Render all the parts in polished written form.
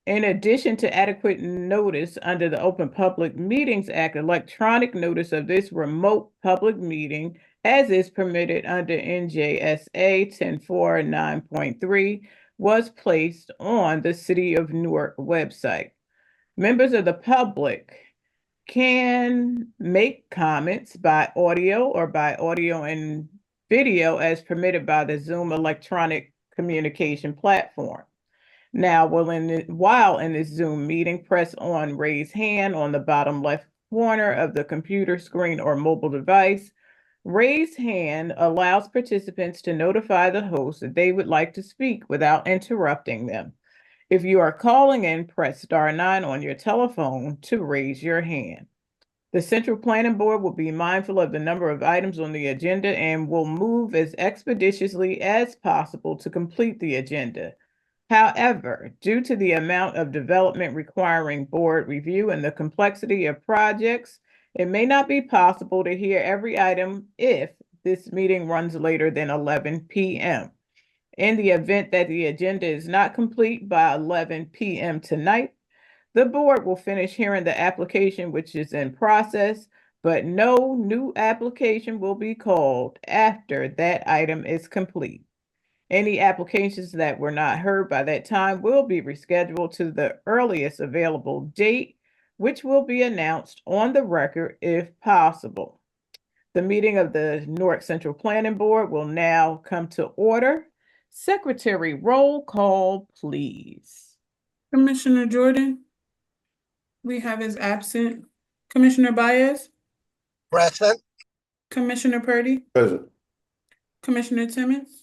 In addition to adequate notice under the Open Public Meetings Act, electronic notice of this remote public meeting, as is permitted under NJSA 1049.3, was placed on the City of Newark website. Members of the public can make comments by audio or by audio and video as permitted by the Zoom electronic communication platform. Now, while in this Zoom meeting, press on raise hand on the bottom left corner of the computer screen or mobile device. Raise hand allows participants to notify the host that they would like to speak without interrupting them. If you are calling in, press *9 on your telephone to raise your hand. The Central Planning Board will be mindful of the number of items on the agenda and will move as expeditiously as possible to complete the agenda. However, due to the amount of development requiring board review and the complexity of projects, it may not be possible to hear every item if this meeting runs later than 11 p.m. In the event that the agenda is not complete by 11 p.m. tonight, the board will finish hearing the application which is in process, but no new application will be called after that item is complete. Any applications that were not heard by that time will be rescheduled to the earliest available date, which will be announced on the record if possible. The meeting of the Newark Central Planning Board will now come to order. Secretary, roll call, please. Commissioner Jordan, we have as absent. Commissioner Baez? Present. Commissioner Purdy? Present. Commissioner Timmons?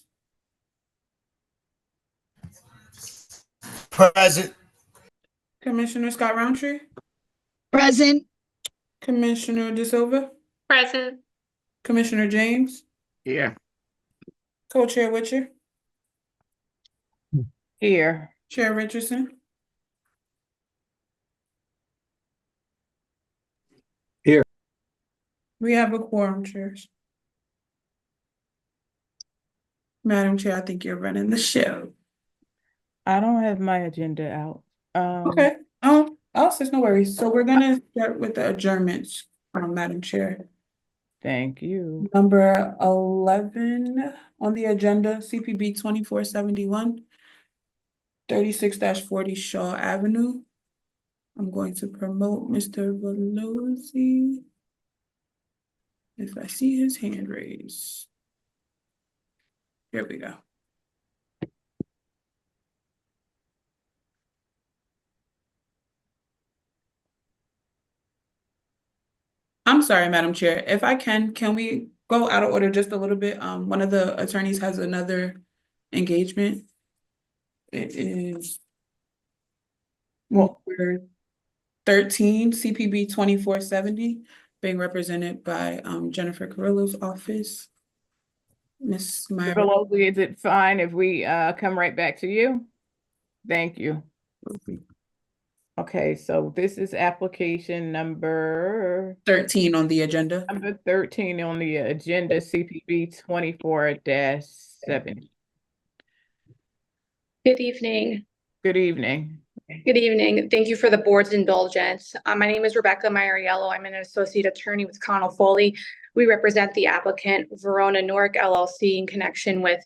Present. Commissioner Scott Roundtree? Present. Commissioner De Silva? Present. Commissioner James? Here. Co-Chair Witcher? Here. Chair Richardson? Here. We have a quorum, chairs. Madam Chair, I think you're running the show. I don't have my agenda out. Okay. There's no worries. So we're gonna start with the adjournments, Madam Chair. Thank you. Number 11 on the agenda, CPB 2471, 36-40 Shaw Avenue. I'm going to promote Mr. Velosi. If I see his hand raised. Here we go. I'm sorry, Madam Chair. If I can we go out of order just a little bit? One of the attorneys has another engagement. It is number 13, CPB 2470, being represented by Jennifer Carrillo's office. Ms. Myra. Velosi, is it fine if we come right back to you? Thank you. Okay, so this is application number 13 on the agenda. Number 13 on the agenda, CPB 24-70. Good evening. Good evening. Good evening. Thank you for the board's indulgence. My name is Rebecca Maioriello. I'm an associate attorney with Connell Foley. We represent the applicant Verona Newark LLC in connection with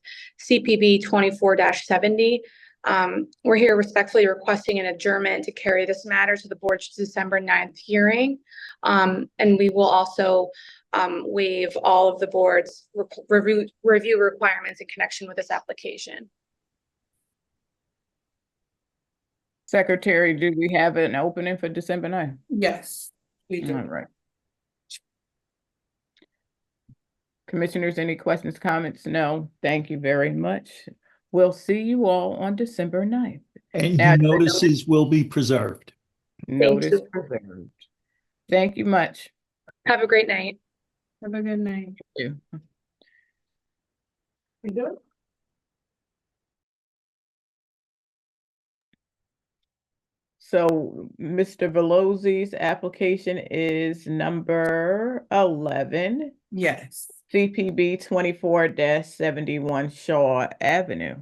CPB 24-70. We're here respectfully requesting an adjournment to carry this matter to the board's December 9th hearing. And we will also waive all of the board's review requirements in connection with this application. Secretary, do we have an opening for December 9th? Yes, we do. All right. Commissioners, any questions, comments? No, thank you very much. We'll see you all on December 9th. And now, notices will be preserved. Notice preserved. Thank you much. Have a great night. Have a good night. Thank you. We do it? So Mr. Velosi's application is number 11. Yes. CPB 24-71 Shaw Avenue.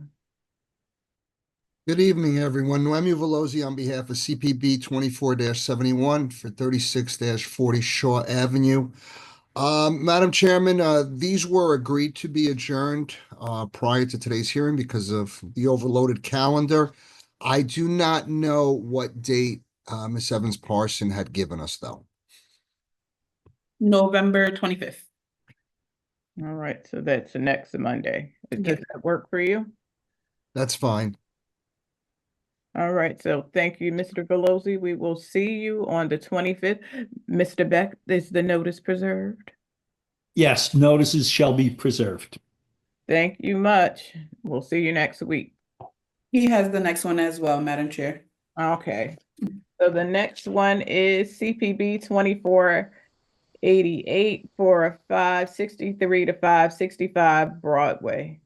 Good evening, everyone. Noemi Velosi on behalf of CPB 24-71 for 36-40 Shaw Avenue. Madam Chairman, these were agreed to be adjourned prior to today's hearing because of the overloaded calendar. I do not know what date Ms. Evans Parson had given us, though. November 25th. All right, so that's the next Monday. Yeah. Does that work for you? That's fine. All right, so thank you, Mr. Velosi. We will see you on the 25th. Mr. Beck, is the notice preserved? Yes, notices shall be preserved. Thank you much. We'll see you next week. He has the next one as well, Madam Chair. Okay, so the next one is CPB 2488 for 563 to 565 Broadway.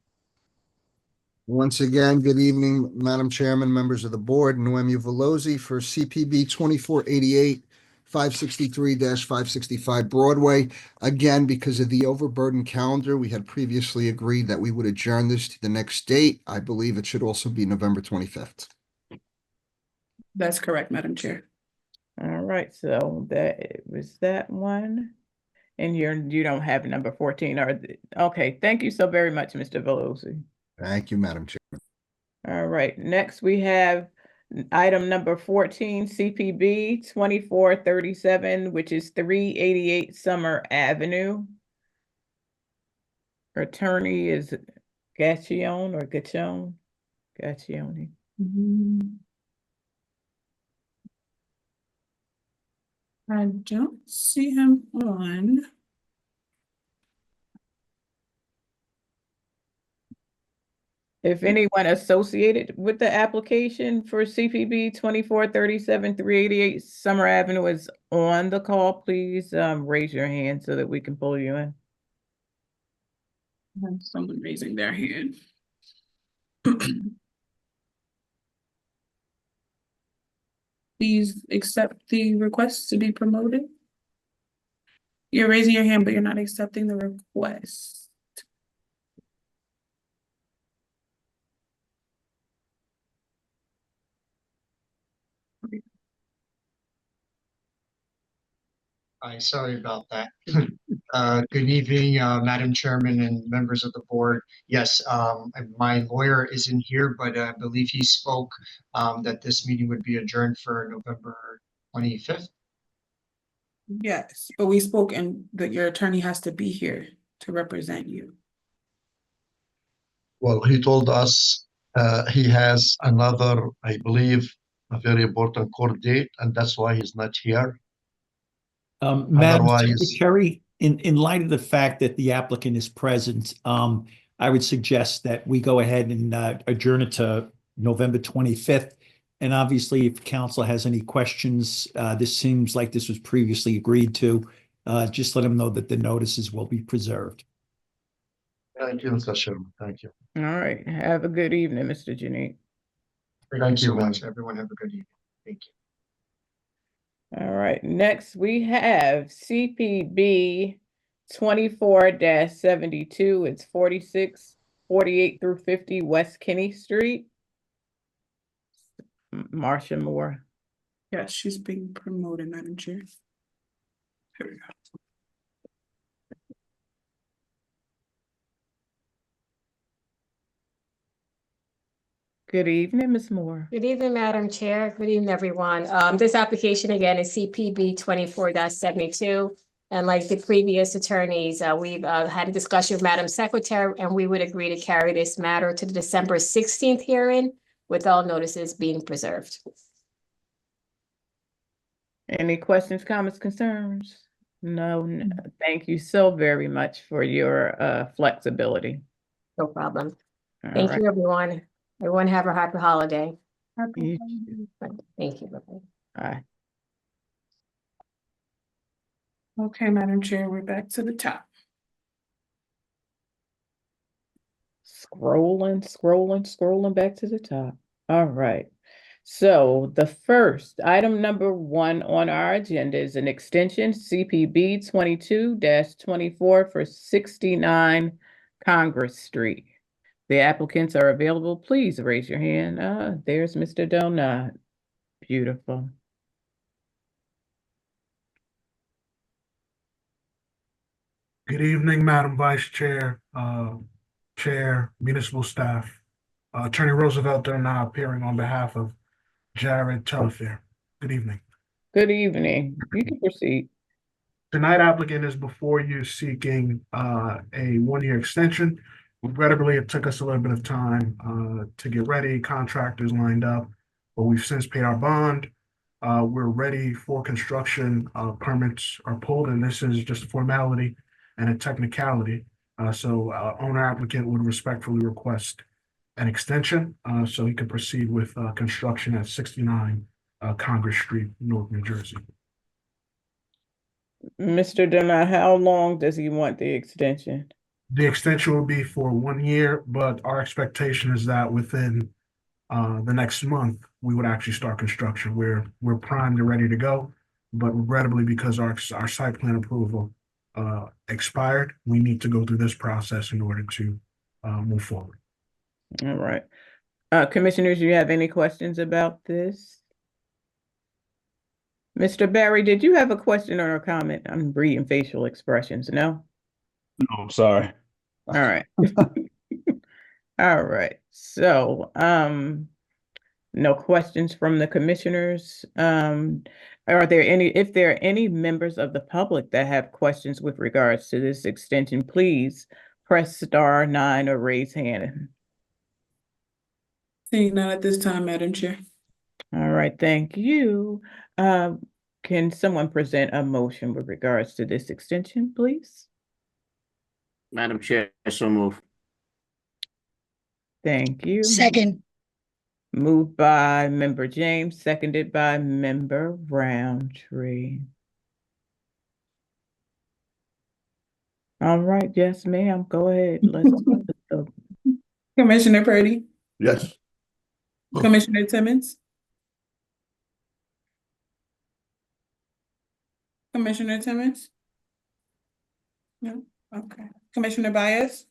Once again, good evening, Madam Chairman, members of the board. Noemi Velosi for CPB 2488, 563-565 Broadway. Again, because of the overburdened calendar, we had previously agreed that we would adjourn this to the next date. I believe it should also be November 25th. That's correct, Madam Chair. All right, so that was that one. And you don't have number 14 okay, thank you so very much, Mr. Velosi. Thank you, Madam Chair. All right, next we have item number 14, CPB 2437, which is 388 Summer Avenue. Attorney is Gaccione or Gaccione? Gaccione. I don't see him on. If anyone associated with the application for CPB 2437 388 Summer Avenue is on the call, please raise your hand so that we can pull you in. I have someone raising their hand. Please accept the request to be promoted. You're raising your hand, but you're not accepting the request. Hi, sorry about that. Good evening, Madam Chairman and members of the board. Yes, my lawyer isn't here, but I believe he spoke that this meeting would be adjourned for November 25th. Yes, but we spoke and that your attorney has to be here to represent you. Well, he told us he has another, I believe, a very important court date, and that's why he's not here. Madam Otherwise- Secretary, in light of the fact that the applicant is present, I would suggest that we go ahead and adjourn it to November 25th. And obviously, if council has any questions, this seems like this was previously agreed to, just let them know that the notices will be preserved. Thank you, Mr. Chairman. Thank you. All right, have a good evening, Mr. Janik. Thank you so ma'am. much. Everyone have a good evening. Thank you. All right, next we have CPB 24-72. It's 4648 through 50 West Kinney Street. Marsha Moore. Yes, she's being promoted, Madam Chair. Here we go. Good evening, Ms. Moore. Good evening, Madam Chair. Good evening, everyone. This application again is CPB 24-72. And like the previous attorneys, we've had a discussion with Madam Secretary, and we would agree to carry this matter to the December 16th hearing with all notices being preserved. Any questions, comments, concerns? No, thank you so very much for your flexibility. No problem. All Thank right. you, everyone. Everyone have a happy holiday. You Thank you. Bye-bye. Bye. Okay, Madam Chair, we're back to the top. Scrolling back to the top. All right. So the first item number 1 on our agenda is an extension CPB 22-24 for 69 Congress Street. the applicants are available, please raise your hand. There's Mr. Donut. Beautiful. Good evening, Madam Vice Chair, Chair, municipal staff. Attorney Roosevelt and I appearing on behalf of Jared Telefair. Good evening. Good evening. You can proceed. Tonight applicant is before you seeking a 1-year extension. Regrettably, it took us a little bit of time to get ready, contractors lined up, but we've since paid our bond. We're ready for construction. Permits are pulled, and this is just a formality and a technicality. So owner applicant would respectfully request an extension so he could proceed with construction at 69 Congress Street, Newark, New Jersey. Mr. Donut, how long does he want the extension? The extension will be for 1 year, but our expectation is that within the next month, we would actually start construction. We're primed and ready to go, but regrettably, because our site plan approval expired, we need to go through this process in order to move forward. All right. Commissioners, you have any questions about this? Mr. Barry, did you have a question or a comment? I'm reading facial expressions. No? No, I'm sorry. All right. All right. So, no questions from the commissioners. If there are any members of the public that have questions with regards to this extension, please press *9 or raise hand. Seeing none at this time, Madam Chair. All right, thank you. Can someone present a motion with regards to this extension, please? Madam Chair, so move. Thank you. Second. Moved by Member James, seconded by Member Roundtree. All right, yes, ma'am, go ahead. Let's go. Commissioner Purdy, Yes. Commissioner Timmons, Commissioner Timmons? No, okay. Commissioner Baez?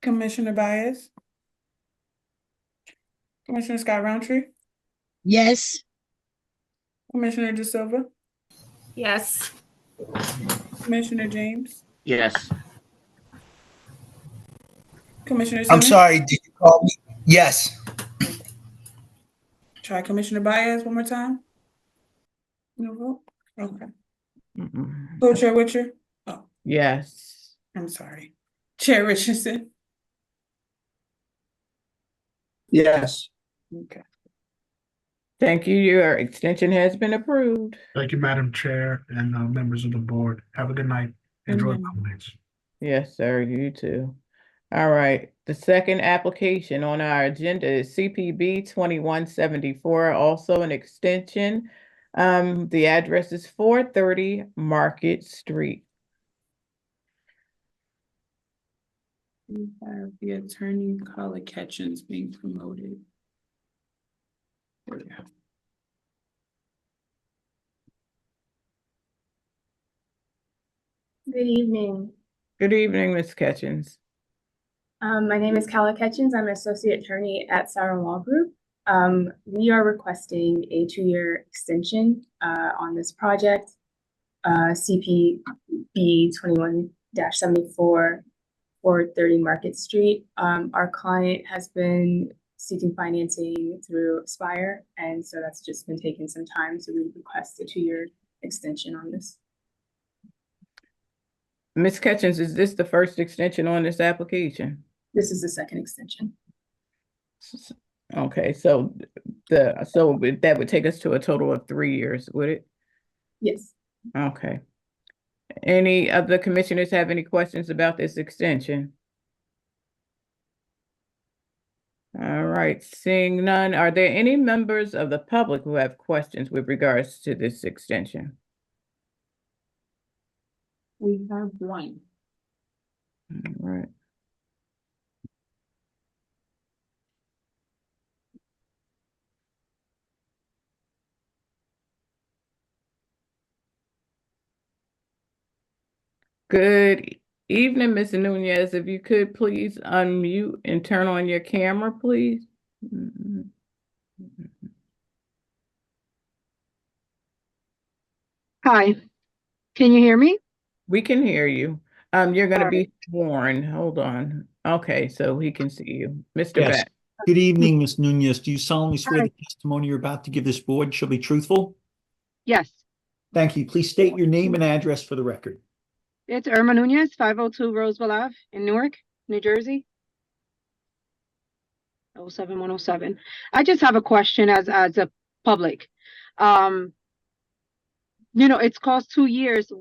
Commissioner Baez? Commissioner Scott Roundtree? Yes. Commissioner De Silva? Yes. Commissioner James? Yes. Commissioner I'm Simmons? sorry, did you call me? Yes. Try Commissioner Baez one more time. No vote? Okay. Co-Chair Witcher? Oh, Yes. I'm sorry. Chair Richardson? Yes. Okay. Thank you. Your extension has been approved. Thank you, Madam Chair and members of the board. Have a good night. Enjoy the holidays. Yes, sir, you too. All right, the second application on our agenda is CPB 2174, also an extension. The address is 430 Market Street. We have the attorney Carla Ketchens being promoted. There we go. Good evening. Good evening, Ms. Ketchens. My name is Kala Ketchens. I'm an associate attorney at Sauer Law Group. We are requesting a 2-year extension on this project, CPB 21-74, 430 Market Street. Our client has been seeking financing through Aspire, and so that's just been taking some time. So we request a 2-year extension on this. Ms. Ketchens, is this the first extension on this application? This is the second extension. Okay, so that would take us to a total of 3 years, would it? Yes. Okay. Any of the commissioners have any questions about this extension? All right, seeing none, are there any members of the public who have questions with regards to this extension? We have one. All right. Good evening, Ms. Nunez. If you could please unmute and turn on your camera, please. Hi, can you hear me? We can hear you. You're going to All be sworn. Hold on. Okay, so he can see you. Mr. Yes. Beck. Good evening, Ms. Nunez. Do you solemnly swear Hi. the testimony you're about to give this board shall be truthful? Yes, Thank you. Please state your name and address for the record. it's Irma Nunez, 502 Roseville Ave in Newark, New Jersey. 07107. I just have a question as a public. It's cost 2 years.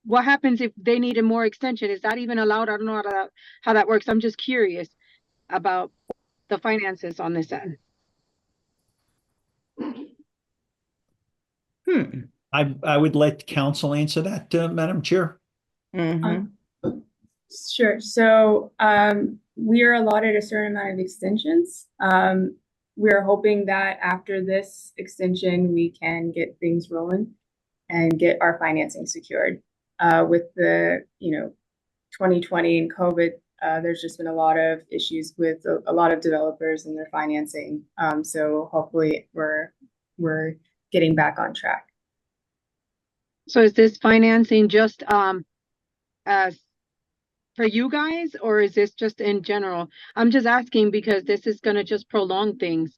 What happens if they needed more extension? Is that even allowed? I don't know how that works. I'm just curious about the finances on this end. I would let council answer that, Madam Chair. Sure. So we are allotted a certain amount of extensions. We're hoping that after this extension, we can get things rolling and get our financing secured. With the 2020 and COVID, there's just been a lot of issues with a lot of developers and their financing. So hopefully we're getting back on track. So is this financing just as for you guys, or is this just in general? I'm just asking because this is going to just prolong things.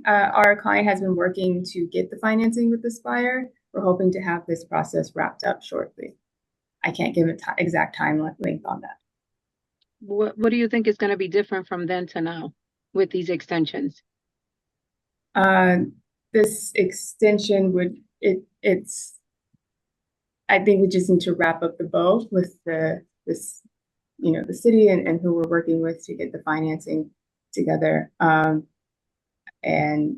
Our client has been working to get the financing with Aspire. We're hoping to have this process wrapped up shortly. I can't give an exact time length on that. What do you think is going to be different from then to now with these extensions? This extension I think we just need to wrap up the bow with the city and who we're working with to get the financing together. And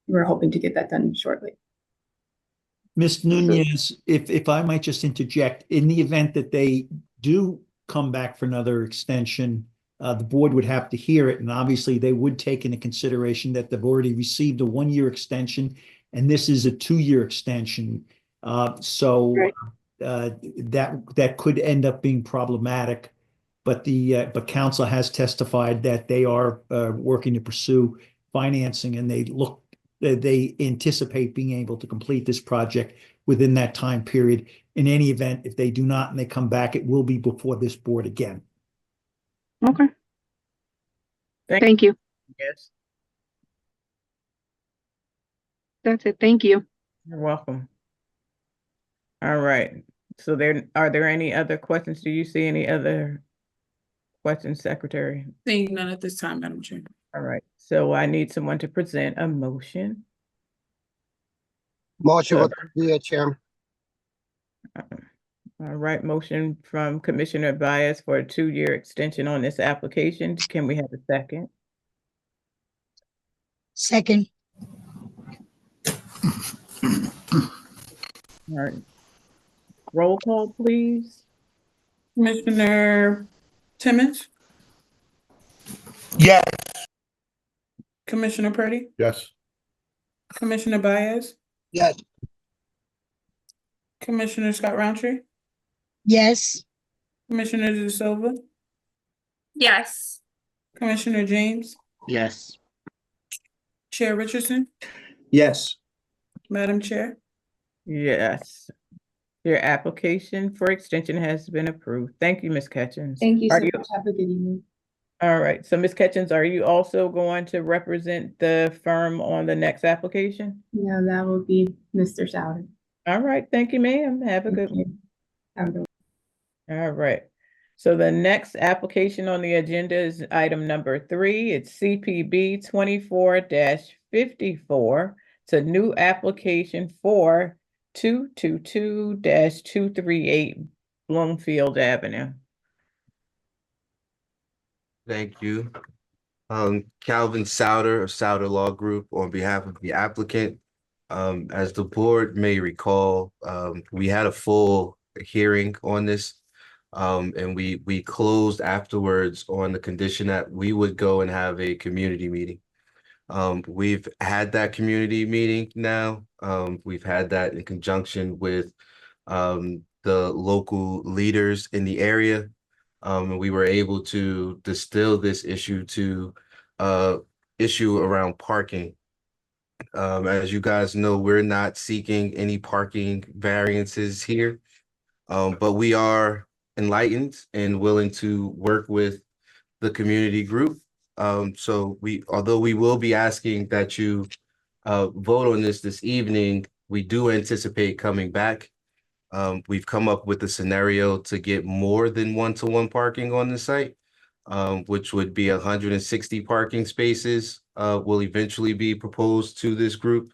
we're hoping to get that done shortly. Ms. Nunez, if I might just interject, in the event that they do come back for another extension, the board would have to hear it. And obviously they would take into consideration that they've already received a 1-year extension and this is a 2-year extension. That could end up being problematic. But council has testified that they are working to pursue financing and they anticipate being able to complete this project within that time period. In any event, if they do not and they come back, it will be before this board again. Okay. Thank you. Yes. That's it. Thank you. You're welcome. All right. So are there any other questions? Do you see any other questions, Secretary? Seeing none at this time, Madam Chair. All right. So I need someone to present a motion. Motion with the Chairman. All right. Motion from Commissioner Bias for a 2-year extension on this application. Can we have a second? Second. All right. Roll call, please. Commissioner Timmons, Yes. Commissioner Purdy, Yes. Commissioner Baez, Yes. Commissioner Scott Roundtree, Yes. Commissioner De Silva, Yes. Commissioner James, Yes. Chair Richardson, Yes. Madam Chair. Yes. Your application for extension has been approved. Thank you, Ms. Catchins. Thank you so Are much. Have a good evening. All right. So Ms. Catchins, are you also going to represent the firm on the next application? No, that will be Mr. Souter. All right. Thank you, ma'am. Have a good one. Have a good one. All right. So the next application on the agenda is item number 3. It's CPB 24-54. It's a new application for 222-238 Bloomfield Avenue. Thank you. Calvin Souter of Souter Law Group on behalf of the applicant. As the board may recall, we had a full hearing on this. And we closed afterwards on the condition that we would go and have a community meeting. We've had that community meeting now. We've had that in conjunction with the local leaders in the area. And we were able to distill this issue to issue around parking. As you guys know, we're not seeking any parking variances here, but we are enlightened and willing to work with the community group. So although we will be asking that you vote on this evening, we do anticipate coming back. We've come up with a scenario to get more than one-to-one parking on the site, which would be 160 parking spaces, will eventually be proposed to this group.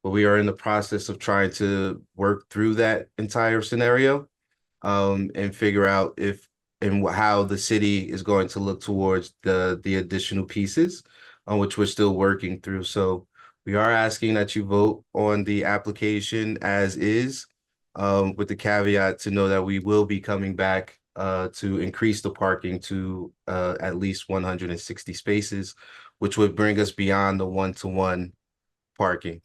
But we are in the process of trying to work through that entire scenario, and figure out if and how the city is going to look towards the additional pieces, on which we're still working through. So we are asking that you vote on the application as is, with the caveat to know that we will be coming back to increase the parking to at least 160 spaces, which would bring us beyond the one-to-one parking.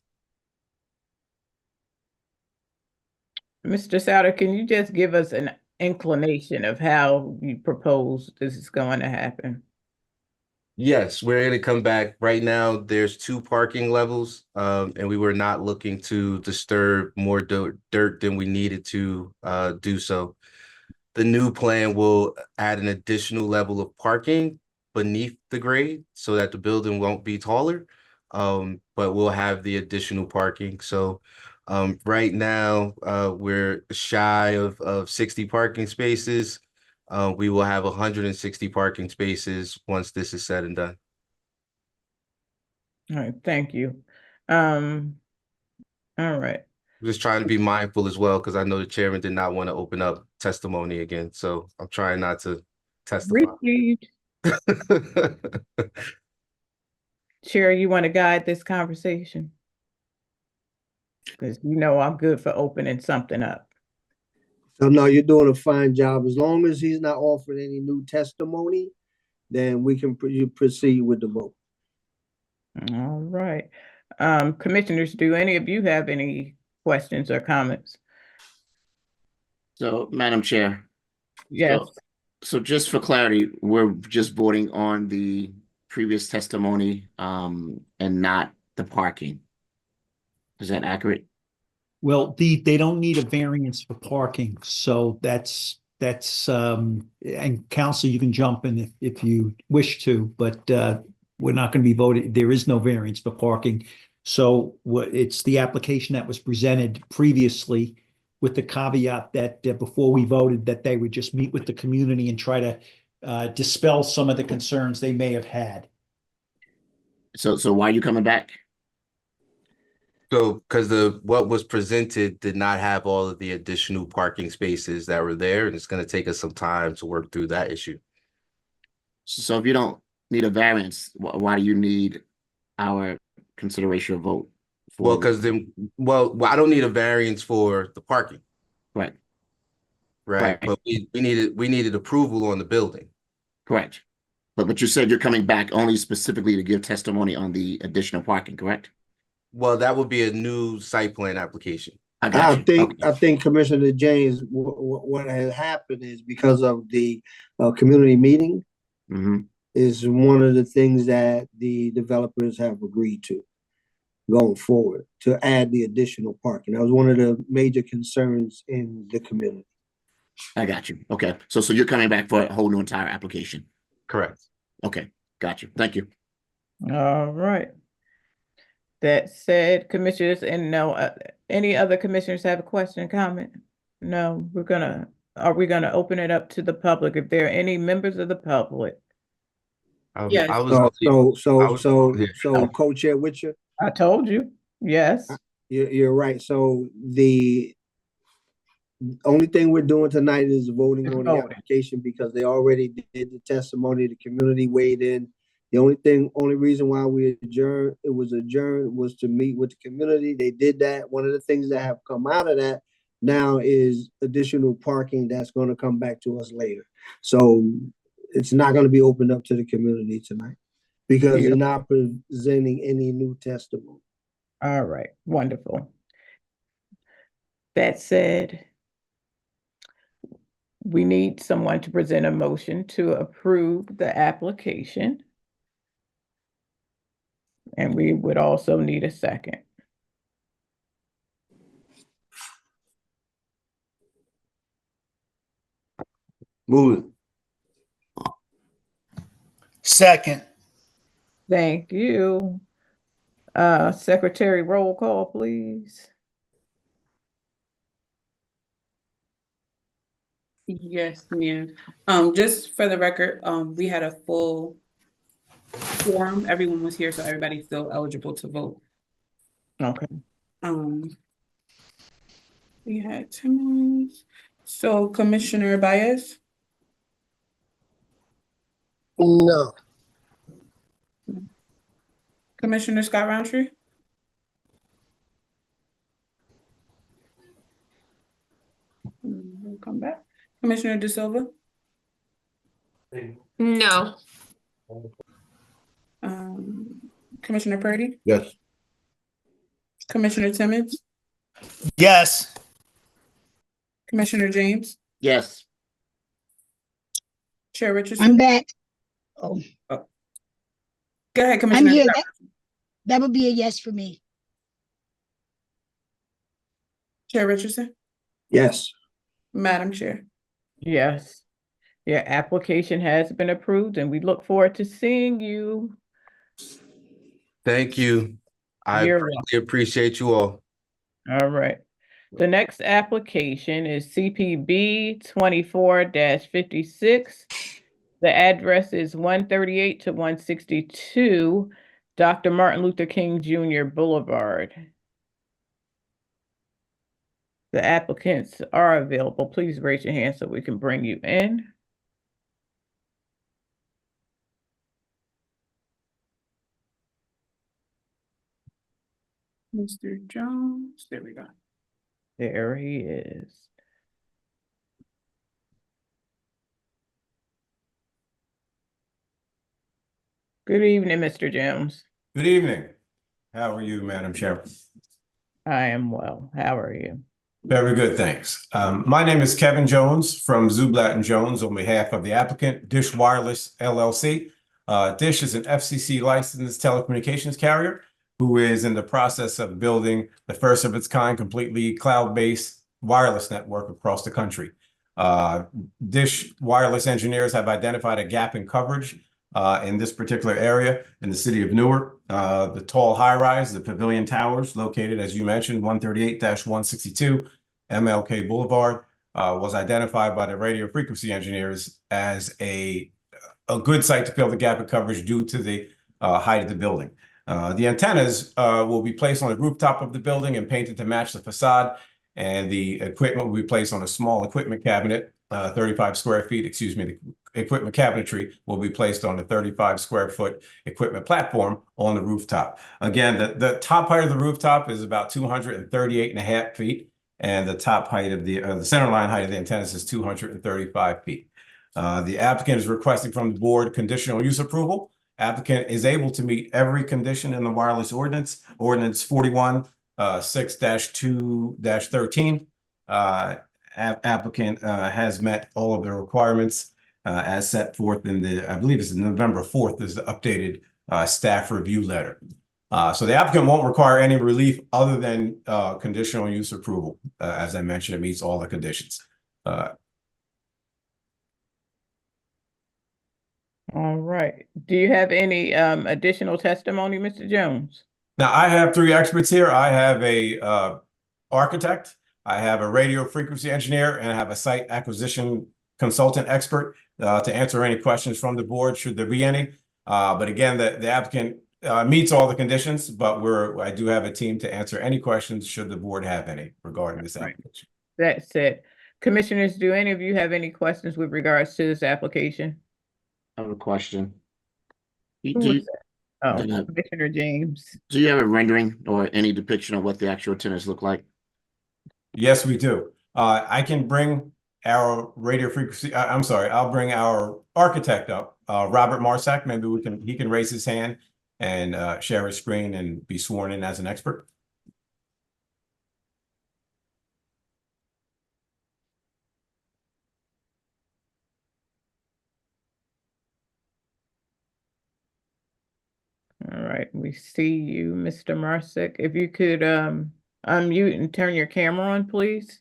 Mr. Souter, can you just give us an inclination of how you propose this is going to happen? Yes, we're going to come back. Right now, there's 2 parking levels, and we were not looking to disturb more dirt than we needed to do so. The new plan will add an additional level of parking beneath the grade so that the building won't be taller, but we'll have the additional parking. So right now, we're shy of 60 parking spaces. We will have 160 parking spaces once this is said and done. All right, thank you. All right. Just trying to be mindful as well, because I know the chairman did not want to open up testimony again. So I'm trying not to testify. Received. Chair, you want to guide this conversation? Because you know I'm good for opening something up. So no, you're doing a fine job. As long as he's not offering any new testimony, then we can proceed with the vote. All right. Commissioners, do any of you have any questions or comments? So, Madam Chair. Yes. So just for clarity, we're just voting on the previous testimony, and not the parking. Is that accurate? Well, they don't need a variance for parking, so that's and council, you can jump in if you wish to, but we're not going to be voting. There is no variance for parking. So it's the application that was presented previously with the caveat that before we voted that they would just meet with the community and try to dispel some of the concerns they may have had. So why are you coming back? So, because what was presented did not have all of the additional parking spaces that were there, and it's going to take us some time to work through that issue. So if you don't need a variance, why do you need our consideration of vote? Well, because I don't need a variance for the parking. Right. Right. But we needed approval on the building. Correct. But you said you're coming back only specifically to give testimony on the additional parking, correct? Well, that would be a new site plan application. I think Commissioner James, what has happened is because of the community meeting, is one of the things that the developers have agreed to going forward, to add the additional parking. That was one of the major concerns in the community. I got you. Okay. So you're coming back for a whole new entire application. Correct. Okay. Got you. Thank you. All right. That said, commissioners, and no, any other commissioners have a question, comment? No, are we gonna open it up to the public? If there are any members of the public? Yes. So co-chair Witcher? I told you, yes. You're right. So the only thing we're doing tonight is voting on the application because they already did the testimony, the community weighed in. The only reason why it was adjourned was to meet with the community. They did that. One of the things that have come out of that now is additional parking that's going to come back to us later. So it's not going to be opened up to the community tonight because Yeah. they're not presenting any new testimony. All right, wonderful. That said, we need someone to present a motion to approve the application. And we would also need a second. Move it. Second. Thank you. Secretary, roll call, please. Yes, ma'am. Just for the record, we had a full quorum. Everyone was here, so everybody's still eligible to vote. Okay. We had Timmons. So Commissioner Baez, No. Commissioner Scott Roundtree, we'll come back. Commissioner De Silva, No. Commissioner Purdy, Yes. Commissioner Timmons, Yes. Commissioner James, Yes. Chair Richardson. I'm back. Oh, Go ahead, I'm Commissioner. here. That would be a yes for me. Chair Richardson, Yes. Madam Chair. Yes. Your application has been approved and we look forward to seeing you. Thank you. I You're greatly appreciate you all. All right. The next application is CPB 24-56. The address is 138 to 162 Dr. Martin Luther King Jr. Boulevard. The applicants are available. Please raise your hand so we can bring you in. Mr. Jones, there we go. There he is. Good evening, Mr. Jones. Good evening. How are you, Madam Chair? I am well. How are you? Very good, thanks. My name is Kevin Jones from Zublat and Jones on behalf of the applicant, Dish Wireless LLC. Dish is an FCC licensed telecommunications carrier who is in the process of building the first of its kind completely cloud-based wireless network across the country. Dish Wireless engineers have identified a gap in coverage in this particular area in the city of Newark. The tall high-rise, the Pavilion Towers, located, as you mentioned, 138-162 MLK Boulevard, was identified by the radio frequency engineers as a good site to fill the gap in coverage due to the height of the building. The antennas will be placed on the rooftop of the building and painted to match the facade, and the equipment will be placed on a small equipment cabinet, 35 square feet, excuse me, the equipment cabinetry will be placed on the 35 square foot equipment platform on the rooftop. Again, the top height of the rooftop is about 238.5 feet, and the top height of the center line height of the antennas is 235 feet. The applicant is requesting from the board conditional use approval. Applicant is able to meet every condition in the wireless ordinance, ordinance 41 6-2-13. Applicant has met all of the requirements as set forth in the, I believe it's November 4th is the updated staff review letter. So the applicant won't require any relief other than conditional use approval. As I mentioned, it meets all the conditions. All right. Do you have any additional testimony, Mr. Jones? Now, I have three experts here. I have a architect, I have a radio frequency engineer, and I have a site acquisition consultant expert to answer any questions from the board, should there be any. But again, the applicant meets all the conditions, but I do have a team to answer any questions should the board have any regarding this application. That's it. Commissioners, do any of you have any questions with regards to this application? I have a question. Who was that? Oh, do- Commissioner James. Do you have a rendering or any depiction of what the actual antennas look like? Yes, we do. I can bring our radio frequency, I'm sorry, I'll bring our architect up, Robert Marsack. Maybe he can raise his hand and share his screen and be sworn in as an expert. All right, we see you, Mr. Marsick. If you could unmute and turn your camera on, please.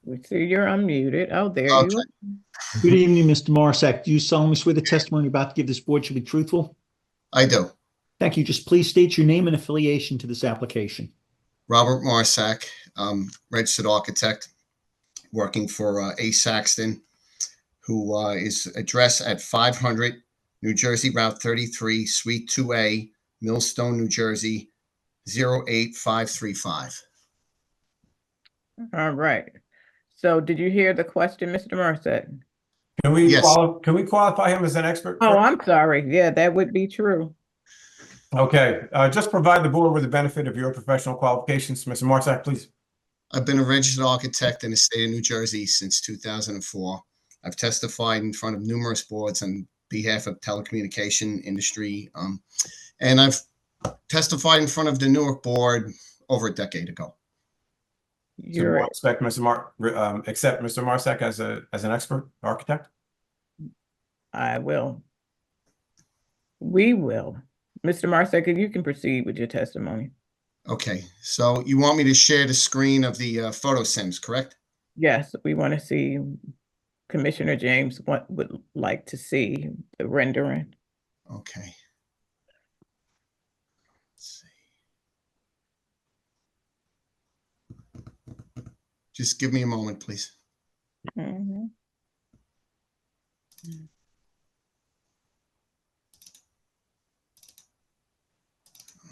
We see you're unmuted. Oh, there you are. Good evening, Mr. Marsack. Do you solemnly swear the testimony you're about to give this board should be truthful? I do. Thank you. Just please state your name and affiliation to this application. Robert Marsack, registered architect, working for A. Saxton, who is addressed at 500 New Jersey Route 33, Suite 2A, Millstone, New Jersey, 08535. All right. So did you hear the question, Mr. Marsack? Can we Yes. can we qualify him as an expert? Oh, I'm sorry. Yeah, that would be true. Okay, just provide the board with the benefit of your professional qualifications. Mr. Marsack, please. I've been a registered architect in the state of New Jersey since 2004. I've testified in front of numerous boards on behalf of telecommunication industry, and I've testified in front of the Newark board over a decade ago. So we'll expect accept Mr. Marsack as an expert architect? I will. We will. Mr. Marsack, you can proceed with your testimony. Okay, so you want me to share the screen of the photo sims, correct? Yes, we want to see Commissioner James would like to see the rendering. Okay. Let's see. Just give me a moment, please. Mm-hmm.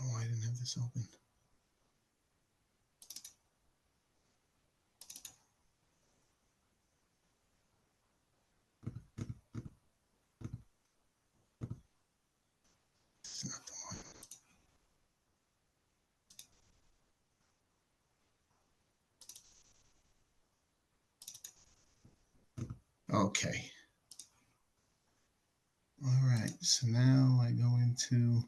Oh, I didn't have this open. This is not the one. Okay. All right, so now I go into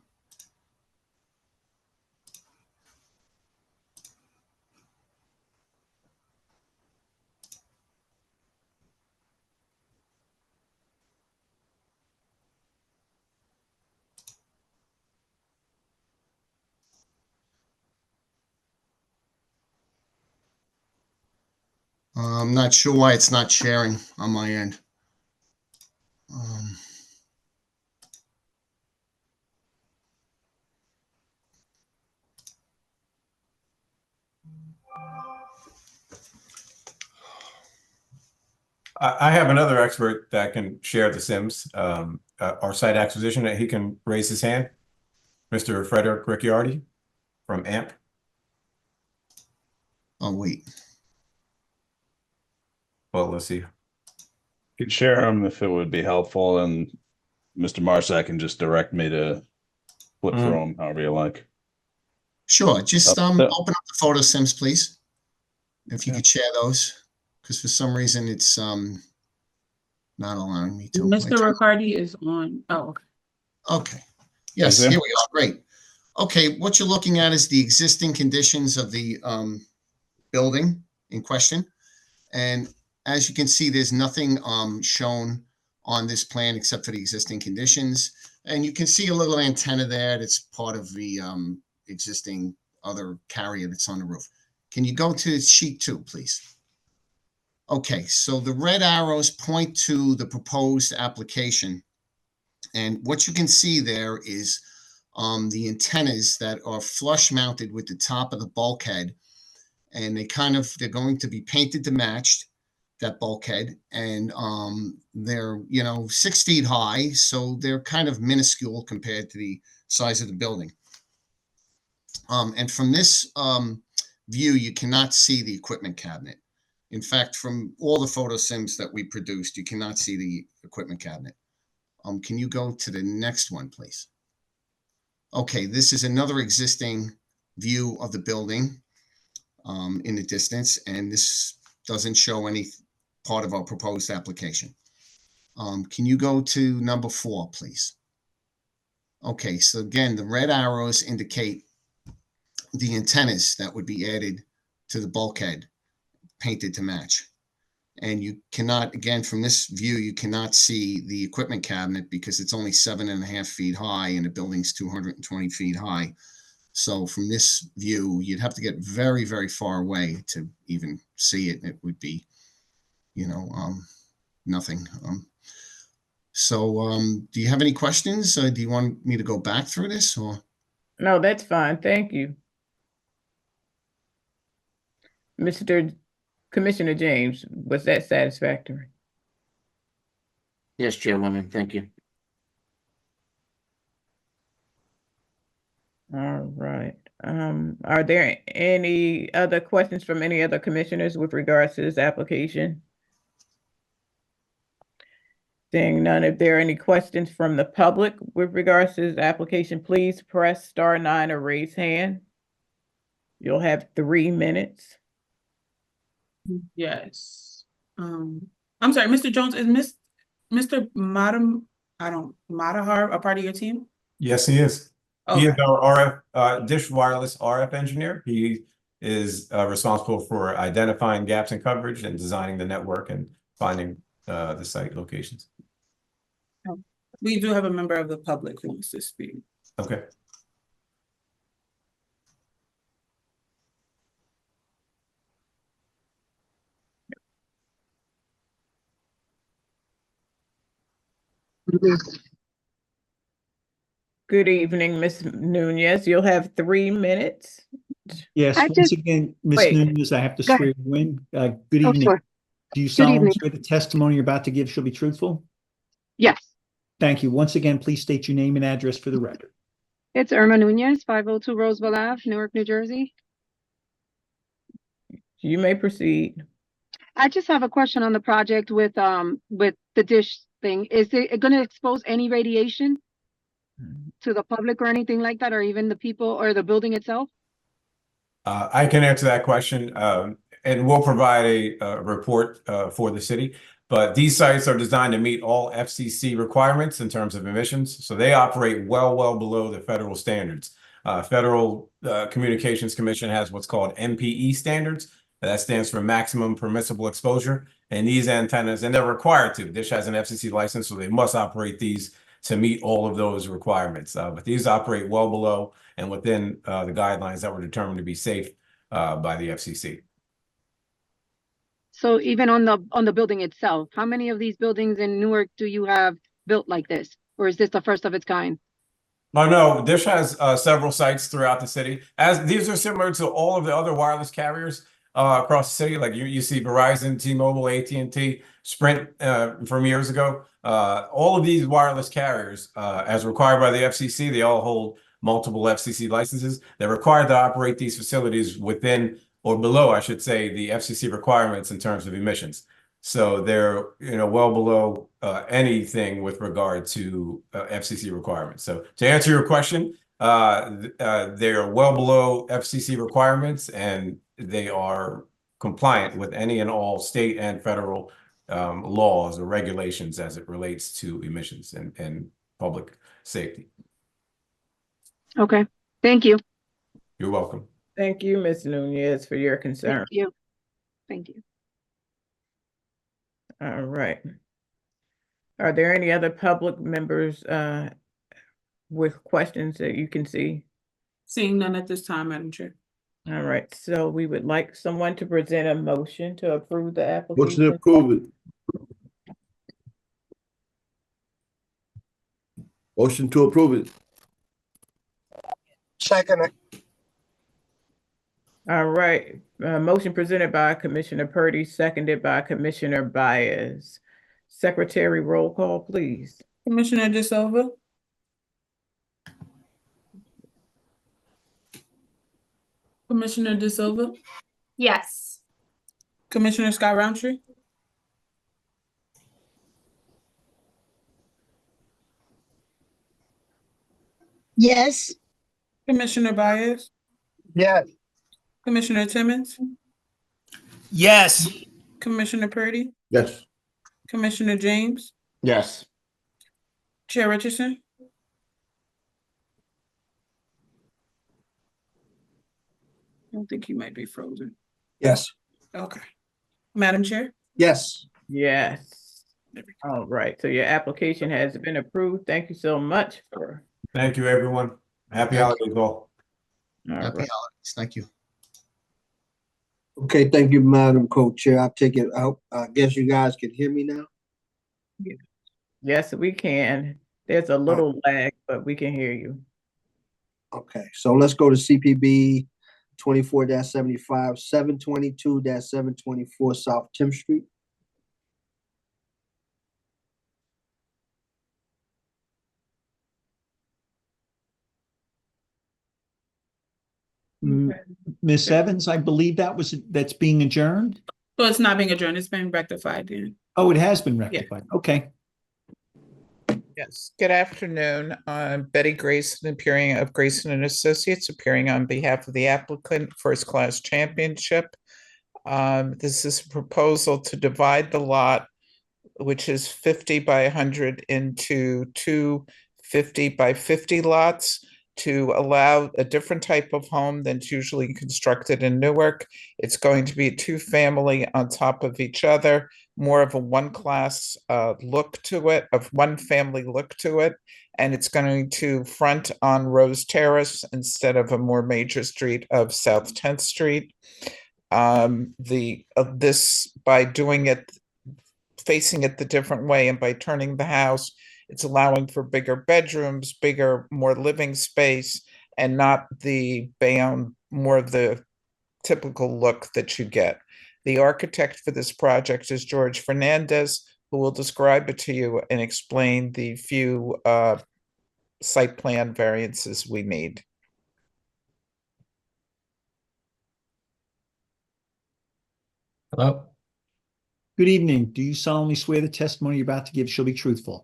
I'm not sure why it's not sharing on my end. I have another expert that can share the Sims, our site acquisition, that he can raise his hand. Mr. Frederick Ricciardi from AMP. Oh, wait. Well, let's see. Could share them if it would be helpful, and Mr. Marsack can just direct me to flip through them however you like. Sure, just open up the photo sims, please. If you could share those, because for some reason it's not allowing me to. Mr. Riccardi is on. Oh, okay. Yes, here we are. Great. Okay, what you're looking at is the existing conditions of the building in question. And as you can see, there's nothing shown on this plan except for the existing conditions. And you can see a little antenna there that's part of the existing other carrier that's on the roof. Can you go to sheet 2, please? Okay, so the red arrows point to the proposed application. And what you can see there is the antennas that are flush mounted with the top of the bulkhead. And they're going to be painted to match that bulkhead. And they're, 6 feet high. So they're kind of minuscule compared to the size of the building. And from this view, you cannot see the equipment cabinet. In fact, from all the photo sims that we produced, you cannot see the equipment cabinet. Can you go to the next one, please? Okay, this is another existing view of the building in the distance, and this doesn't show any part of our proposed application. Can you go to number 4, please? Okay, so again, the red arrows indicate the antennas that would be added to the bulkhead, painted to match. And you cannot, again, from this view, you cannot see the equipment cabinet because it's only 7.5 feet high and the building's 220 feet high. So from this view, you'd have to get very, very far away to even see it. It would be, nothing. Do you have any questions? Do you want me to go back through this or? No, that's fine. Thank you. Mr. Commissioner James, was that satisfactory? Yes, Chairwoman, thank you. All right. Are there any other questions from any other commissioners with regards to this application? Seeing none, if there are any questions from the public with regards to this application, please press *9 or raise hand. You'll have 3 minutes. Yes. I'm sorry, Mr. Jones, is Mr. Matahar a part of your team? Yes, he is. Okay. He is our RF Dish Wireless RF engineer. He is responsible for identifying gaps in coverage and designing the network and finding the site locations. We do have a member of the public who wants to speak. Okay. Good evening, Ms. Nunez. You'll have 3 minutes. Yes, once again, Ms. Wait. Nunez, I have to Go swear you in. Good Oh, evening. sure. Do you Good solemnly evening. swear the testimony you're about to give shall be truthful? Yes, Thank you. Once again, please state your name and address for the record. it's Irma Nunez, 502 Roseville Ave, Newark, New Jersey. You may proceed. I just have a question on the project with the dish thing. Is it going to expose any radiation to the public or anything like that, or even the people or the building itself? I can answer that question, and we'll provide a report for the city. But these sites are designed to meet all FCC requirements in terms of emissions, so they operate well below the federal standards. Federal Communications Commission has what's called MPE standards. That stands for maximum permissible exposure. And these antennas, and they're required to. Dish has an FCC license, so they must operate these to meet all of those requirements. But these operate well below and within the guidelines that were determined to be safe by the FCC. So even on the building itself, how many of these buildings in Newark do you have built like this? Or is this the first of its kind? Oh, no, Dish has several sites throughout the city. As these are similar to all of the other wireless carriers across the city. Like you see Verizon, T-Mobile, AT&T, Sprint from years ago. All of these wireless carriers, as required by the FCC, they all hold multiple FCC licenses. They're required to operate these facilities within or below, I should say, the FCC requirements in terms of emissions. So they're well below anything with regard to FCC requirements. So to answer your question, they're well below FCC requirements, and they are compliant with any and all state and federal laws or regulations as it relates to emissions and public safety. Okay, thank you. You're welcome. Thank you, Ms. Nunez, for your concern. Thank you. Thank you. All right. Are there any other public members with questions that you can see? Seeing none at this time, Madam Chair. All right, so we would like someone to present a motion to approve the Motion application. to approve it. Motion to approve it. Second. All right, motion presented by Commissioner Purdy, seconded by Commissioner Baez. Secretary, roll call, please. Commissioner De Silva? Commissioner De Silva? Yes. Commissioner Scott Roundtree? Yes. Commissioner Baez, Yes. Commissioner Timmons, Yes. Commissioner Purdy, Yes. Commissioner James, Yes. Chair Richardson. I don't think he might be frozen. Yes. Okay. Madam Chair? Yes. Yes. All right, so your application has been approved. Thank you so much for, Thank you, everyone. Happy holidays all. all Happy right. holidays. Thank you. Okay, thank you, Madam Co-Chair. I'll take it out. I guess you guys can hear me now? Yes, we can. There's a little lag, but we can hear you. Okay, so let's go to CPB 24-75, 722-724 South 10th Street. Ms. Evans, I believe that's being adjourned? Well, it's not being adjourned, it's been rectified then. Oh, it has been rectified. Okay. Yes, good afternoon. I'm Betty Grayson, appearing of Grayson and Associates, appearing on behalf of the applicant, First Class Championship. This is a proposal to divide the lot, which is 50 by 100, into two 50 by 50 lots to allow a different type of home than's usually constructed in Newark. It's going to be a two-family on top of each other, more of a one-class look to it, of one-family look to it, and it's going to front on Rose Terrace instead of a more major street of South 10th Street. This, by doing it, facing it the different way, and by turning the house, it's allowing for bigger bedrooms, more living space, and not more of the typical look that you get. The architect for this project is George Fernandez, who will describe it to you and explain the few site plan variances we need. Hello. Good evening. Do you solemnly swear the testimony you're about to give shall be truthful?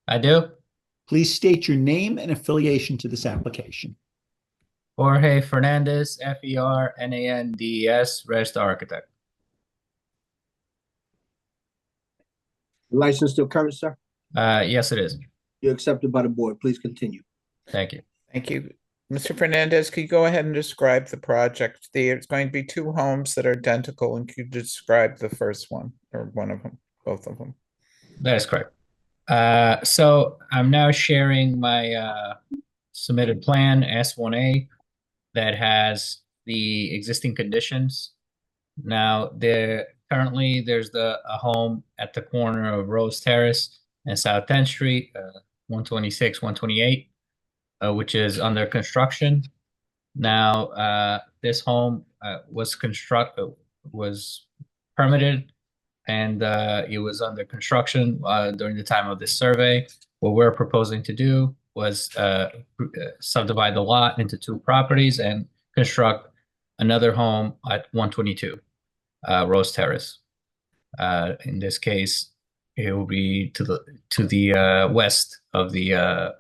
I do. Please state your name and affiliation to this application. Jorge Fernandez, Fernandes, registered architect. License still current, sir? Yes, it is. You're accepted by the board. Please continue. Thank you. Thank you. Mr. Fernandez, could you go ahead and describe the project? There's going to be two homes that are identical, and could you describe the first one, or one of them, both of them? That is correct. So I'm now sharing my submitted plan S1A that has the existing conditions. Now, currently there's a home at the corner of Rose Terrace and South 10th Street, 126, 128, which is under construction. Now, this home was permitted, and it was under construction during the time of this survey. What we're proposing to do was subdivide the lot into two properties and construct another home at 122 Rose Terrace. In this case, it will be to the west of the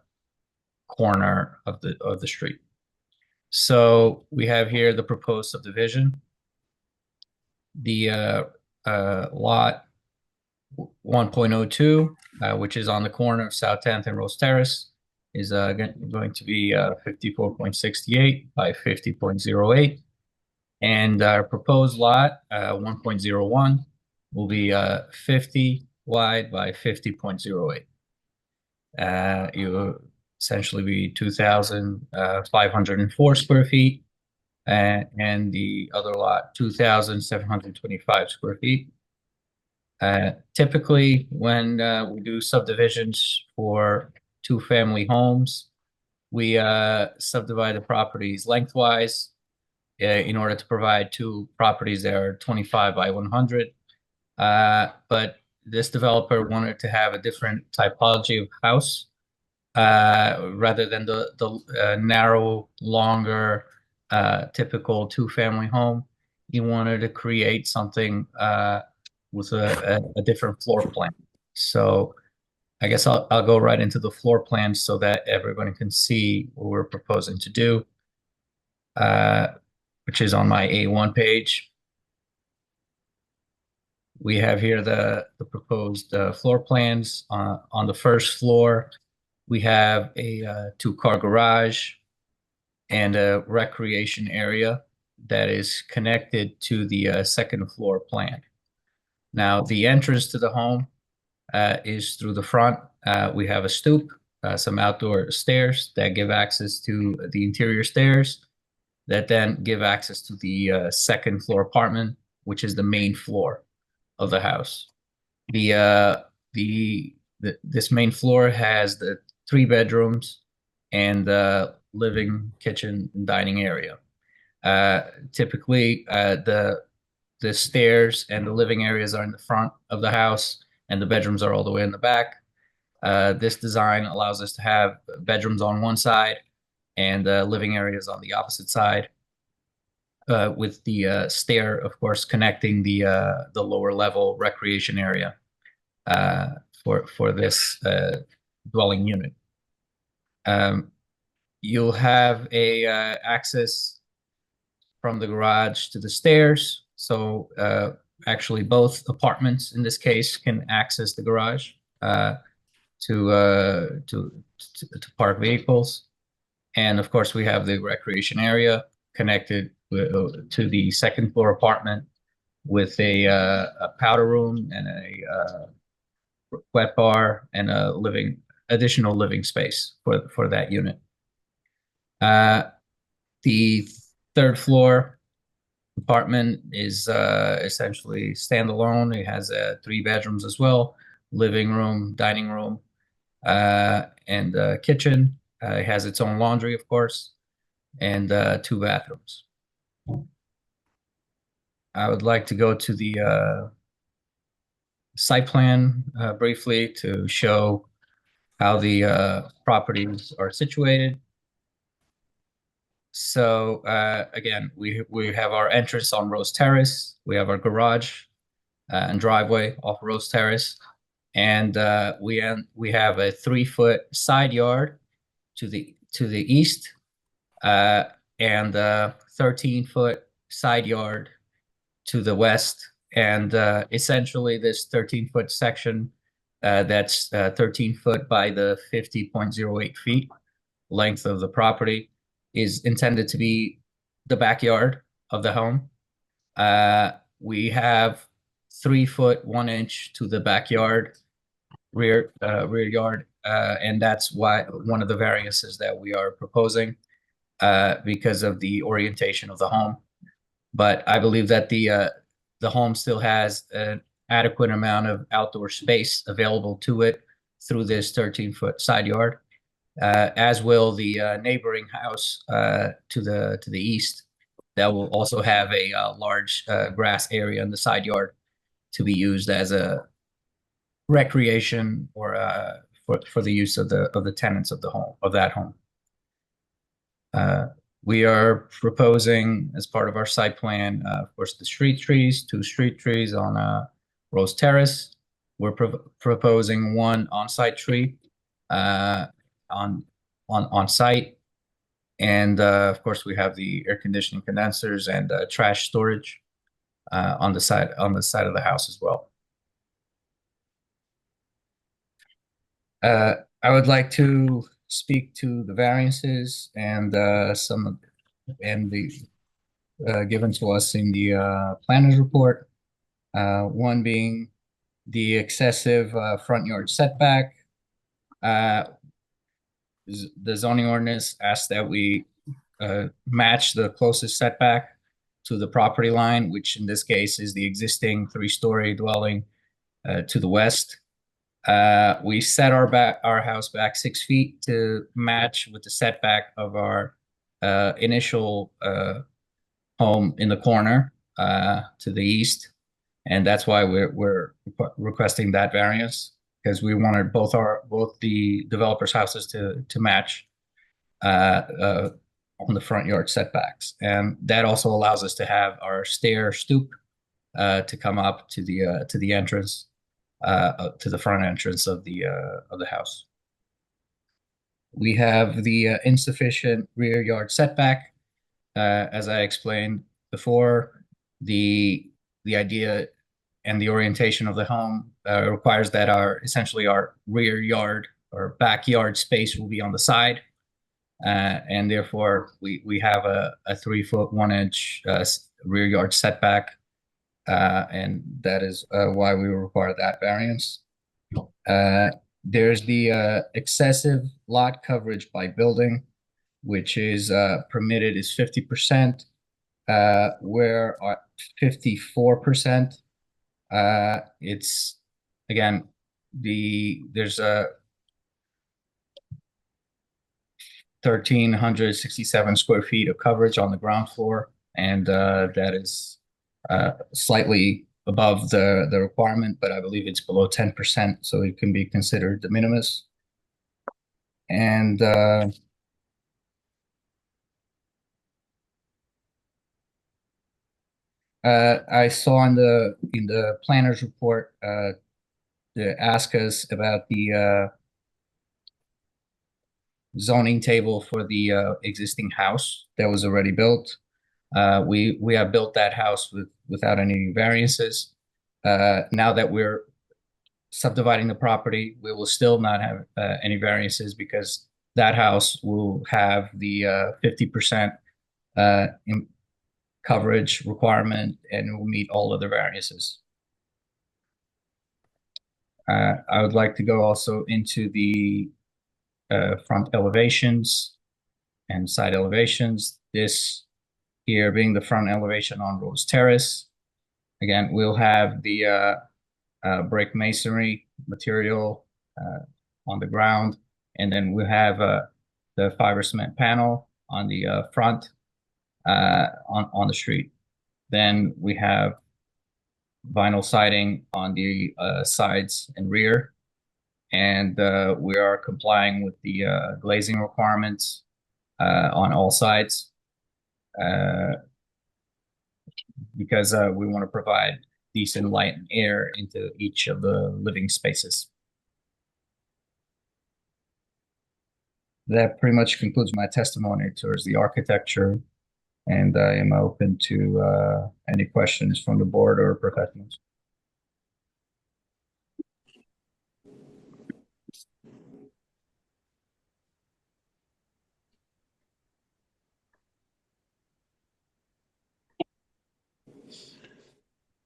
corner of the street. So we have here the proposed subdivision. The lot 1.02, which is on the corner of South 10th and Rose Terrace, is going to be 54.68 by 50.08. And our proposed lot 1.01 will be 50 wide by 50.08. It will essentially be 2,504 square feet, and the other lot 2,725 square feet. Typically, when we do subdivisions for two-family homes, we subdivide the properties lengthwise in order to provide two properties that are 25 by 100. But this developer wanted to have a different typology of house rather than the narrow, longer, typical two-family home. He wanted to create something with a different floor plan. So I guess I'll go right into the floor plan so that everyone can see what we're proposing to do, which is on my A1 page. We have here the proposed floor plans. On the first floor, we have a two-car garage and a recreation area that is connected to the second floor plan. Now, the entrance to the home is through the front. We have a stoop, some outdoor stairs that give access to the interior stairs that then give access to the second floor apartment, which is the main floor of the house. This main floor has the 3 bedrooms and the living, kitchen, and dining area. Typically, the stairs and the living areas are in the front of the house, and the bedrooms are all the way in the back. This design allows us to have bedrooms on one side and living areas on the opposite side, with the stair, of course, connecting the lower level recreation area for this dwelling unit. You'll have a access from the garage to the stairs. So actually both apartments in this case can access the garage to park vehicles. And of course we have the recreation area connected to the second floor apartment with a powder room and a wet bar and a additional living space for that unit. The third floor apartment is essentially standalone. It has 3 bedrooms as well, living room, dining room, and kitchen. It has its own laundry, of course, and 2 bathrooms. I would like to go to the site plan briefly to show how the properties are situated. So again, we have our entrance on Rose Terrace. We have our garage and driveway off Rose Terrace, and we have a 3-foot side yard to the east, and 13-foot side yard to the west. And essentially, this 13-foot section that's 13 foot by the 50.08 feet length of the property is intended to be the backyard of the home. We have 3 foot 1 inch to the backyard rear yard, and that's why one of the variances that we are proposing because of the orientation of the home. But I believe that the home still has an adequate amount of outdoor space available to it through this 13-foot side yard. As will the neighboring house to the east, that will also have a large grass area in the side yard to be used as a recreation or for the use of the tenants of that home. We are proposing, as part of our site plan, of course, the street trees, 2 street trees on Rose Terrace. We're proposing 1 on-site tree on site, and of course we have the air conditioning condensers and trash storage on the side of the house as well. I would like to speak to the variances and given to us in the planner's report. One being the excessive front yard setback. The zoning ordinance asks that we match the closest setback to the property line, which in this case is the existing 3-story dwelling to the west. We set our house back 6 feet to match with the setback of our initial home in the corner to the east, and that's why we're requesting that variance, because we wanted both the developers' houses to match on the front yard setbacks, and that also allows us to have our stair stoop to come up to the entrance to the front entrance of the house. We have the insufficient rear yard setback. As I explained before, the idea and the orientation of the home requires that essentially our rear yard or backyard space will be on the side. And therefore, we have a 3 foot 1 inch rear yard setback. And that is why we require that variance. There's the excessive lot coverage by building, which is permitted is 50%. We're at 54%. It's again, there's a 1,367 square feet of coverage on the ground floor, and that is slightly above the requirement, but I believe it's below 10%, so it can be considered de minimis. And I saw in the planner's report they ask us about the zoning table for the existing house that was already built. We have built that house without any variances. Now that we're subdividing the property, we will still not have any variances because that house will have the 50% coverage requirement and will meet all other variances. I would like to go also into the front elevations and side elevations. This here being the front elevation on Rose Terrace. Again, we'll have the brick masonry material on the ground, and then we'll have the fiber cement panel on the front on the street. Then we have vinyl siding on the sides and rear, and we are complying with the glazing requirements on all sides because we want to provide decent light and air into each of the living spaces. That pretty much concludes my testimony towards the architecture, and I am open to any questions from the board or professionals.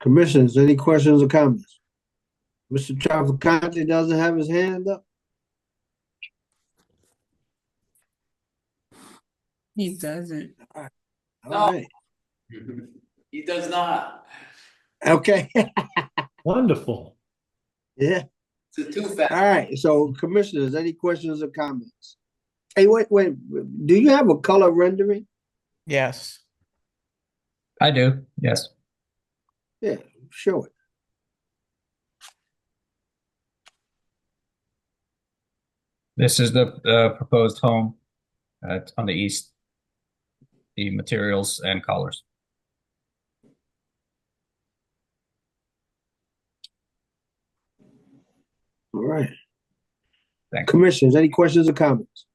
Commissioners, any questions or comments? Mr. Trafficante doesn't have his hand up? He doesn't. All right. He does not. Okay. Wonderful. Yeah. It's too fast. All right. So, commissioners, any questions or comments? Hey, wait. Do you have a color rendering? Yes. I do, yes. Yeah, show it. This is the proposed home on the east, the materials and colors. All right. Thank you. Commissioners, any questions or comments?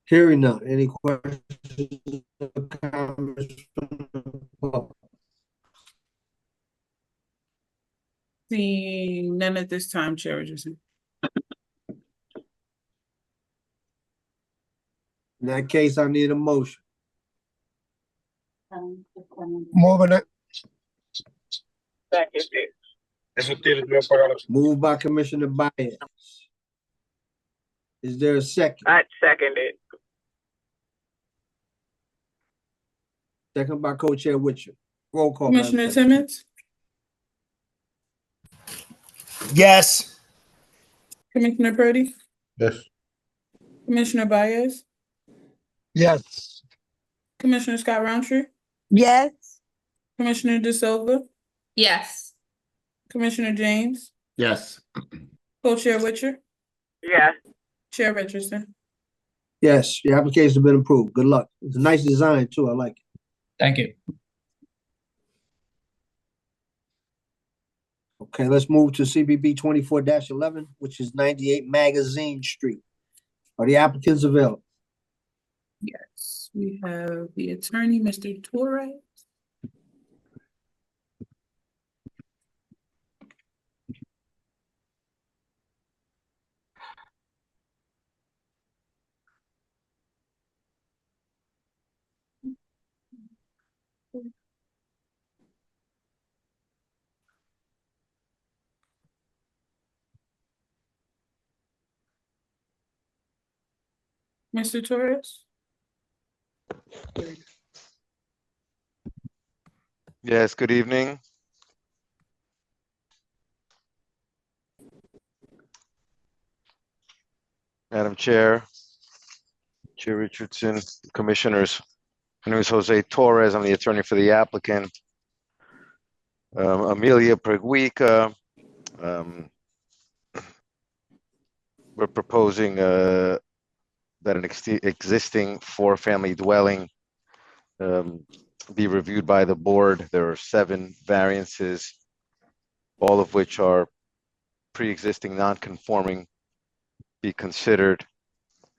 Hearing none. Any questions or comments from the public? Seeing none at this time, Chair Richardson. In that case, I need a motion. Moving it. Moved by Commissioner Baez. Is there a second? I second it. Second by Co-Chair Witcher. Roll call. Madam Commissioner Secretary. Timmons, Yes. Commissioner Purdy, Yes. Commissioner Baez, Yes. Commissioner Scott Roundtree, Yes. Commissioner De Silva, Yes. Commissioner James, Yes. Co-Chair Witcher, Yes. Chair Richardson. Yes, your application has been approved. Good luck. It's a nice design too. I like it. Thank you. Okay, let's move to CBB 24-11, which is 98 Magazine Street. Are the applicants available? Yes, we have the attorney, Mr. Torres. Mr. Torres? Yes, good evening. Madam Chair, Chair Richardson, Commissioners. My name is Jose Torres. I'm the attorney for the applicant, Amelia Preguica. We're proposing that an existing four-family dwelling be reviewed by the board. There are 7 variances, all of which are pre-existing non-conforming, be considered.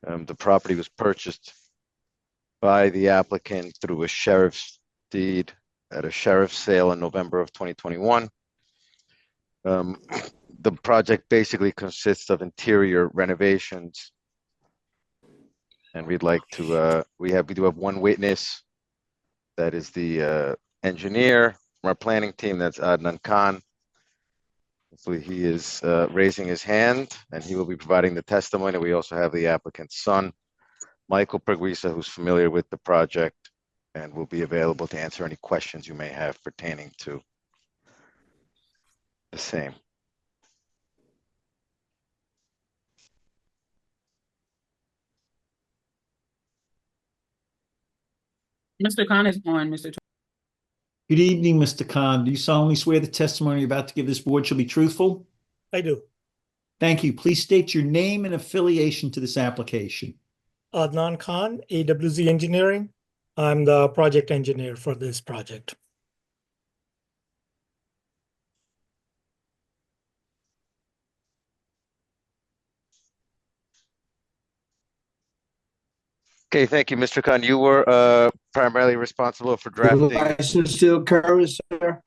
The property was purchased by the applicant through a sheriff's deed at a sheriff's sale in November of 2021. The project basically consists of interior renovations. And we'd like to, we do have one witness. That is the engineer from our planning team, that's Adnan Khan. Hopefully he is raising his hand and he will be providing the testimony. We also have the applicant's son, Michael Preguica, who's familiar with the project and will be available to answer any questions you may have pertaining to the same. Mr. Khan is on, Mr. Torres. Good evening, Mr. Khan. Do you solemnly swear the testimony you're about to give this board shall be truthful? I do. Thank you. Please state your name and affiliation to this application. Adnan Khan, AWZ Engineering. I'm the project engineer for this project. Okay, thank you, Mr. Khan. You were primarily responsible for drafting. License still current, sir?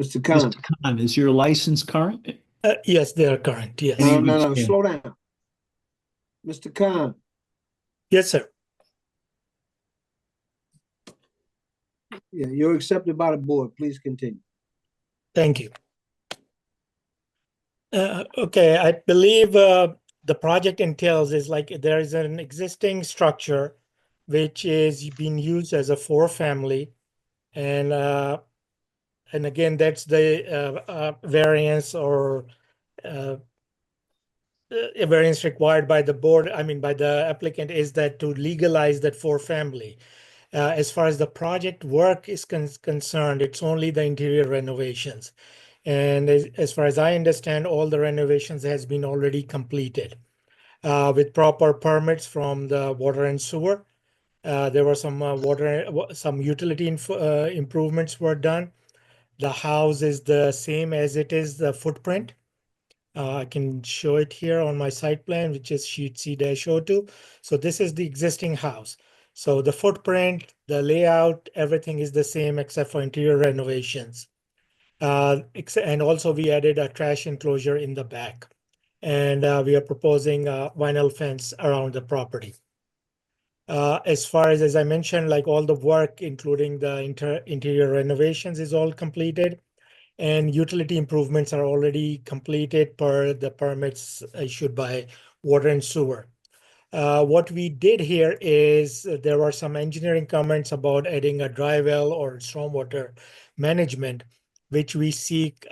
Mr. Khan. Mr. Khan, is your license current? Yes, they are current. Yes. No, slow down. Mr. Khan. Yes, sir. Yeah, you're accepted by the board. Please continue. Thank you. Okay, I believe the project entails is like there is an existing structure which is being used as a 4-family, and again that's the variance or a variance required by the board. I mean by the applicant is that to legalize that 4-family. As far as the project work is concerned, it's only the interior renovations. And as far as I understand, all the renovations has been already completed with proper permits from the water and sewer. There were some some utility improvements were done. The house is the same as it is the footprint. I can show it here on my site plan, which is sheet C-02. So this is the existing house. So the footprint, the layout, everything is the same except for interior renovations. And also we added a trash enclosure in the back. And we are proposing a vinyl fence around the property. As far as I mentioned, like all the work, including the interior renovations is all completed. And utility improvements are already completed per the permits issued by water and sewer. What we did here is there were some engineering comments about adding a dry well or stormwater management, which we seek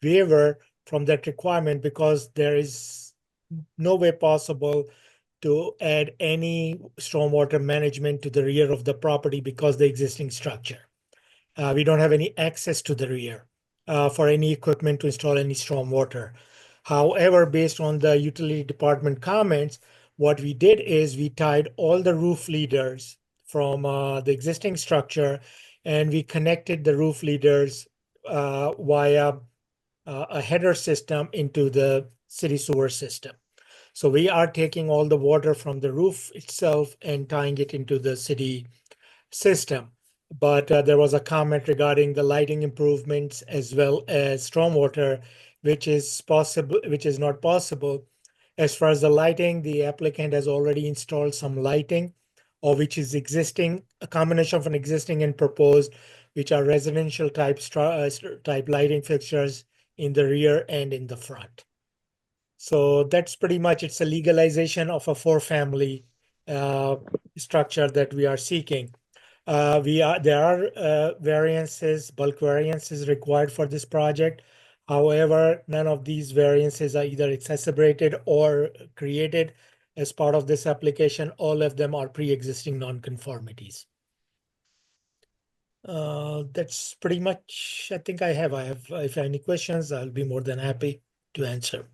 waiver from that requirement because there is no way possible to add any stormwater management to the rear of the property because the existing structure. We don't have any access to the rear for any equipment to install any stormwater. However, based on the utility department comments, what we did is we tied all the roof leaders from the existing structure and we connected the roof leaders via a header system into the city sewer system. So we are taking all the water from the roof itself and tying it into the city system. But there was a comment regarding the lighting improvements as well as stormwater, which is not possible. As far as the lighting, the applicant has already installed some lighting, or which is existing, a combination of an existing and proposed, which are residential type lighting fixtures in the rear and in the front. So that's pretty much, it's a legalization of a four-family structure that we are seeking. There are variances, bulk variances required for this project. However, none of these variances are either exacerbated or created as part of this application. All of them are pre-existing nonconformities. That's pretty much, I think I have, if I have any questions, I'll be more than happy to answer.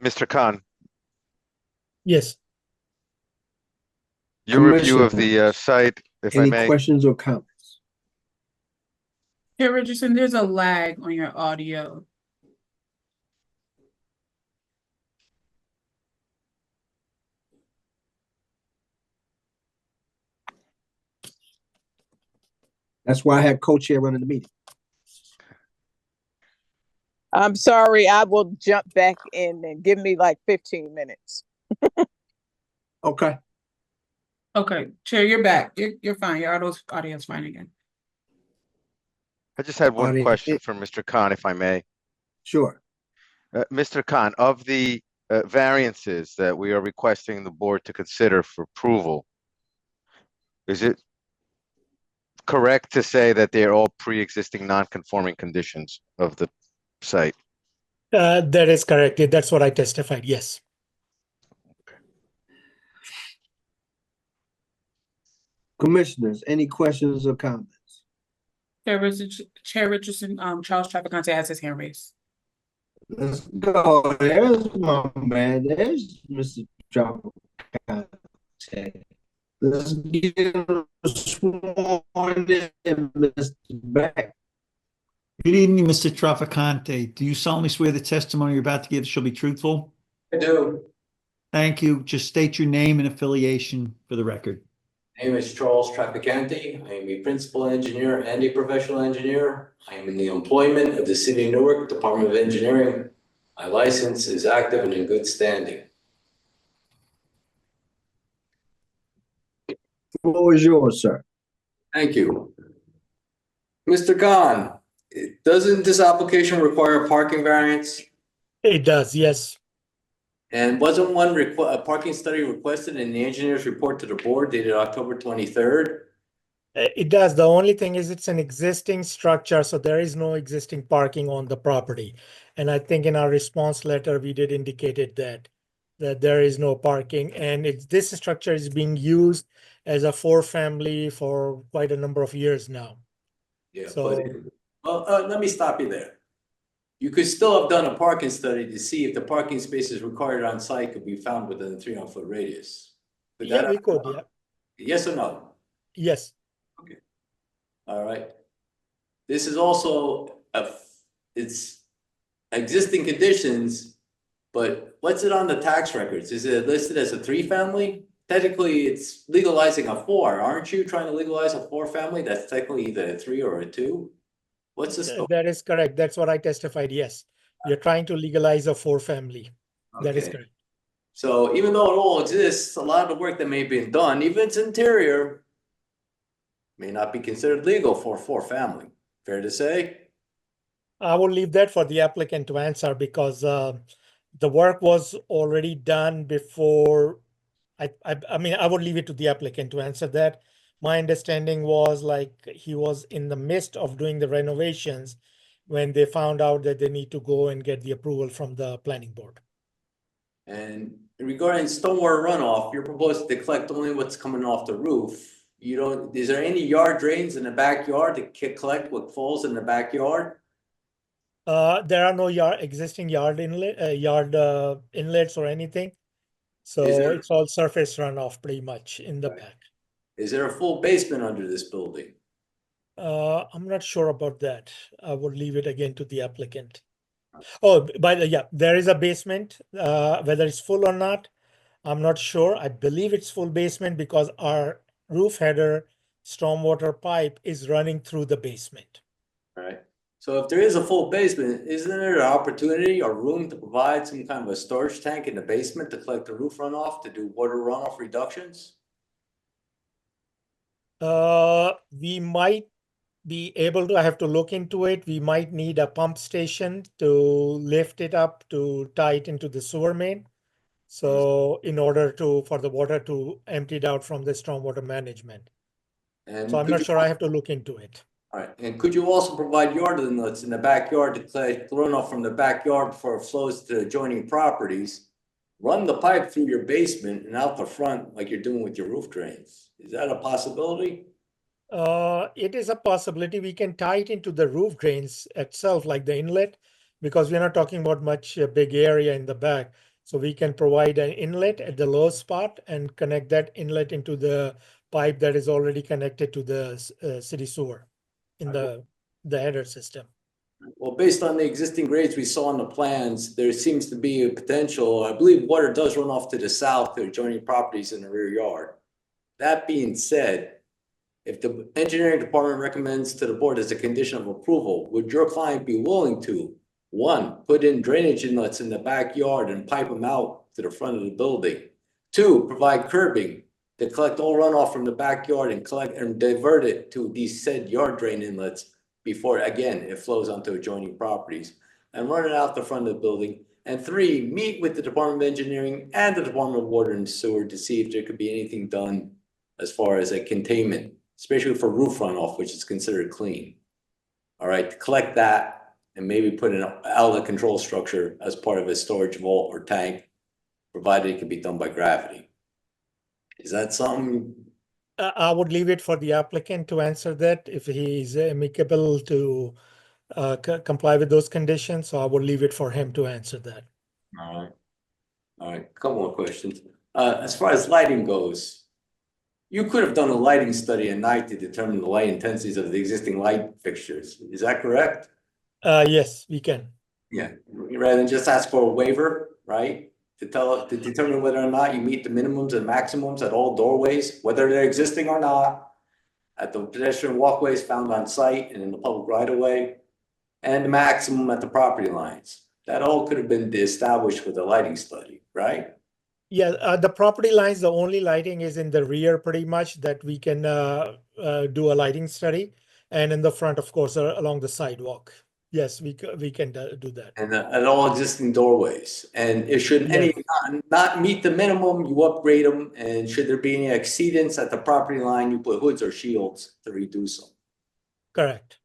Mr. Khan, Yes. your review of the Commissioners, site, if I any may. questions or comments? Chair Richardson, there's a lag on your audio. That's why I had co-chair running the meeting. I'm sorry, I will jump back in and give me like 15 minutes. Okay. Okay, Chair, you're back. You're fine. Your audio's fine again. I just had one Audience- question for Mr. Khan, if I may. Sure. Mr. Khan, of the variances that we are requesting the board to consider for approval, is it correct to say that they are all pre-existing non-conforming conditions of the site? That is correct. That's what I testified. Yes. Commissioners, any questions or comments? Chair Richardson, Charles Trafficante has his hand raised. Let's go. There's my man. There's Mr. Trafficante. Let's get him sworn in, Mr. Beck. Good evening, Mr. Trafficante. Do you solemnly swear the testimony you're about to give shall be truthful? I do. Thank you. Just state your name and affiliation for the record. My name is Charles Trafficante. I am a principal engineer and a professional engineer. I am in the employment of the City of Newark Department of Engineering. My license is active and in good standing. The floor is yours, sir. Thank you. Mr. Khan, doesn't this application require a parking variance? It does, yes. And wasn't one a parking study requested in the engineer's report to the board dated October 23rd? It does. The only thing is it's an existing structure, so there is no existing parking on the property. And I think in our response letter, we did indicated that there is no parking, and this structure is being used as a four-family for quite a number of years now. Yeah, So, but let me stop you there. You could still have done a parking study to see if the parking spaces required on site could be found within a 300-foot radius. Could yeah, that we have- could, yeah. Yes or no? Yes. All right. This is also it's existing conditions, but what's it on the tax records? Is it listed as a 3-family? Technically, it's legalizing a 4. Aren't you trying to legalize a 4-family? That's technically either a 3 or a 2. What's the story? That is correct. That's what I testified, yes. We are trying to legalize a four-family. That is Okay. correct. So even though it all exists, a lot of the work that may have been done, even its interior, may not be considered legal for a 4-family. Fair to say? I will leave that for the applicant to answer because the work was already done before. I mean, I would leave it to the applicant to answer that. My understanding was like he was in the midst of doing the renovations when they found out that they need to go and get the approval from the planning board. And regarding stormwater runoff, you're proposing to collect only what's coming off the roof. Is there any yard drains in the backyard to collect what falls in the backyard? There are no existing yard inlets or anything. So there- it's all surface runoff pretty much in the back. Is there a full basement under this building? I'm not sure about that. I would leave it again to the applicant. Oh, there is a basement, whether it's full or not, I'm not sure. I believe it's full basement because our roof header stormwater pipe is running through the basement. All right. So if there is a full basement, isn't there an opportunity or room to provide some kind of a storage tank in the basement to collect the roof runoff to do water runoff reductions? We might be able to, I have to look into it. We might need a pump station to lift it up to tie it into the sewer main. So in order for the water to empty it out from the stormwater management. And So I'm could not you- sure, I have to look into it. All right, and could you also provide yard inlets in the backyard to collect runoff from the backyard before it flows to adjoining properties? Run the pipe through your basement and out the front like you're doing with your roof drains. Is that a possibility? It is a possibility. We can tie it into the roof drains itself, like the inlet, because we're not talking about much big area in the back. So we can provide an inlet at the low spot and connect that inlet into the pipe that is already connected to the city sewer in the header system. Well, based on the existing grades we saw in the plans, there seems to be a potential, I believe water does run off to the south to adjoining properties in the rear yard. That being said, if the engineering department recommends to the board as a condition of approval, would your client be willing to, one, put in drainage inlets in the backyard and pipe them out to the front of the building? Two, provide curbing to collect all runoff from the backyard and collect and divert it to these said yard drain inlets before, again, it flows onto adjoining properties, and run it out the front of the building. And three, meet with the Department of Engineering and the Department of Water and Sewer to see if there could be anything done as far as a containment, especially for roof runoff, which is considered clean. All right, to collect that and maybe put an outlet control structure as part of a storage vault or tank, provided it can be done by gravity. Is that something? I would leave it for the applicant to answer that if he is amicable to comply with those conditions. So I would leave it for him to answer that. All right. All right, a couple more questions. As far as lighting goes, you could have done a lighting study at night to determine the light intensities of the existing light fixtures. Is that correct? Yes, we can. Yeah, rather than just ask for a waiver, right? To determine whether or not you meet the minimums and maximums at all doorways, whether they're existing or not, at the pedestrian walkways found on site and in the public right of way, and the maximum at the property lines. That all could have been established with a lighting study, right? Yeah, the property lines, the only lighting is in the rear pretty much that we can do a lighting study. And in the front, of course, along the sidewalk. Yes, we can do that. And at all existing doorways. And if should any not meet the minimum, you upgrade them. And should there be any exceedance at the property line, you put hoods or shields to reduce them. Correct.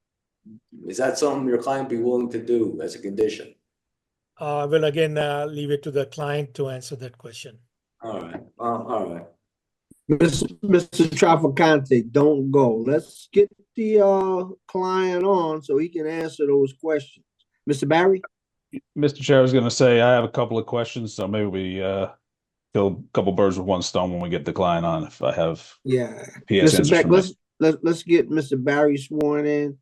Is that something your client be willing to do as a condition? I will again leave it to the client to answer that question. All right, all right. Mr. Trafficante, don't go. Let's get the client on so he can answer those questions. Mr. Barry? Mr. Chair, I was going to say I have a couple of questions, so maybe we kill a couple birds with one stone when we get the client on. If I have he has Mr. answers Beck, for me. let's get Mr. Barry sworn in.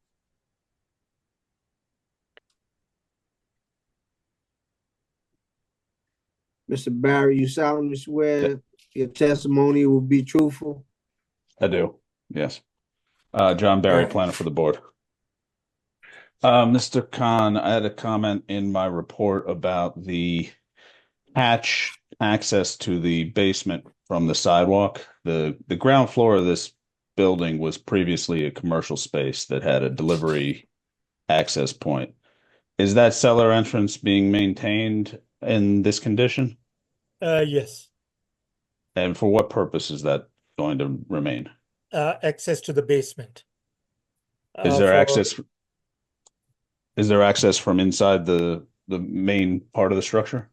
Mr. Barry, you solemnly swear your testimony will be truthful? I do, yes. John Barry, planner for the board. Mr. Khan, I had a comment in my report about the hatch access to the basement from the sidewalk. The ground floor of this building was previously a commercial space that had a delivery access point. Is that cellar entrance being maintained in this condition? Yes. And for what purpose is that going to remain? Access to the basement. Is there access? Is there access from inside the main part of the structure?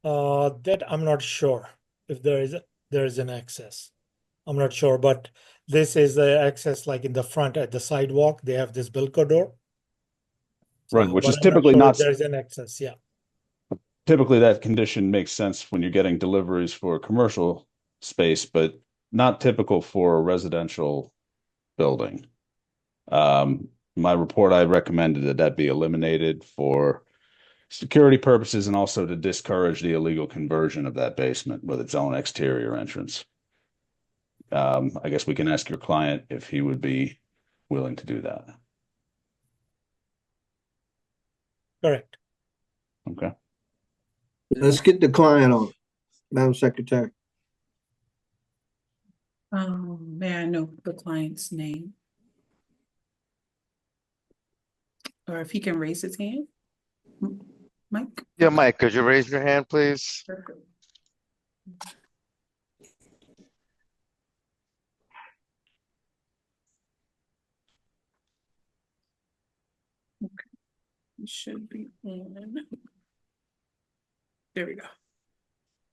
That I'm not sure if there is an access. I'm not sure, but this is the access like in the front at the sidewalk. They have this Bilco door. Right, which But is I'm not typically sure not, if there's an excess, yeah. typically that condition makes sense when you're getting deliveries for a commercial space, but not typical for a residential building. My report, I recommended that that be eliminated for security purposes and also to discourage the illegal conversion of that basement with its own exterior entrance. I guess we can ask your client if he would be willing to do that. Correct. Okay. Let's get the client on, Madam Secretary. May I know the client's name? Or if he can raise his hand? Mike? Yeah, Mike, could you raise your hand, please? He should be on. There we go.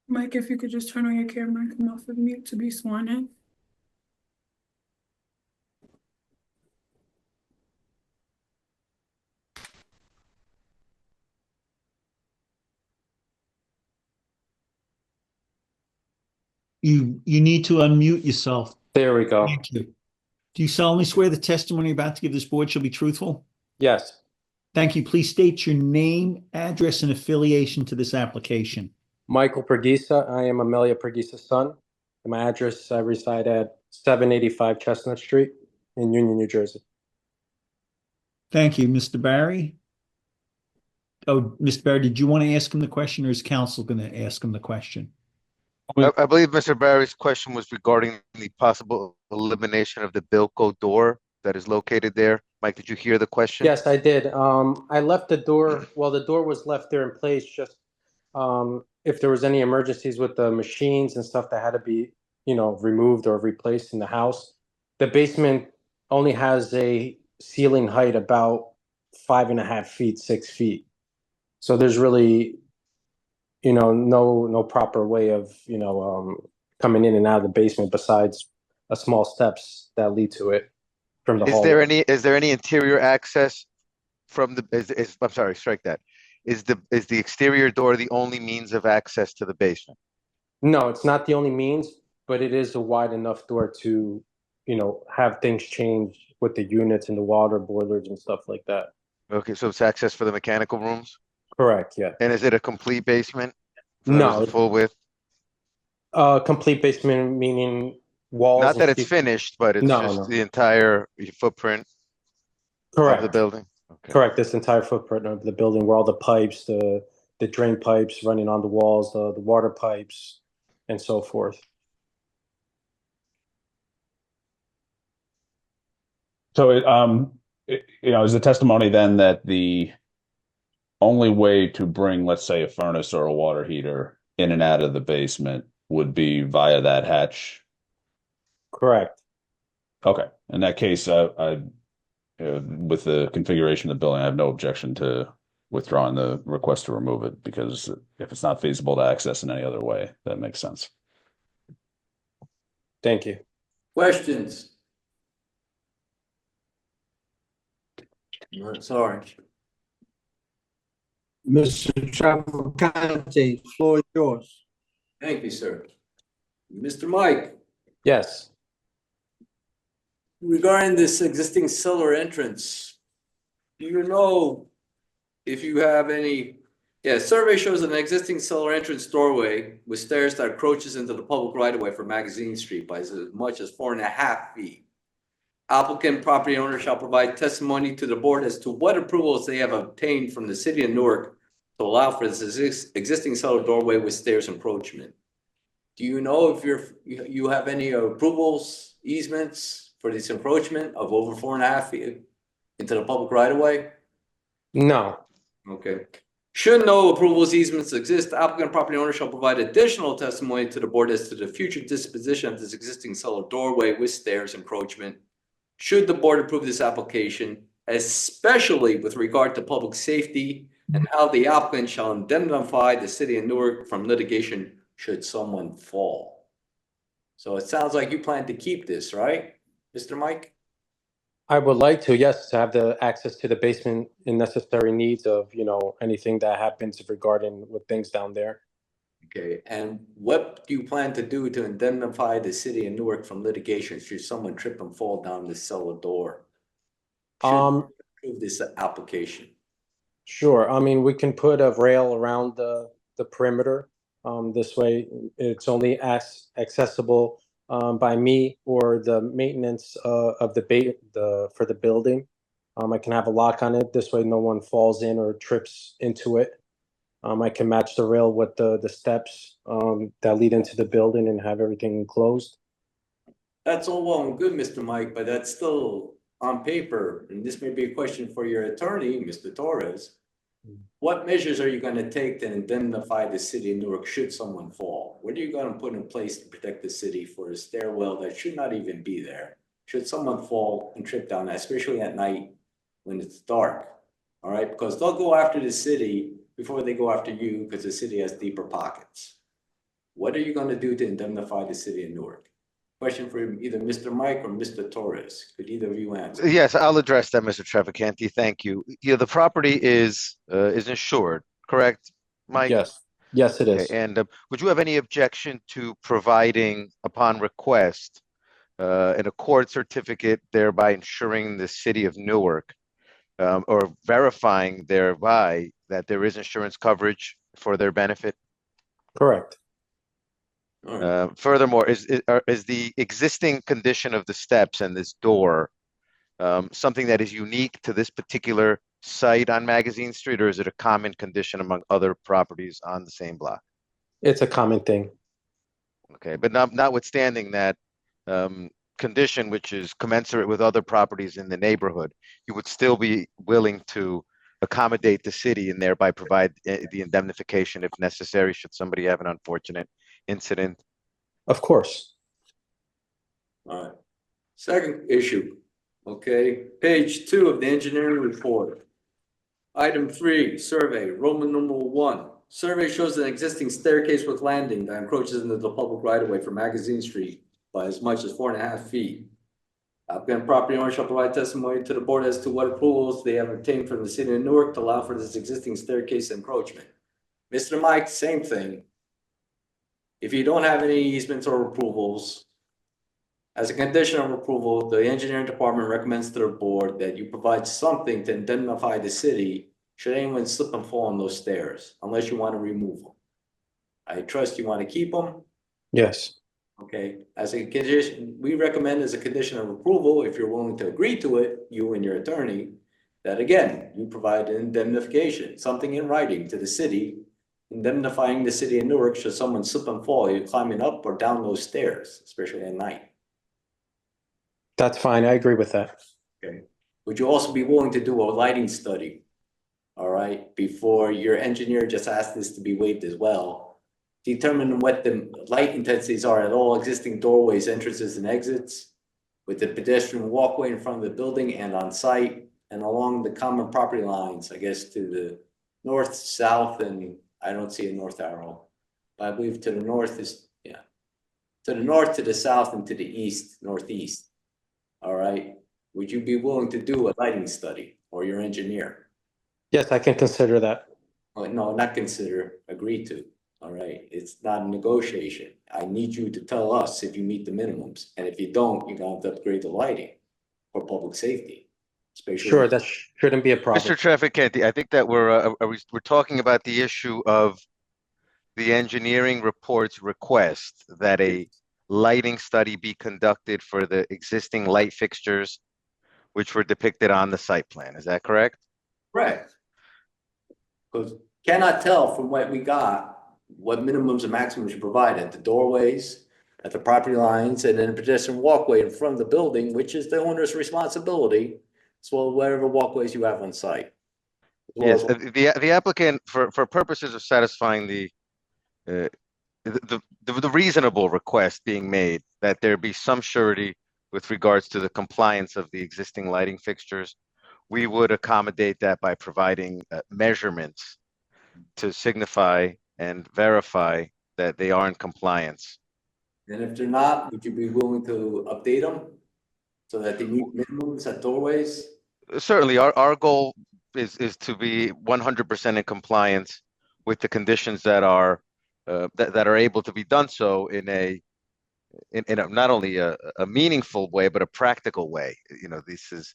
Mike, if you could just turn on your camera and come off of mute to be sworn in. You need to unmute yourself. There we go. Thank you. Do you solemnly swear the testimony you're about to give this board shall be truthful? Yes. Thank you. Please state your name, address, and affiliation to this application. Michael Pergisa. I am Amelia Pergisa's son. And my address, I reside at 785 Chestnut Street in Union, New Jersey. Thank you, Mr. Barry. Oh, Mr. Barry, did you want to ask him the question, or is counsel going to ask him the question? I believe Mr. Barry's question was regarding the possible elimination of the Bilko door that is located there. Mike, did you hear the question? Yes, I did. I left the door, well, the door was left there in place just if there was any emergencies with the machines and stuff that had to be, removed or replaced in the house. The basement only has a ceiling height about 5.5 feet, 6 feet. So there's really, no proper way of, coming in and out of the basement besides a small steps that lead to it from the hallway. Is there any interior access from the, I'm sorry, strike that. Is the exterior door the only means of access to the basement? No, it's not the only means, but it is a wide enough door to, have things change with the units and the water boilers and stuff like that. Okay, so it's access for the mechanical rooms? Correct, yeah. And is it a complete basement? No. Full width? Complete basement meaning walls. Not that it's finished, but it's just the entire footprint of the building? Okay. Correct, this entire footprint of the building where all the pipes, the drain pipes running on the walls, the water pipes, and so forth. So is the testimony then that the only way to bring, let's say, a furnace or a water heater in and out of the basement would be via that hatch? Correct. Okay. In that case, with the configuration of the building, I have no objection to withdrawing the request to remove it, because if it's not feasible to access in any other way, that makes sense. Thank you. Questions? Sorry. Mr. Traficante, floor is yours. Thank you, sir. Mr. Mike, Yes. regarding this existing cellar entrance, do you know if you have any? Yeah, survey shows an existing cellar entrance doorway with stairs that approaches into the public right of way for Magazine Street by as much as 4.5 feet. Applicant property owner shall provide testimony to the board as to what approvals they have obtained from the city of Newark to allow for this existing cellar doorway with stairs encroachment. Do you know if you have any approvals, easements for this encroachment of over 4.5 feet into the public right of way? No. Okay. Should no approvals, easements exist, applicant property owner shall provide additional testimony to the board as to the future disposition of this existing cellar doorway with stairs encroachment. Should the board approve this application, especially with regard to public safety and how the applicant shall indemnify the city of Newark from litigation should someone fall. So it sounds like you plan to keep this, right, Mr. Mike? I would like to, yes, to have the access to the basement and necessary needs of, anything that happens regarding with things down there. Okay, and what do you plan to do to indemnify the city of Newark from litigation should someone trip and fall down the cellar door? Should approve this application. Sure. I mean, we can put a rail around the perimeter. This way it's only accessible by me or the maintenance of for the building. I can have a lock on it. This way no one falls in or trips into it. I can match the rail with the steps that lead into the building and have everything enclosed. That's all well and good, Mr. Mike, but that's still on paper, and this may be a question for your attorney, Mr. Torres. What measures are you going to take to indemnify the city of Newark should someone fall? What are you going to put in place to protect the city for a stairwell that should not even be there? Should someone fall and trip down that, especially at night when it's dark? All right, because they'll go after the city before they go after you because the city has deeper pockets. What are you going to do to indemnify the city of Newark? Question for either Mr. Mike or Mr. Torres. Could either of you answer? Yes, I'll address that, Mr. Traficante. Thank you. The property is insured, correct, Mike? Yes, it Okay, is. and would you have any objection to providing, upon request, an accord certificate, thereby ensuring the city of Newark, or verifying thereby that there is insurance coverage for their benefit? Correct. Furthermore, is the existing condition of the steps and this door something that is unique to this particular site on Magazine Street, or is it a common condition among other properties on the same block? It's a common thing. Okay, but notwithstanding that condition, which is commensurate with other properties in the neighborhood, you would still be willing to accommodate the city and thereby provide the indemnification if necessary, should somebody have an unfortunate incident? Of course. All right. Second issue, okay, page 2 of the engineering report. Item 3, survey, Roman numeral 1. Survey shows an existing staircase with landing that encroaches into the public right-of-way for Magazine Street by as much as 4.5 feet. Applicant property owner shall provide testimony to the board as to what approvals they have obtained from the city of Newark to allow for this existing staircase encroachment. Mr. Mike, same thing. If you don't have any easements or approvals, as a condition of approval, the engineering department recommends to the board that you provide something to indemnify the city should anyone slip and fall on those stairs, unless you want to remove them. I trust you want to keep them. Yes. Okay, as a condition, we recommend as a condition of approval, if you're willing to agree to it, you and your attorney, that again, you provide an indemnification, something in writing to the city, indemnifying the city of Newark should someone slip and fall, you're climbing up or down those stairs, especially at night. That's fine. I agree with that. Okay. Would you also be willing to do a lighting study? All right, before your engineer just asked this to be waived as well. Determine what the light intensities are at all existing doorways, entrances and exits with the pedestrian walkway in front of the building and on site and along the common property lines, I guess to the north, south, and I don't see a north arrow. But I believe to the north is, yeah. To the north, to the south, and to the east, northeast. All right, would you be willing to do a lighting study or your engineer? Yes, I can consider that. Oh, no, not consider, agree to. All right, it's not a negotiation. I need you to tell us if you meet the minimums, and if you don't, you're gonna have to upgrade the lighting for public safety. Especially Sure, that shouldn't be a problem. Mr. Traficante, I think that we're talking about the issue of the engineering report's request that a lighting study be conducted for the existing light fixtures which were depicted on the site plan. Is that correct? Correct. Because cannot tell from what we got what minimums and maximums you provide at the doorways, at the property lines, and then a pedestrian walkway in front of the building, which is the owner's responsibility, as well as whatever walkways you have on site. Yes, the applicant, for purposes of satisfying the reasonable request being made that there be some surety with regards to the compliance of the existing lighting fixtures, we would accommodate that by providing measurements to signify and verify that they are in compliance. And if they're not, would you be willing to update them So that they meet minimums at doorways? Certainly, our goal is to be 100% in compliance with the conditions that are that are able to be done so in a not only a meaningful way, but a practical way. You know, this is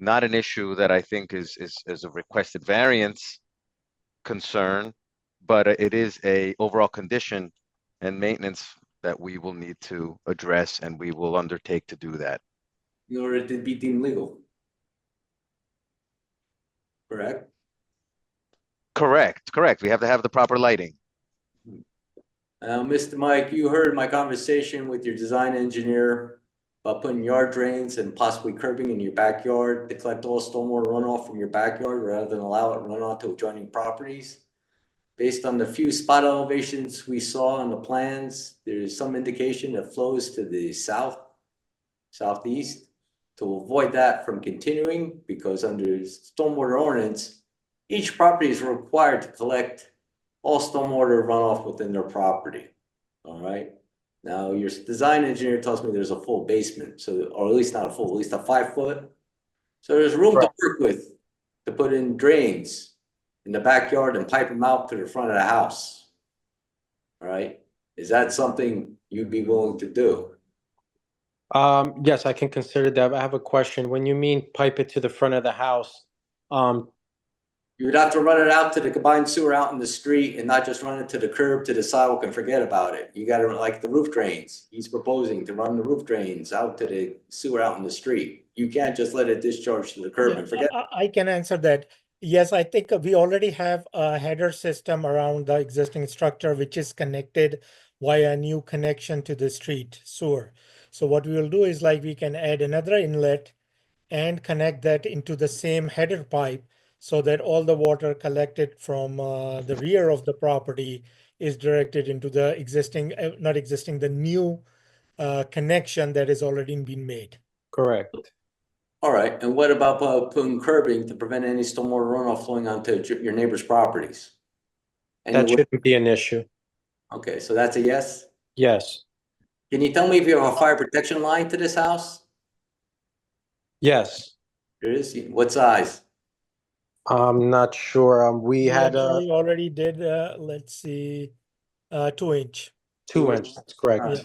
not an issue that I think is a requested variance concern, but it is a overall condition and maintenance that we will need to address, and we will undertake to do that. In order to be deemed legal. Correct? Correct. We have to have the proper lighting. Mr. Mike, you heard my conversation with your design engineer about putting yard drains and possibly curbing in your backyard to collect all stormwater runoff from your backyard rather than allow it to run onto adjoining properties. Based on the few spot elevations we saw on the plans, there's some indication that flows to the southeast. To avoid that from continuing, because under stormwater ordinance, each property is required to collect all stormwater runoff within their property. All right. Now your design engineer tells me there's a full basement, so, or at least not a full, at least a 5 foot. So there's room to work with to put in drains in the backyard and pipe them out to the front of the house. All right. Is that something you'd be willing to do? Yes, I can consider that. I have a question. When you mean pipe it to the front of the house, you would have to run it out to the combined sewer out in the street and not just run it to the curb, to the sidewalk and forget about it. You gotta, like the roof drains. He's proposing to run the roof drains out to the sewer out in the street. You can't just let it discharge to the curb and forget. I can answer that. Yes, I think we already have a header system around the existing structure, which is connected via a new connection to the street sewer. So what we will do is like we can add another inlet and connect that into the same header pipe so that all the water collected from the rear of the property is directed into the existing, the new connection that has already been made. correct. All right, and what about putting curbing to prevent any stormwater runoff flowing onto your neighbor's properties? That shouldn't be an issue. Okay, so that's a yes? Yes. Can you tell me if you have a fire protection line to this house? Yes. There is, what size? I'm not sure. We already did, let's see, 2-inch. 2-inch, that's correct. Yeah.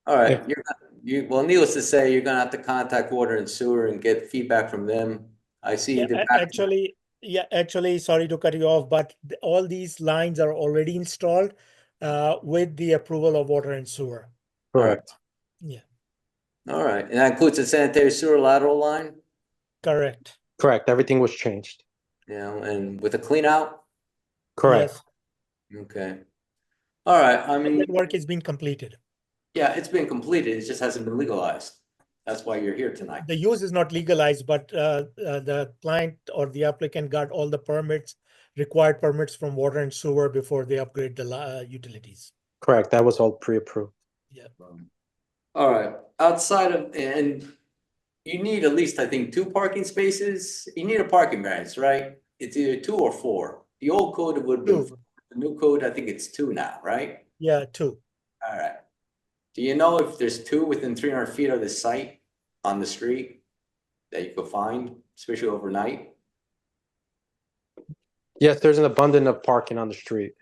All right, well, needless to say, you're gonna have to contact water and sewer and get feedback from them. I see. Actually, sorry to cut you off, but all these lines are already installed with the approval of water and sewer. Correct. Yeah. All right, and that includes the sanitary sewer lateral line? Correct. Correct. Everything was changed. Yeah, and with a clean out? Correct. Yes. Okay. All right, I mean. That work is being completed. Yeah, it's been completed. It just hasn't been legalized. That's why you're here tonight. The use is not legalized, but the client or the applicant got all the permits, required permits from water and sewer before they upgrade the utilities. Correct. That was all pre-approved. Yeah. All right, outside of, and you need at least, I think, 2 parking spaces. You need a parking variance, right? It's either 2 or 4. The old code would be, the new code, I think it's 2 now, right? Yeah, 2. All right. Do you know if there's 2 within 300 feet of the site on the street that you could find, especially overnight? Yes, there's an abundance of parking on the street.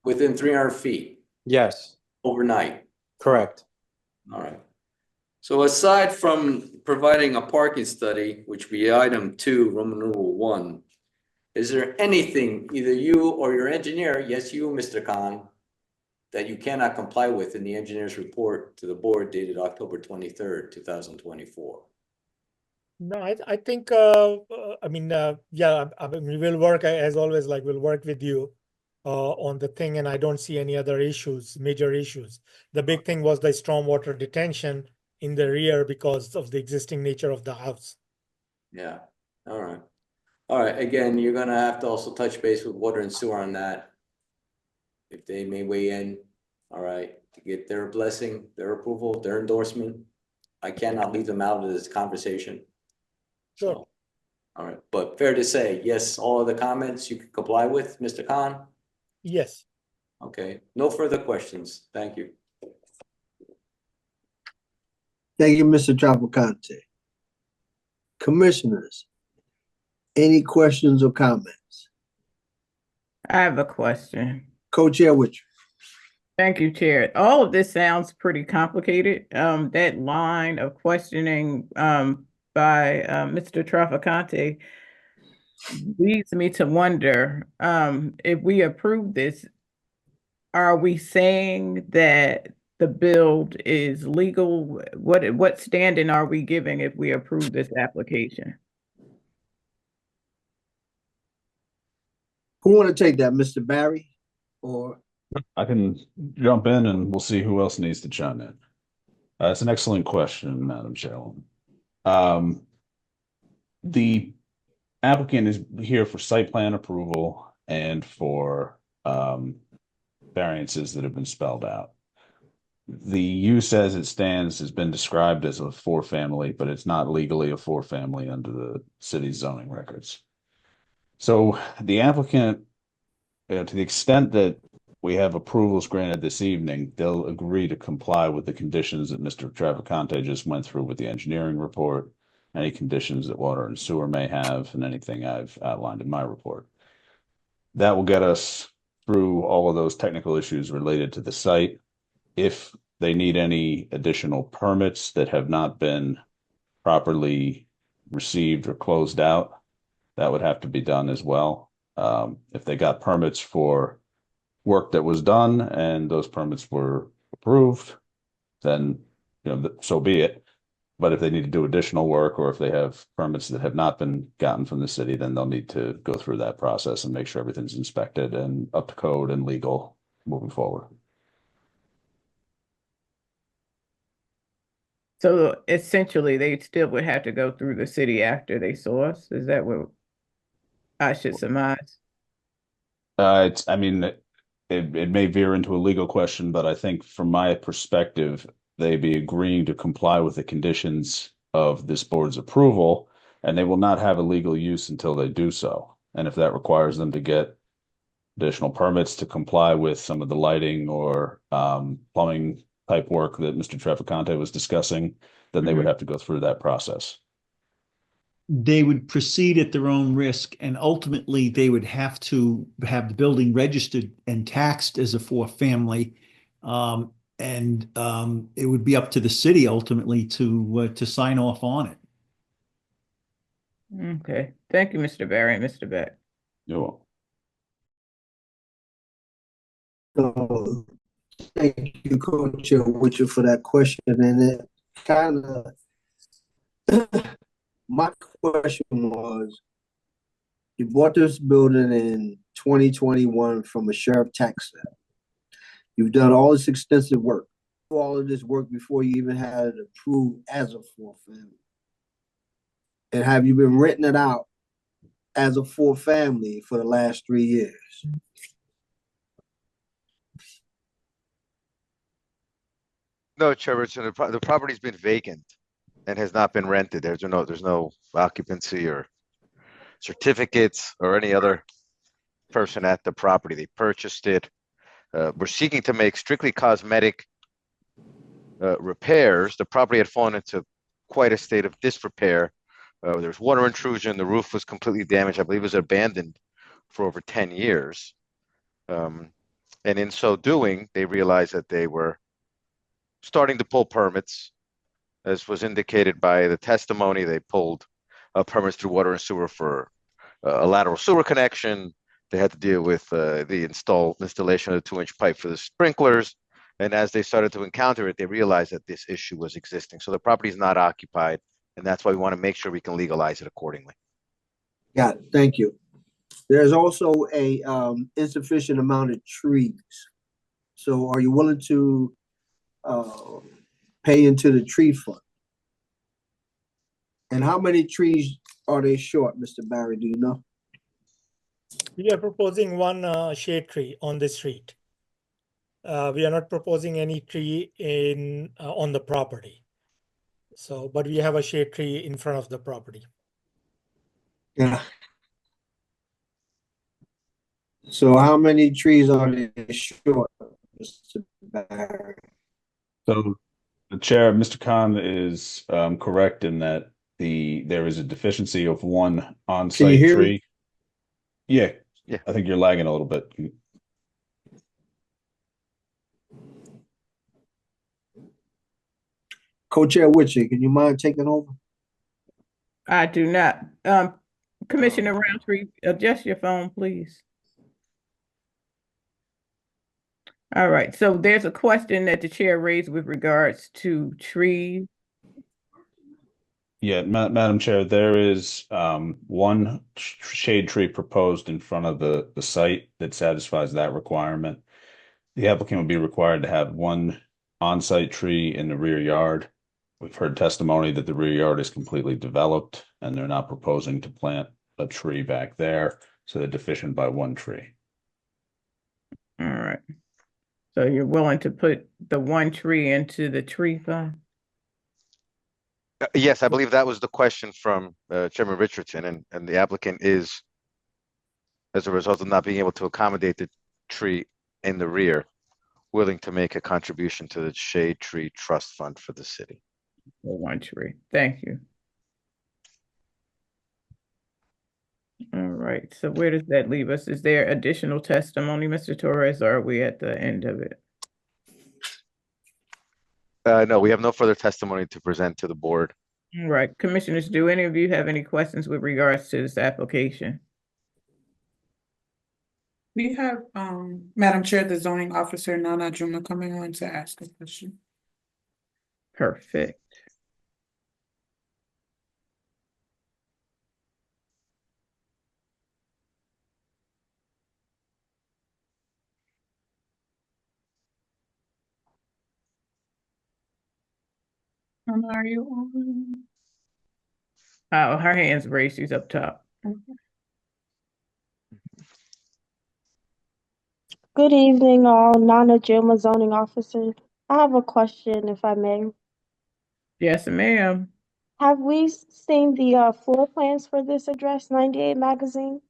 Within 300 feet? Yes. Overnight? Correct. All right. So aside from providing a parking study, which would be item 2, Roman numeral 1, is there anything either you or your engineer, yes, you, Mr. Khan, that you cannot comply with in the engineer's report to the board dated October 23rd, 2024? No, I think, I mean, yeah, I mean, we will work as always, like we'll work with you on the thing, and I don't see any other issues, major issues. The big thing was the stormwater detention in the rear because of the existing nature of the house. Yeah, all right. All right, again, you're gonna have to also touch base with water and sewer on that. If they may weigh in, all right, to get their blessing, their approval, their endorsement. I cannot leave them out of this conversation. Sure. So, all right, but fair to say, yes, all of the comments you can comply with, Mr. Khan? Yes. Okay, no further questions. Thank you. Thank you, Mr. Traficante. Commissioners, any questions or comments? I have a question. Co-chair with you. Thank you, Chair. All of this sounds pretty complicated. That line of questioning by Mr. Trafficante leads me to wonder, if we approve this, are we saying that the build is legal? What standing are we giving if we approve this application? Who want to take that, Mr. Barry? Or I can jump in and we'll see who else needs to chime in. That's an excellent question, Madam Chairwoman. The applicant is here for site plan approval and for variances that have been spelled out. The use as it stands has been described as a four-family, but it's not legally a four-family under the city's zoning records. So the applicant, to the extent that we have approvals granted this evening, they'll agree to comply with the conditions that Mr. Trafficante just went through with the engineering report, any conditions that water and sewer may have, and anything I've outlined in my report. That will get us through all of those technical issues related to the site. If they need any additional permits that have not been properly received or closed out, that would have to be done as well. If they got permits for work that was done and those permits were approved, then so be it. But if they need to do additional work, or if they have permits that have not been gotten from the city, then they'll need to go through that process and make sure everything's inspected and up to code and legal moving forward. So essentially, they still would have to go through the city after they saw us? Is that what I should surmise? It may veer into a legal question, but I think from my perspective, they be agreeing to comply with the conditions of this board's approval, and they will not have a legal use until they do so. And if that requires them to get additional permits to comply with some of the lighting or plumbing type work that Mr. Trafficante was discussing, then they would have to go through that process. They would proceed at their own risk, and ultimately they would have to have the building registered and taxed as a four-family. And it would be up to the city ultimately to sign off on it. Okay. Thank you, Mr. Barry and Mr. Beck. You're welcome. So, thank you, Co-Chair Witcher, for that question. And it kind of, my question was, you bought this building in 2021 from a sheriff tax sale. You've done all this extensive work, all of this work before you even had it approved as a four-family. And have you been renting it out as a four-family for the last 3 years? No, Trevor, so the property's been vacant and has not been rented. There's no occupancy or certificates or any other person at the property. They purchased it. We're seeking to make strictly cosmetic repairs. The property had fallen into quite a state of disrepair. There's water intrusion. The roof was completely damaged. I believe it was abandoned for over 10 years. And in so doing, they realized that they were starting to pull permits. As was indicated by the testimony, they pulled permits through water and sewer for a lateral sewer connection. They had to deal with the installation of the 2-inch pipe for the sprinklers. And as they started to encounter it, they realized that this issue was existing. So the property is not occupied, and that's why we want to make sure we can legalize it accordingly. Got it. Thank you. There's also a insufficient amount of trees. So are you willing to pay into the tree fund? And how many trees are they short, Mr. Barry? Do you know? We are proposing one shade tree on the street. We are not proposing any tree on the property. So, but we have a shade tree in front of the property. Yeah. So how many trees are they short, Mr. Barry? So the chair, Mr. Khan, is correct in that there is a deficiency of one Can you on-site hear me? tree. Yeah, Yeah. I think you're lagging a little bit. Co-Chair Witcher, can you mind taking over? I do not. Commissioner Roundtree, adjust your phone, please. All right, so there's a question that the chair raised with regards to trees. Yeah, Madam Chair, there is one shade tree proposed in front of the site that satisfies that requirement. The applicant would be required to have one on-site tree in the rear yard. We've heard testimony that the rear yard is completely developed and they're not proposing to plant a tree back there, so they're deficient by one tree. All right. So you're willing to put the one tree into the tree fund? Yes, I believe that was the question from Chairman Richardson, and the applicant is, as a result of not being able to accommodate the tree in the rear, willing to make a contribution to the Shade Tree Trust Fund for the city. For one tree. Thank you. All right, so where does that leave us? Is there additional testimony, Mr. Torres, or are we at the end of it? No, we have no further testimony to present to the board. All right, commissioners, do any of you have any questions with regards to this application? We have, Madam Chair, the zoning officer, Nana Juma, coming on to ask a question. Perfect. Are you on? Oh, her hand's raised, she's up top. Good evening, all. Nana Juma, zoning officer. I have a question, if I may. Yes, ma'am. Have we seen the floor plans for this address, 98 Magazine?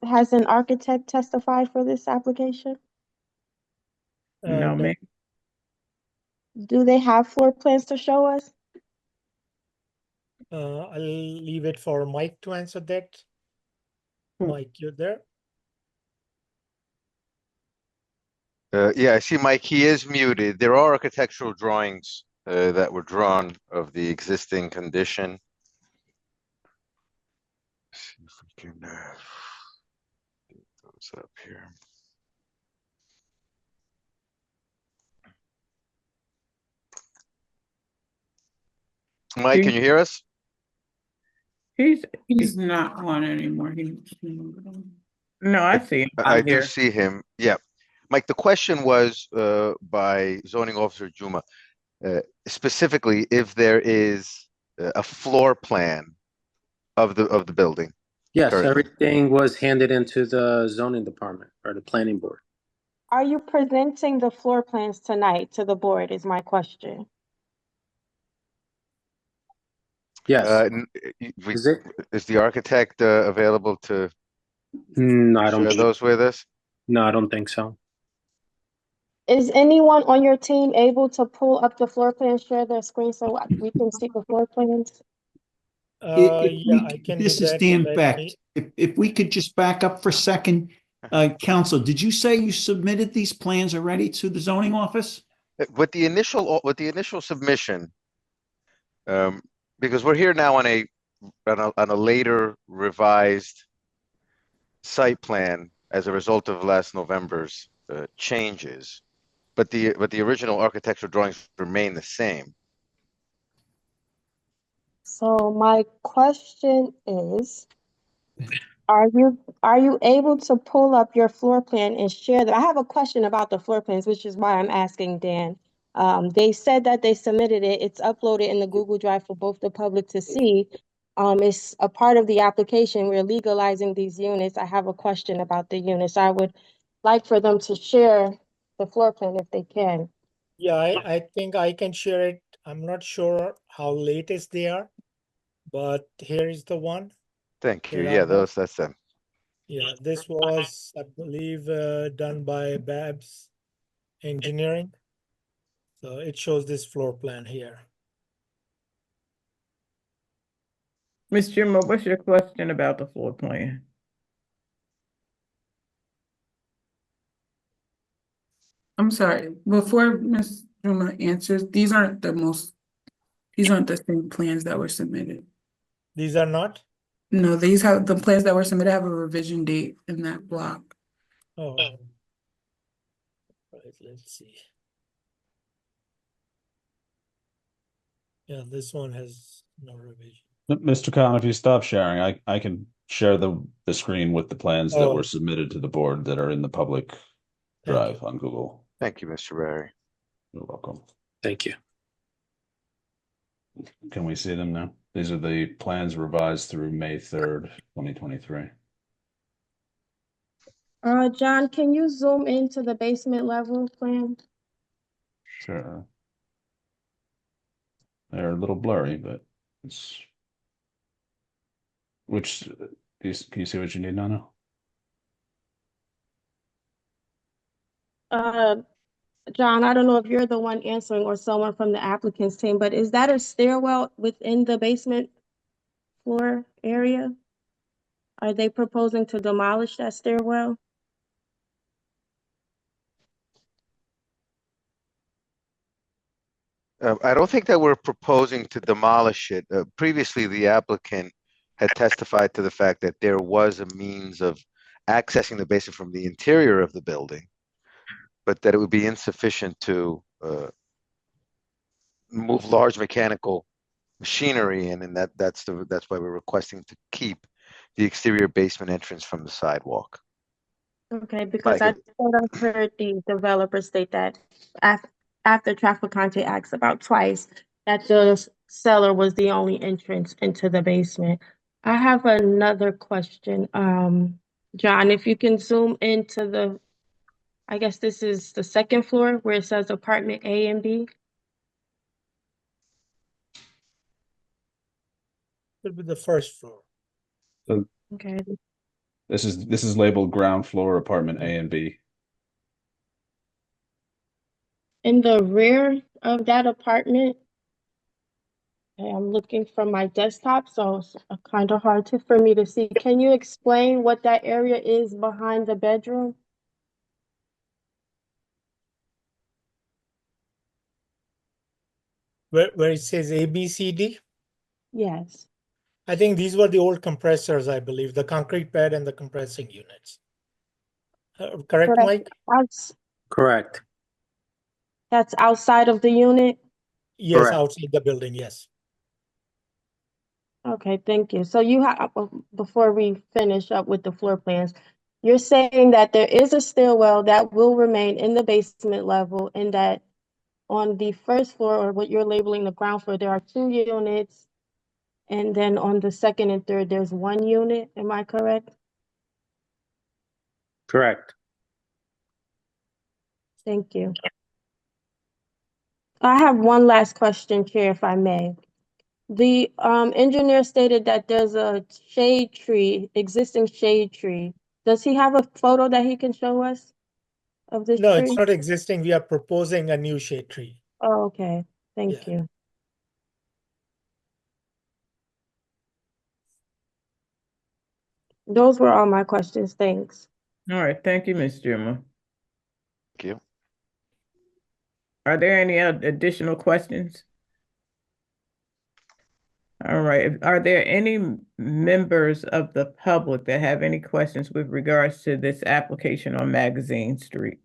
Has an architect testified for this application? No, ma'am. Do they have floor plans to show us? I'll leave it for Mike to answer that. Mike, you're there? Yeah, I see Mike, he is muted. There are architectural drawings that were drawn of the existing condition. Let's see if we can get those up here. Mike, can you hear us? He's not on anymore. No, I see him. I do see him. Yeah. Mike, the question was by zoning officer Juma, specifically if there is a floor plan of the building. Yes, currently. everything was handed into the zoning department or the planning board. Are you presenting the floor plans tonight to the board is my question. Yes. Is the architect available to No, I don't share those with us? No, I don't think so. Is anyone on your team able to pull up the floor plans, share their screen so we can see the floor plans? Yeah, I can do This is that. Dan Let Beck. me- If we could just back up for a second. Council, did you say you submitted these plans already to the zoning office? With the initial submission, because we're here now on a later revised site plan as a result of last November's changes, but the original architectural drawings remain the same. So my question is, are you able to pull up your floor plan and share that? I have a question about the floor plans, which is why I'm asking Dan. They said that they submitted it. It's uploaded in the Google Drive for both the public to see. It's a part of the application. We're legalizing these units. I have a question about the units. I would like for them to share the floor plan if they can. Yeah, I think I can share it. I'm not sure how latest they are, but here is the one. Thank you. that I Yeah, have. that's them. Yeah, this was, I believe, done by Babs Engineering. So it shows this floor plan here. Ms. Jimmo, what's your question about the floor plan? I'm sorry, before Ms. Juma answers, these aren't the same plans that were submitted. These are not? No, these have, the plans that were submitted have a revision date in that block. Oh. Right, let's see. Yeah, this one has no revision. Mr. Khan, if you stop sharing, I can share the screen with the plans that Oh. were submitted to the board that are in the public drive on Google. Thank you, Mr. Barry. You're welcome. Thank you. Can we see them now? These are the plans revised through May 3rd, 2023. John, can you zoom into the basement level plan? Sure. They're a little blurry, but it's which can you see what you need, Nana? John, I don't know if you're the one answering or someone from the applicant's team, but is that a stairwell within the basement floor area? Are they proposing to demolish that stairwell? I don't think that we're proposing to demolish it. Previously, the applicant had testified to the fact that there was a means of accessing the basement from the interior of the building, but that it would be insufficient to move large mechanical machinery in, and that's why we're requesting to keep the exterior basement entrance from the sidewalk. Okay, because I thought I heard the developer state that after Trafficante asked about twice, that the cellar was the only entrance into the basement. I have another question. John, if you can zoom into I guess this is the second floor where it says apartment A and B. It'll be the first floor. So Okay. this is labeled ground floor apartment A and B. In the rear of that apartment, I'm looking from my desktop, so it's kind of hard for me to see. Can you explain what that area is behind the bedroom? Where it says A, B, C, D? Yes. I think these were the old compressors, I believe, the concrete bed and the compressing units. Correct, Mike? Correct. That's outside of the unit? Yes, Correct. outside the building, yes. Okay, thank you. So you have, before we finish up with the floor plans, you're saying that there is a stairwell that will remain in the basement level and that on the first floor, or what you're labeling the ground floor, there are 2 units. And then on the second and third, there's 1 unit. Am I correct? Correct. Thank you. I have one last question, Chair, if I may. The engineer stated that there's a shade tree, existing shade tree. Does he have a photo that he can show us of this No, tree? it's not existing. We are proposing a new shade tree. Oh, okay. Thank you. Those were all my questions. Thanks. All right, thank you, Ms. Jimmo. Thank you. Are there any additional questions? All right, are there any members of the public that have any questions with regards to this application on Magazine Street?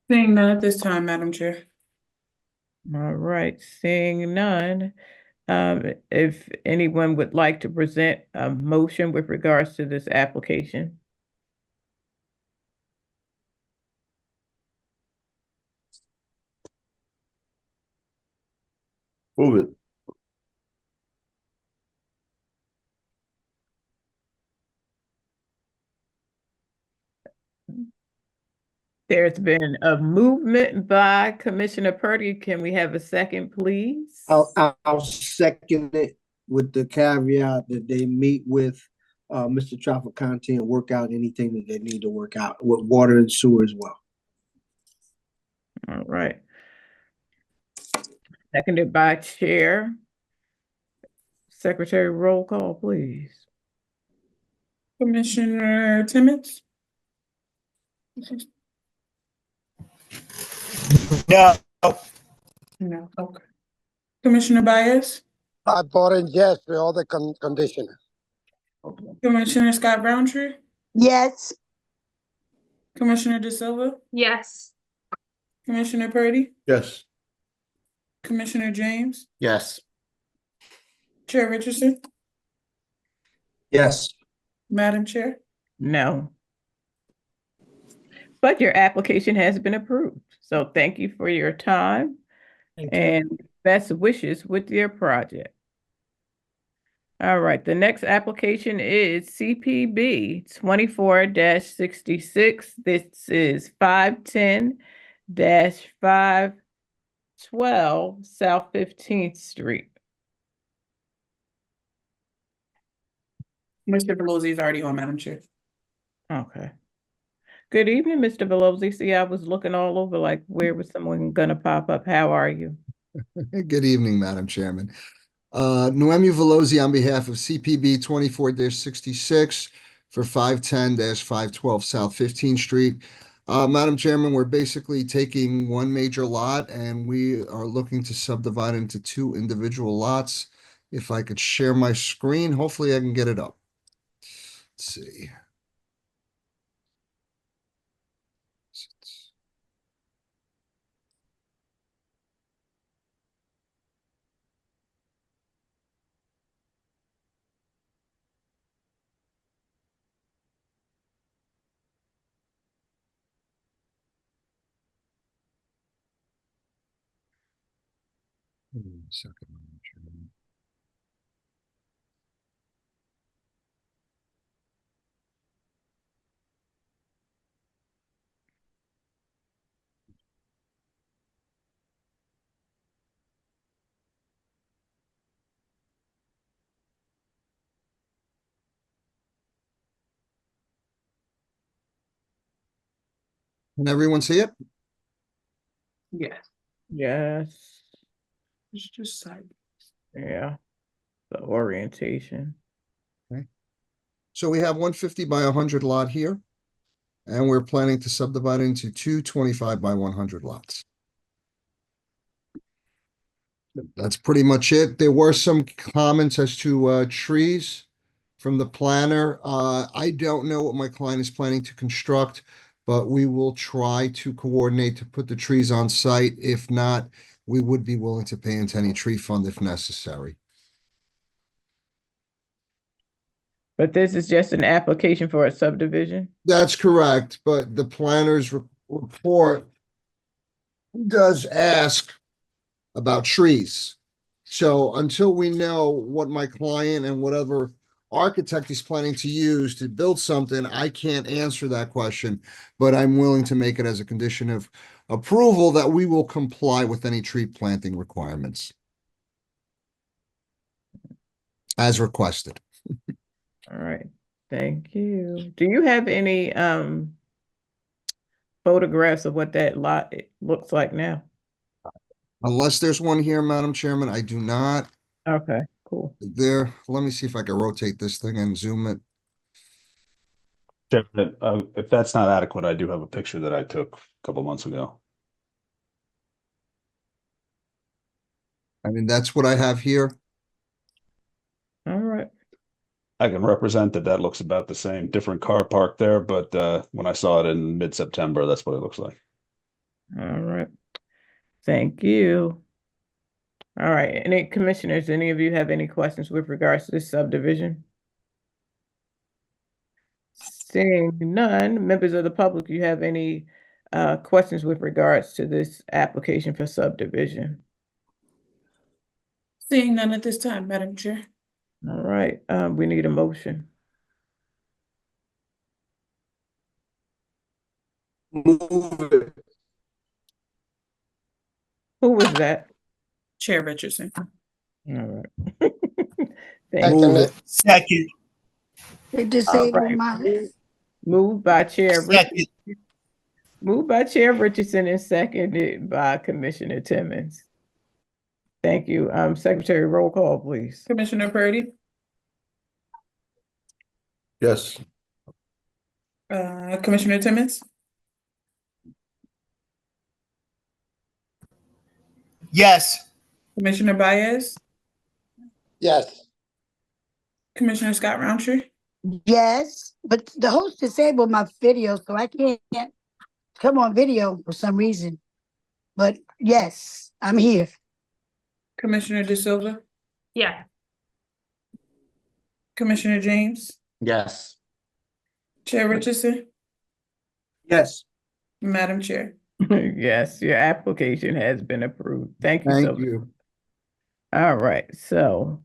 Seeing none at this time, Madam Chair. All right, seeing none, if anyone would like to present a motion with regards to this application. Move it. There's been a movement by Commissioner Purdy. Can we have a second, please? I'll second it with the caveat that they meet with Mr. Trafficante and work out anything that they need to work out with water and sewer as well. All right. Seconded by Chair. Secretary, roll call, please. Commissioner Timmons? No. No, okay. Commissioner Baez? I voted yes with all the conditions. Commissioner Scott Roundtree? Yes. Commissioner De Silva? Yes. Commissioner Purdy? Yes. Commissioner James? Yes. Chair Richardson? Yes. Madam Chair? No. But your application has been approved. So thank you for your time and best wishes with your project. All right, the next application is CPB 24-66. This is 510-512 South 15th Street. Mr. Pelosi is already on, Madam Chair. Okay. Good evening, Mr. Pelosi. See, I was looking all over like, where was someone gonna pop up? How are you? Good evening, Madam Chairman. Noemi Velosi on behalf of CPB 24-66 for 510-512 South 15th Street. Madam Chairman, we're basically taking one major lot and we are looking to subdivide into two individual lots. If I could share my screen, hopefully I can get it up. Let's see. Second, Madam Chairman. Can everyone see it? Yes. Yes. It's just side. Yeah. The orientation. Okay. So we have 150 by 100 lot here, and we're planning to subdivide into two 25 by 100 lots. That's pretty much it. There were some comments as to trees from the planner. I don't know what my client is planning to construct, but we will try to coordinate to put the trees on site. If not, we would be willing to pay into any tree fund if necessary. But this is just an application for a subdivision? That's correct, but the planner's report does ask about trees. So until we know what my client and whatever architect he's planning to use to build something, I can't answer that question, but I'm willing to make it as a condition of approval that we will comply with any tree planting requirements as requested. All right, thank you. Do you have any photographs of what that lot looks like now? Unless there's one here, Madam Chairman, I do not. Okay, cool. There, let me see if I can rotate this thing and zoom it. If that's not adequate, I do have a picture that I took a couple months ago. I mean, that's what I have here. All right. I can represent that looks about the same, different car parked there, but when I saw it in mid-September, that's what it looks like. All right. Thank you. All right. Any commissioners, any of you have any questions with regards to this subdivision? Seeing none, members of the public, you have any questions with regards to this application for subdivision? Seeing none at this time, Madam Chair. All right, we need a motion. Move it. Who was that? Chair Richardson. All right. Second it. Second. They All disabled right. my. Moved by Chair Richardson, Moved by Chair Richardson and seconded by Commissioner Timmons. Thank you. Secretary, roll call, please. Commissioner Purdy, Yes. Commissioner Timmons, Yes. Commissioner Baez, Yes. Commissioner Scott Roundtree, Yes, but the host disabled my video, so I can't come on video for some reason. But yes, I'm here. Commissioner De Silva, Yeah. Commissioner James, Yes. Chair Richardson, Yes. Madam Chair. Yes, your application has been approved. Thank you so Thank much. you. All right, so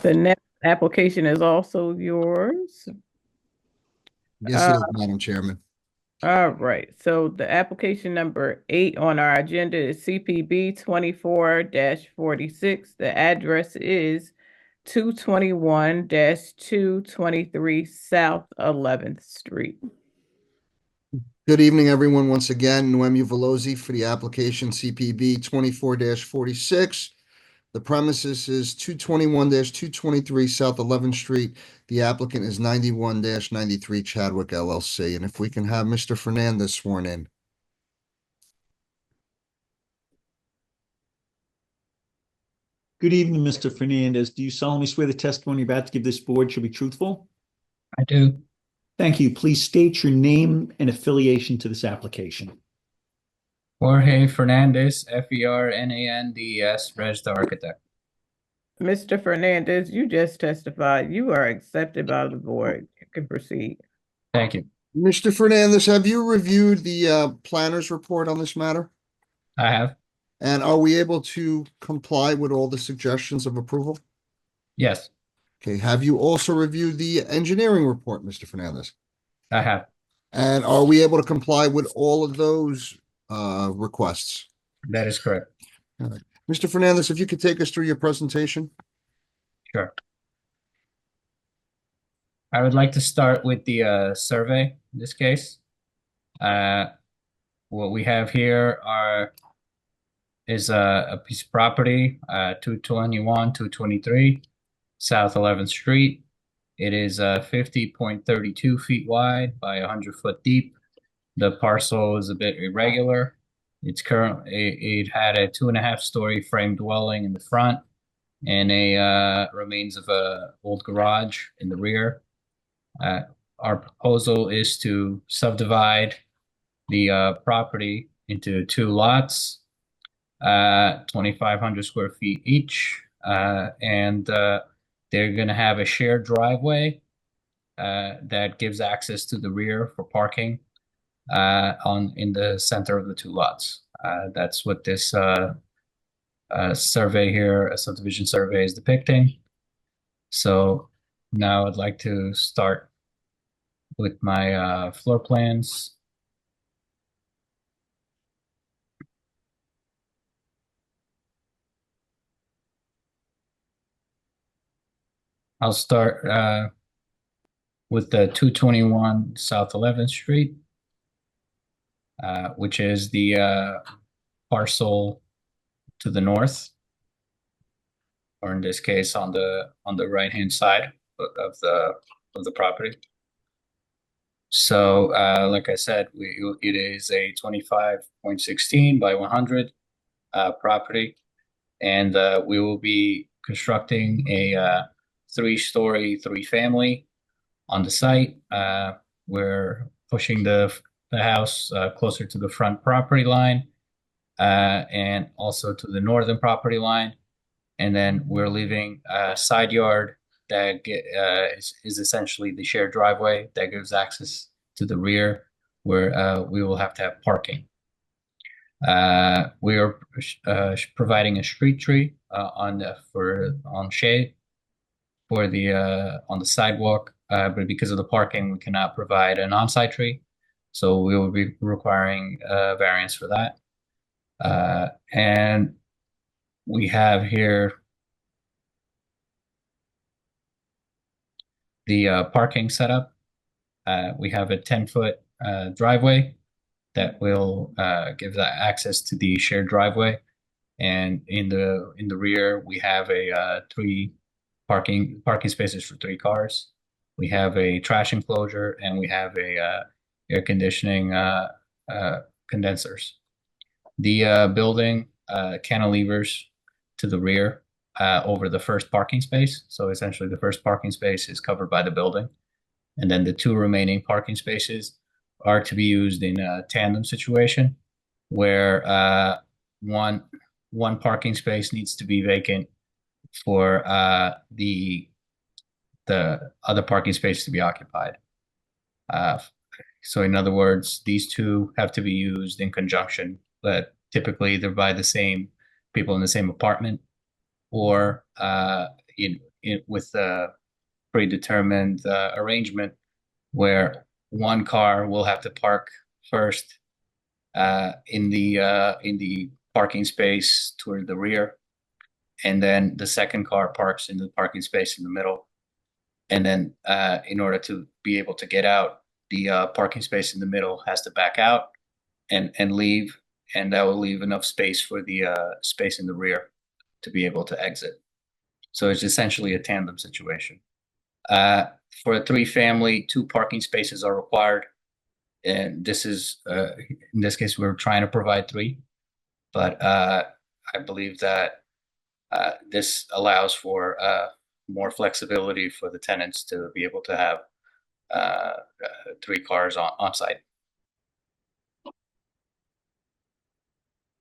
the next application is also yours. Yes, it is, Madam Chairman. All right, so the application number 8 on our agenda is CPB 24-46. The address is 221-223 South 11th Street. Good evening, everyone. Once again, Noemi Velosi for the application CPB 24-46. The premises is 221-223 South 11th Street. The applicant is 91-93 Chadwick LLC. And if we can have Mr. Fernandez sworn in. Good evening, Mr. Fernandez. Do you solemnly swear the testimony you're about to give this board shall be truthful? I do. Thank you. Please state your name and affiliation to this application. Jorge Fernandez, Fernandes, registered architect. Mr. Fernandez, you just testified. You are accepted by the board. You can proceed. Thank you. Mr. Fernandez, have you reviewed the planner's report on this matter? I have. And are we able to comply with all the suggestions of approval? Yes, Okay, have you also reviewed the engineering report, Mr. Fernandez? I have. And are we able to comply with all of those requests? That is correct. All right. Mr. Fernandez, if you could take us through your presentation. Sure. I would like to start with the survey in this case. What we have here is a piece of property, 223 South 11th Street. It is 50.32 feet wide by 100 foot deep. The parcel is a bit irregular. It had a 2.5-story frame dwelling in the front and a remains of a old garage in the rear. Our proposal is to subdivide the property into 2 lots, 2,500 square feet each, and they're going to have a shared driveway that gives access to the rear for parking in the center of the 2 lots. That's what this survey here, a subdivision survey, is depicting. So now I'd like to start with my floor plans. I'll start with the 221 South 11th Street, which is the parcel to the north, or in this case on the right-hand side of the property. So like I said, it is a 25.16 by 100 property, and we will be constructing a 3-story, 3-family on the site. We're pushing the house closer to the front property line and also to the northern property line. And then we're leaving a side yard that is essentially the shared driveway that gives access to the rear, where we will have to have parking. We are providing a street tree on shade for the on the sidewalk, but because of the parking, we cannot provide an on-site tree, so we will be requiring variance for that. And we have here the parking setup. We have a 10-foot driveway that will give that access to the shared driveway. And in the rear, we have a three parking spaces for 3 cars. We have a trash enclosure, and we have a air conditioning condensers. The building cantilevers to the rear over the first parking space. So essentially, the first parking space is covered by the building, and then the 2 remaining parking spaces are to be used in a tandem situation, where one parking space needs to be vacant for the other parking space to be occupied. So in other words, these 2 have to be used in conjunction, but typically they're by the same people in the same apartment, or with a predetermined arrangement where one car will have to park first in the parking space toward the rear, and then the second car parks in the parking space in the middle. And then in order to be able to get out, the parking space in the middle has to back out and leave, and that will leave enough space for the space in the rear to be able to exit. So it's essentially a tandem situation. For a 3-family, 2 parking spaces are required. And this is, in this case, we're trying to provide 3, but I believe that this allows for more flexibility for the tenants to be able to have 3 cars on site.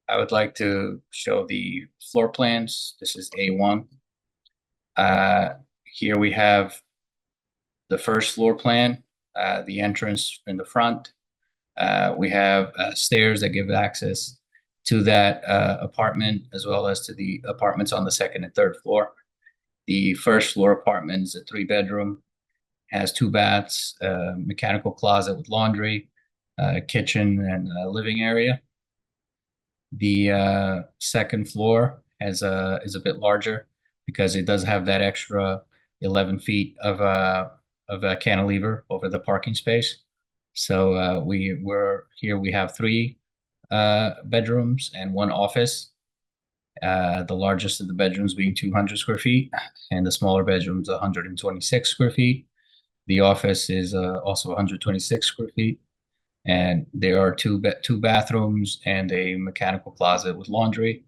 I would like to show the floor plans. This is A1. Here we have the first floor plan, the entrance in the front. We have stairs that give access to that apartment, as well as to the apartments on the 2nd and 3rd floor. The first floor apartment is a 3-bedroom, has 2 baths, mechanical closet with laundry, kitchen, and a living area. The second floor is a bit larger because it does have that extra 11 feet of a cantilever over the parking space. So we have 3 bedrooms and 1 office. The largest of the bedrooms being 200 square feet, and the smaller bedrooms 126 square feet. The office is also 126 square feet, and there are 2 bathrooms and a mechanical closet with laundry,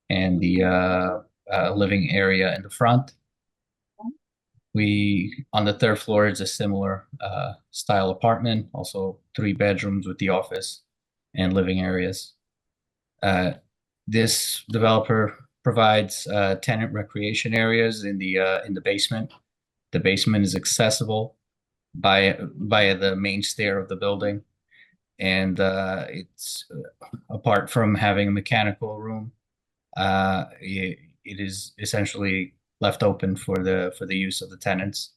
and the living area in the front. On the 3rd floor is a similar style apartment, also 3 bedrooms with the office and living areas. This developer provides tenant recreation areas in the basement. The basement is accessible via the main stair of the building, and it's apart from having a mechanical room, it is essentially left open for the use of the tenants.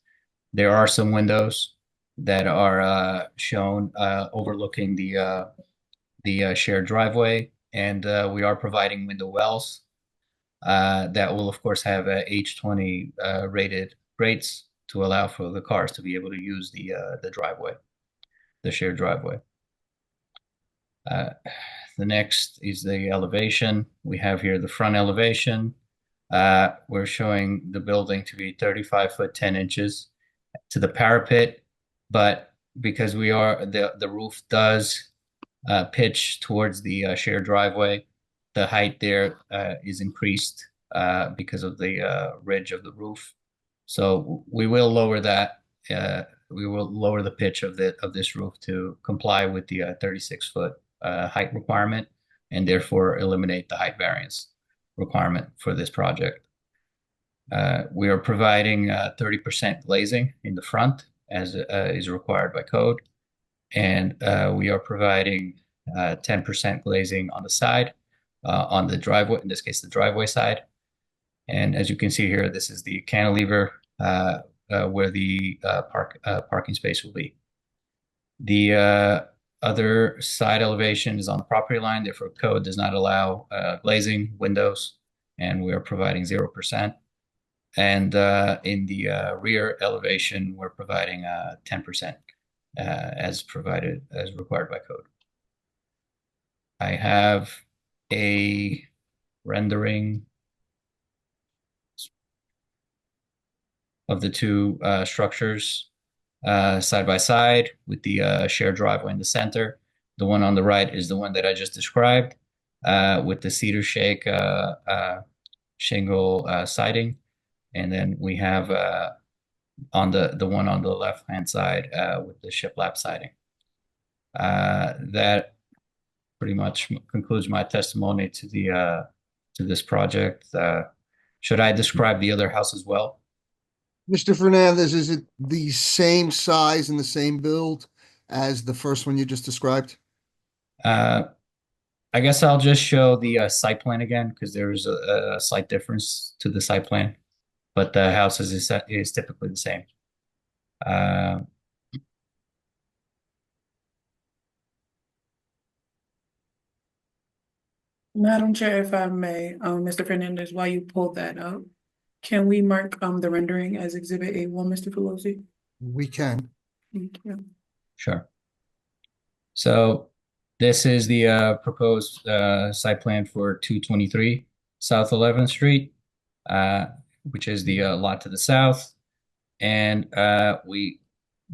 There are some windows that are shown overlooking the shared driveway, and we are providing window wells that will, of course, have H20 rated grates to allow for the cars to be able to use the driveway, the shared driveway. The next is the elevation. We have here the front elevation. We're showing the building to be 35 foot 10 inches to the parapet, but because the roof does pitch towards the shared driveway, the height there is increased because of the ridge of the roof. So we will lower that. We will lower the pitch of this roof to comply with the 36-foot height requirement, and therefore eliminate the height variance requirement for this project. We are providing 30% glazing in the front, as is required by code, and we are providing 10% glazing on the side, on the driveway, in this case, the driveway side. And as you can see here, this is the cantilever where the parking space will be. The other side elevation is on the property line, therefore code does not allow glazing windows, and we are providing 0%. And in the rear elevation, we're providing 10% as required by code. I have a rendering of the two structures side by side with the shared driveway in the center. The one on the right is the one that I just described with the cedar shake shingle siding. And then we have on the one on the left-hand side with the shiplap siding. That pretty much concludes my testimony to the to this project. Should I describe the other house as well? Mr. Fernandez, is it the same size and the same build as the first one you just described? I guess I'll just show the site plan again because there's a slight difference to the site plan, but the house is typically the same. Madam Chair, if I may, Mr. Fernandez, while you pull that up, can we mark the rendering as Exhibit A1, Mr. Pelosi? We can. Thank you. Sure. So this is the proposed site plan for 223 South 11th Street, which is the lot to the south. And the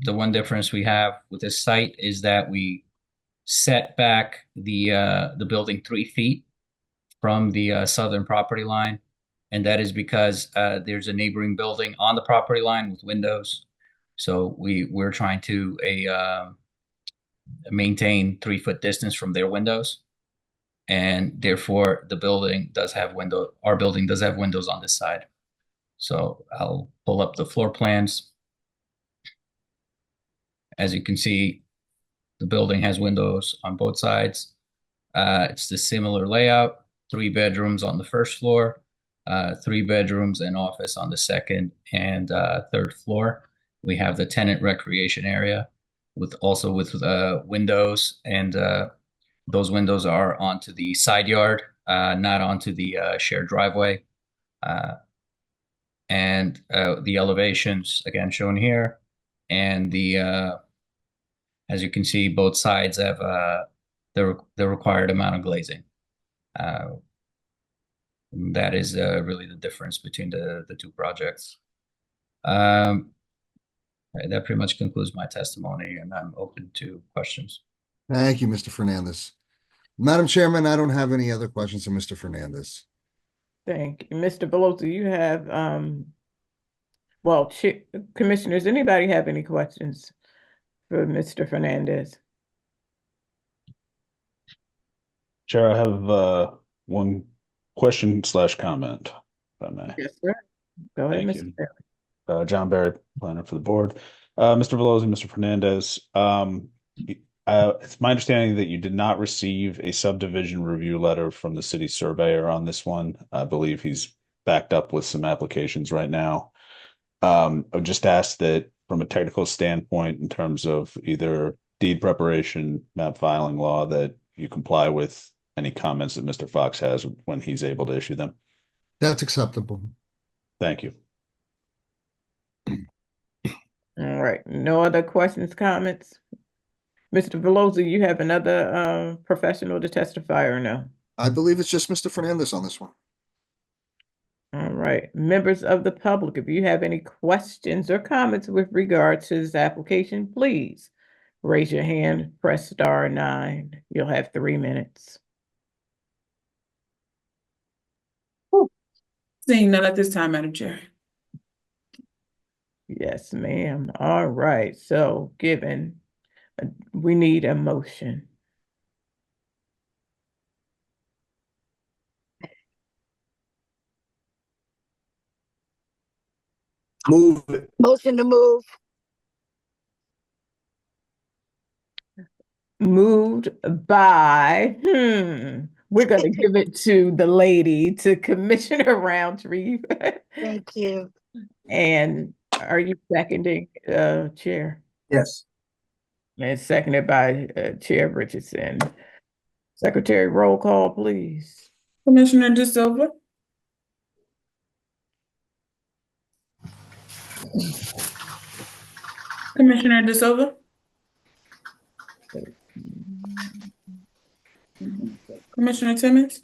one difference we have with this site is that we set back the building 3 feet from the southern property line. And that is because there's a neighboring building on the property line with windows. So we're trying to maintain 3-foot distance from their windows. And therefore the building does have our building does have windows on this side. So I'll pull up the floor plans. As you can see, the building has windows on both sides. It's the similar layout, 3 bedrooms on the first floor, 3 bedrooms and office on the second and third floor. We have the tenant recreation area with windows, and those windows are onto the side yard, not onto the shared driveway. And the elevations, again, shown here. And as you can see, both sides have the required amount of glazing. That is really the difference between the two projects. That pretty much concludes my testimony, and I'm open to questions. Thank you, Mr. Fernandez. Madam Chairman, I don't have any other questions for Mr. Fernandez. Thank you. Mr. Pelosi, you have, commissioners, anybody have any questions for Mr. Fernandez? Chair, I have one question / comment, if I may. Yes, sir. Go ahead, Thank Mr. you. Perry. John Barry, planner for the board. Mr. Velosi, Mr. Fernandez, it's my understanding that you did not receive a subdivision review letter from the city surveyor on this one. I believe he's backed up with some applications right now. I would just ask that from a technical standpoint, in terms of either deed preparation, map filing law, that you comply with any comments that Mr. Fox has when he's able to issue them. That's acceptable. Thank you. All right, no other questions, comments? Mr. Velosi, you have another professional to testify or no? I believe it's just Mr. Fernandez on this one. All right, members of the public, if you have any questions or comments with regard to this application, please raise your hand, press *9. You'll have 3 minutes. Seeing none at this time, Madam Chair. Yes, ma'am. All right, so we need a motion. Move it. Motion to move. Moved by, we're gonna give it to the lady, to Commissioner Roundtree. Thank you. And are you seconding, Chair? Yes. And seconded by Chair Richardson. Secretary, roll call, please. Commissioner De Silva? Commissioner De Silva? Commissioner Timmons,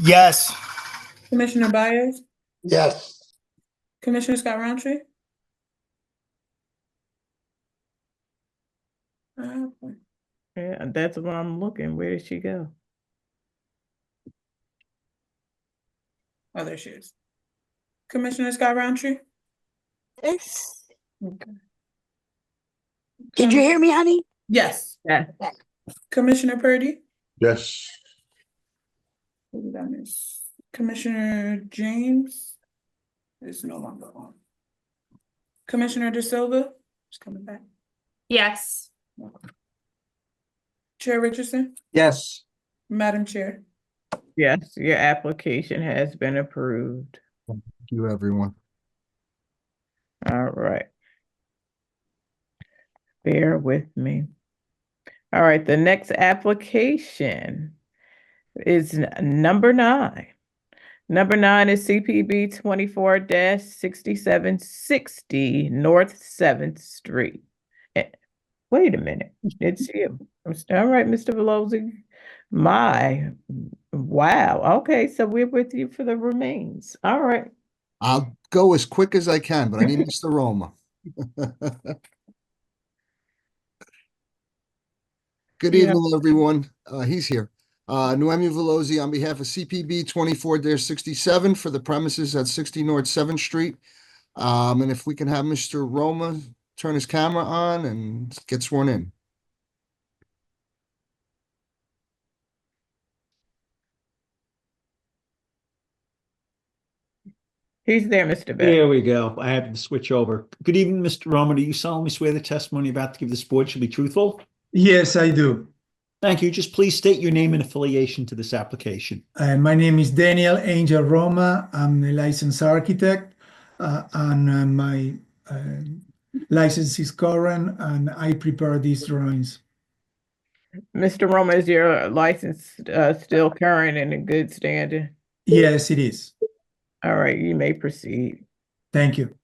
Yes. Commissioner Byers, Yes. Commissioner Scott Roundtree. Yeah, that's what I'm looking. Where did she go? Oh, there she is. Commissioner Scott Roundtree. Yes. Okay. Did you hear me, honey? Yes. Yeah. Commissioner Purdy. Yes. Who did I miss? Commissioner James is no longer on. Commissioner De Silva is coming back. Yes. Chair Richardson, Yes. Madam Chair. Yes, your application has been approved. Thank you, everyone. All right. Bear with me. All right, the next application is number 9. Number 9 is CPB 24-6760 North 7th Street. Wait a minute, it's you. All right, Mr. Velozzi. Wow. Okay, so we're with you for the remains. All right. I'll go as quick as I can, but I need Mr. Roma. Good Yeah. evening, everyone. He's here. Noemi Velozzi on behalf of CPB 24-67 for the premises at 60 North 7th Street. And if we can have Mr. Roma turn his camera on and get sworn in. He's there, Mr. Beck. There we go. I had to switch over. Good evening, Mr. Roman. Do you solemnly swear the testimony you're about to give this board shall be truthful? Yes, I do. Thank you. Just please state your name and affiliation to this application. My name is Daniel Angel Roma. I'm a licensed architect, and my license is current, and I prepare these drawings. Mr. Roma, is your license still current and in good standing? Yes, it is. All right, you may proceed. Thank you.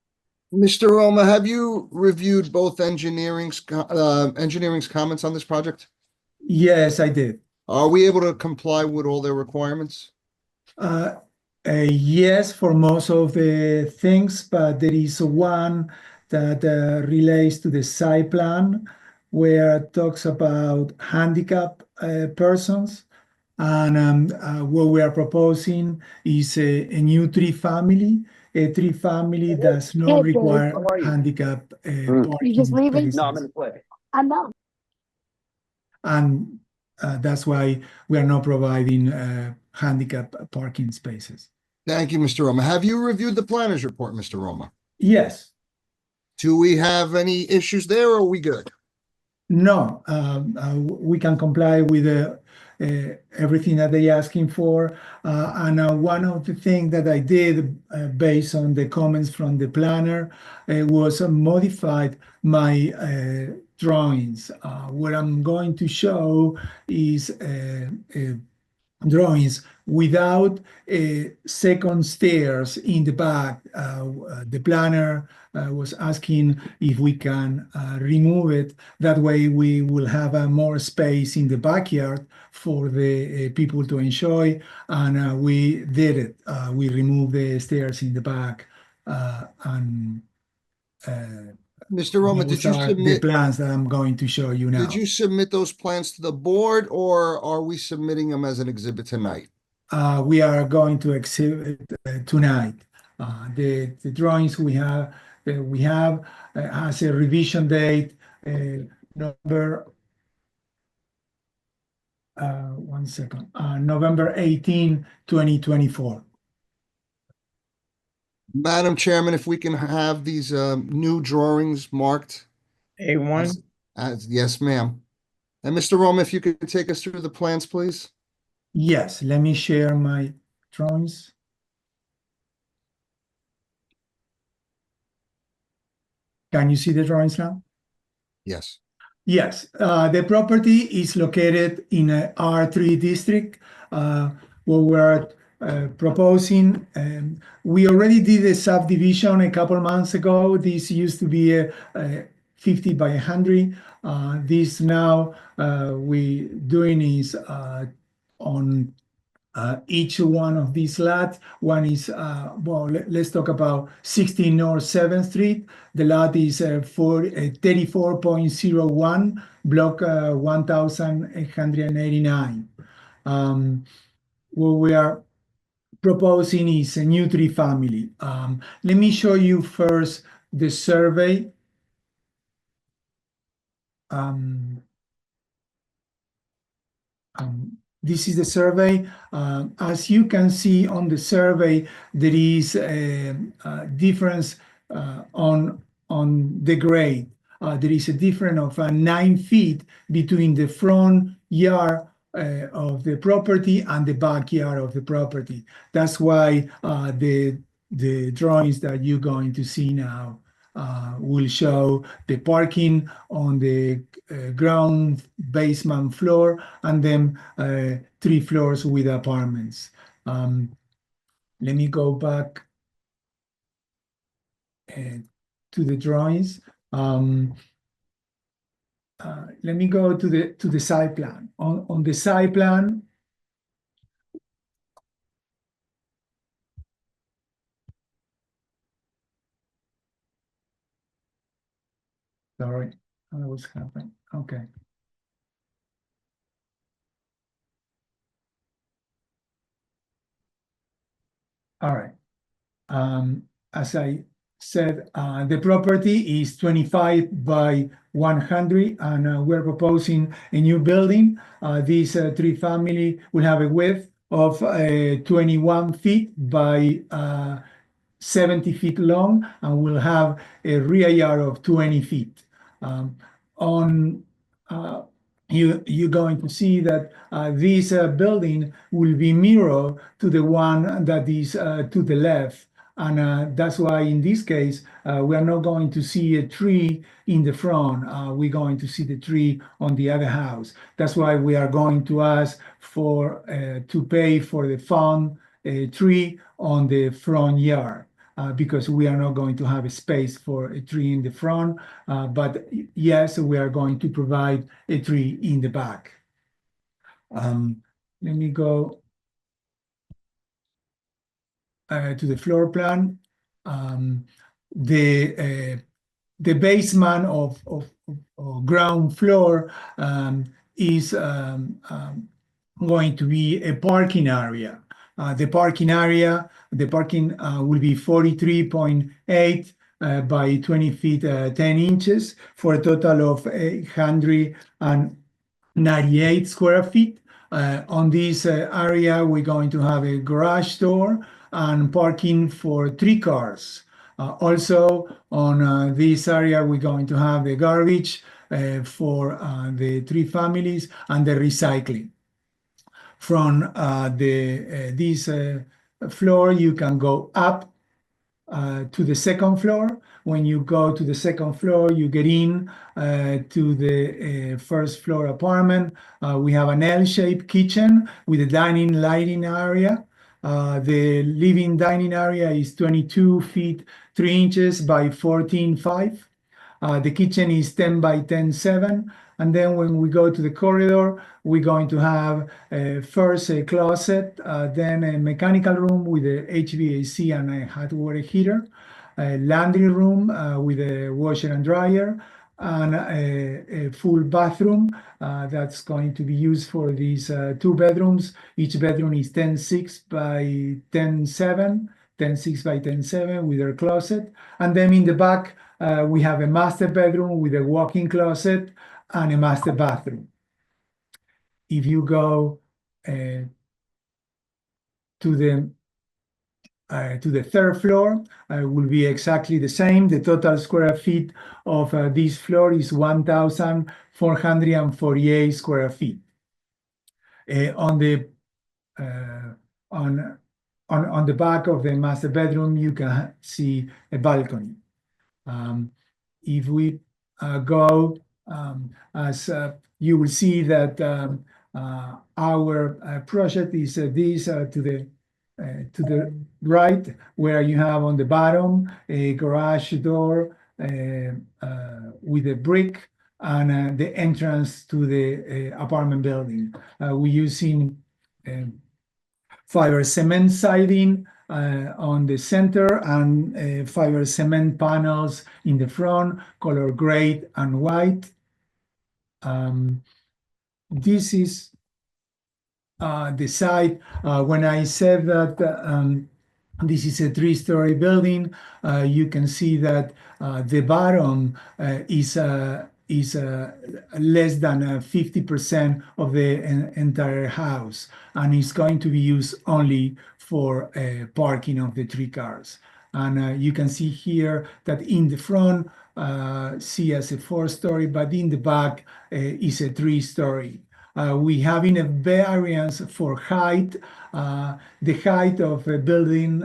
Mr. Roma, have you reviewed both engineering's comments on this project? Yes, I did. Are we able to comply with all their requirements? Yes, for most of the things, but there is one that relates to the site plan where it talks about handicap persons. And what we are proposing is a new three-family. A three-family does not require handicap parking spaces. No, I'm in the play. I know. And that's why we are not providing handicap parking spaces. Thank you, Mr. Roma. Have you reviewed the planner's report, Mr. Roma? Yes. Do we have any issues there, or are we good? No, we can comply with everything that they're asking for. And one of the things that I did based on the comments from the planner was modified my drawings. What I'm going to show is drawings without second stairs in the back. The planner was asking if we can remove it. That way we will have more space in the backyard for the people to enjoy. And we did it. We removed the stairs in the back. Mr. Roma, did you submit the plans that I'm going to show you now? Did you submit those plans to the board, or are we submitting them as an exhibit tonight? We are going to exhibit tonight. The drawings we have has a revision date November 18, 2024. Madam Chairman, if we can have these new drawings marked. A1? Yes, ma'am. And Mr. Roma, if you could take us through the plans, please. Yes, let me share my drawings. Can you see the drawings now? Yes. Yes, the property is located in a R3 district. What we're proposing, we already did a subdivision a couple months ago. This used to be a 50 by 100. This now we doing is on each one of these lots. One is, let's talk about 16 North 7th Street. The lot is 34.01, block 1889. What we are proposing is a new three family. Let me show you first the survey. This is the survey. As you can see on the survey, there is a difference on the grade. There is a difference of 9 feet between the front yard of the property and the backyard of the property. That's why the drawings that you're going to see now will show the parking on the ground basement floor, and then 3 floors with apartments. Let me go back to the drawings. Let me go to the site plan. On the site plan, sorry, what's happening? Okay. All right. As I said, the property is 25 by 100, and we're proposing a new building. This three family will have a width of 21 feet by 70 feet long, and will have a rear yard of 20 feet. You're going to see that this building will be mirror to the one that is to the left. And that's why in this case, we are not going to see a tree in the front. We're going to see the tree on the other house. That's why we are going to ask for to pay for the fund tree on the front yard. Because we are not going to have a space for a tree in the front, but yes, we are going to provide a tree in the back. Let me go to the floor plan. The basement of ground floor is going to be a parking area. The parking will be 43.8 by 20 feet 10 inches for a total of 898 square feet. On this area, we're going to have a garage door and parking for 3 cars. Also, on this area, we're going to have the garbage for the 3 families and the recycling. From this floor, you can go up to the second floor. When you go to the second floor, you get in to the first floor apartment. We have an L-shaped kitchen with a dining lighting area. The living dining area is 22 feet 3 inches by 14.5. The kitchen is 10 by 10.7. And then when we go to the corridor, we're going to have first a closet, then a mechanical room with a HVAC and a hot water heater, a laundry room with a washer and dryer, and a full bathroom that's going to be used for these 2 bedrooms. Each bedroom is 10.6 by 10.7, 10.6 by 10.7 with their closet. And then in the back, we have a master bedroom with a walk-in closet and a master bathroom. If you go to the 3rd floor, will be exactly the same. The total square feet of this floor is 1,448 square feet. On the back of the master bedroom, you can see a balcony. If we go, as you will see that our project is this to the right, where you have on the bottom a garage door with a brick and the entrance to the apartment building. We're using fiber cement siding on the center and fiber cement panels in the front, color gray and white. This is the side. When I said that this is a 3-story building, you can see that the bottom is less than 50% of the entire house, and it's going to be used only for parking of the 3 cars. And you can see here that in the front, see as a 4-story, but in the back is a 3-story. We having a variance for height. The height of a building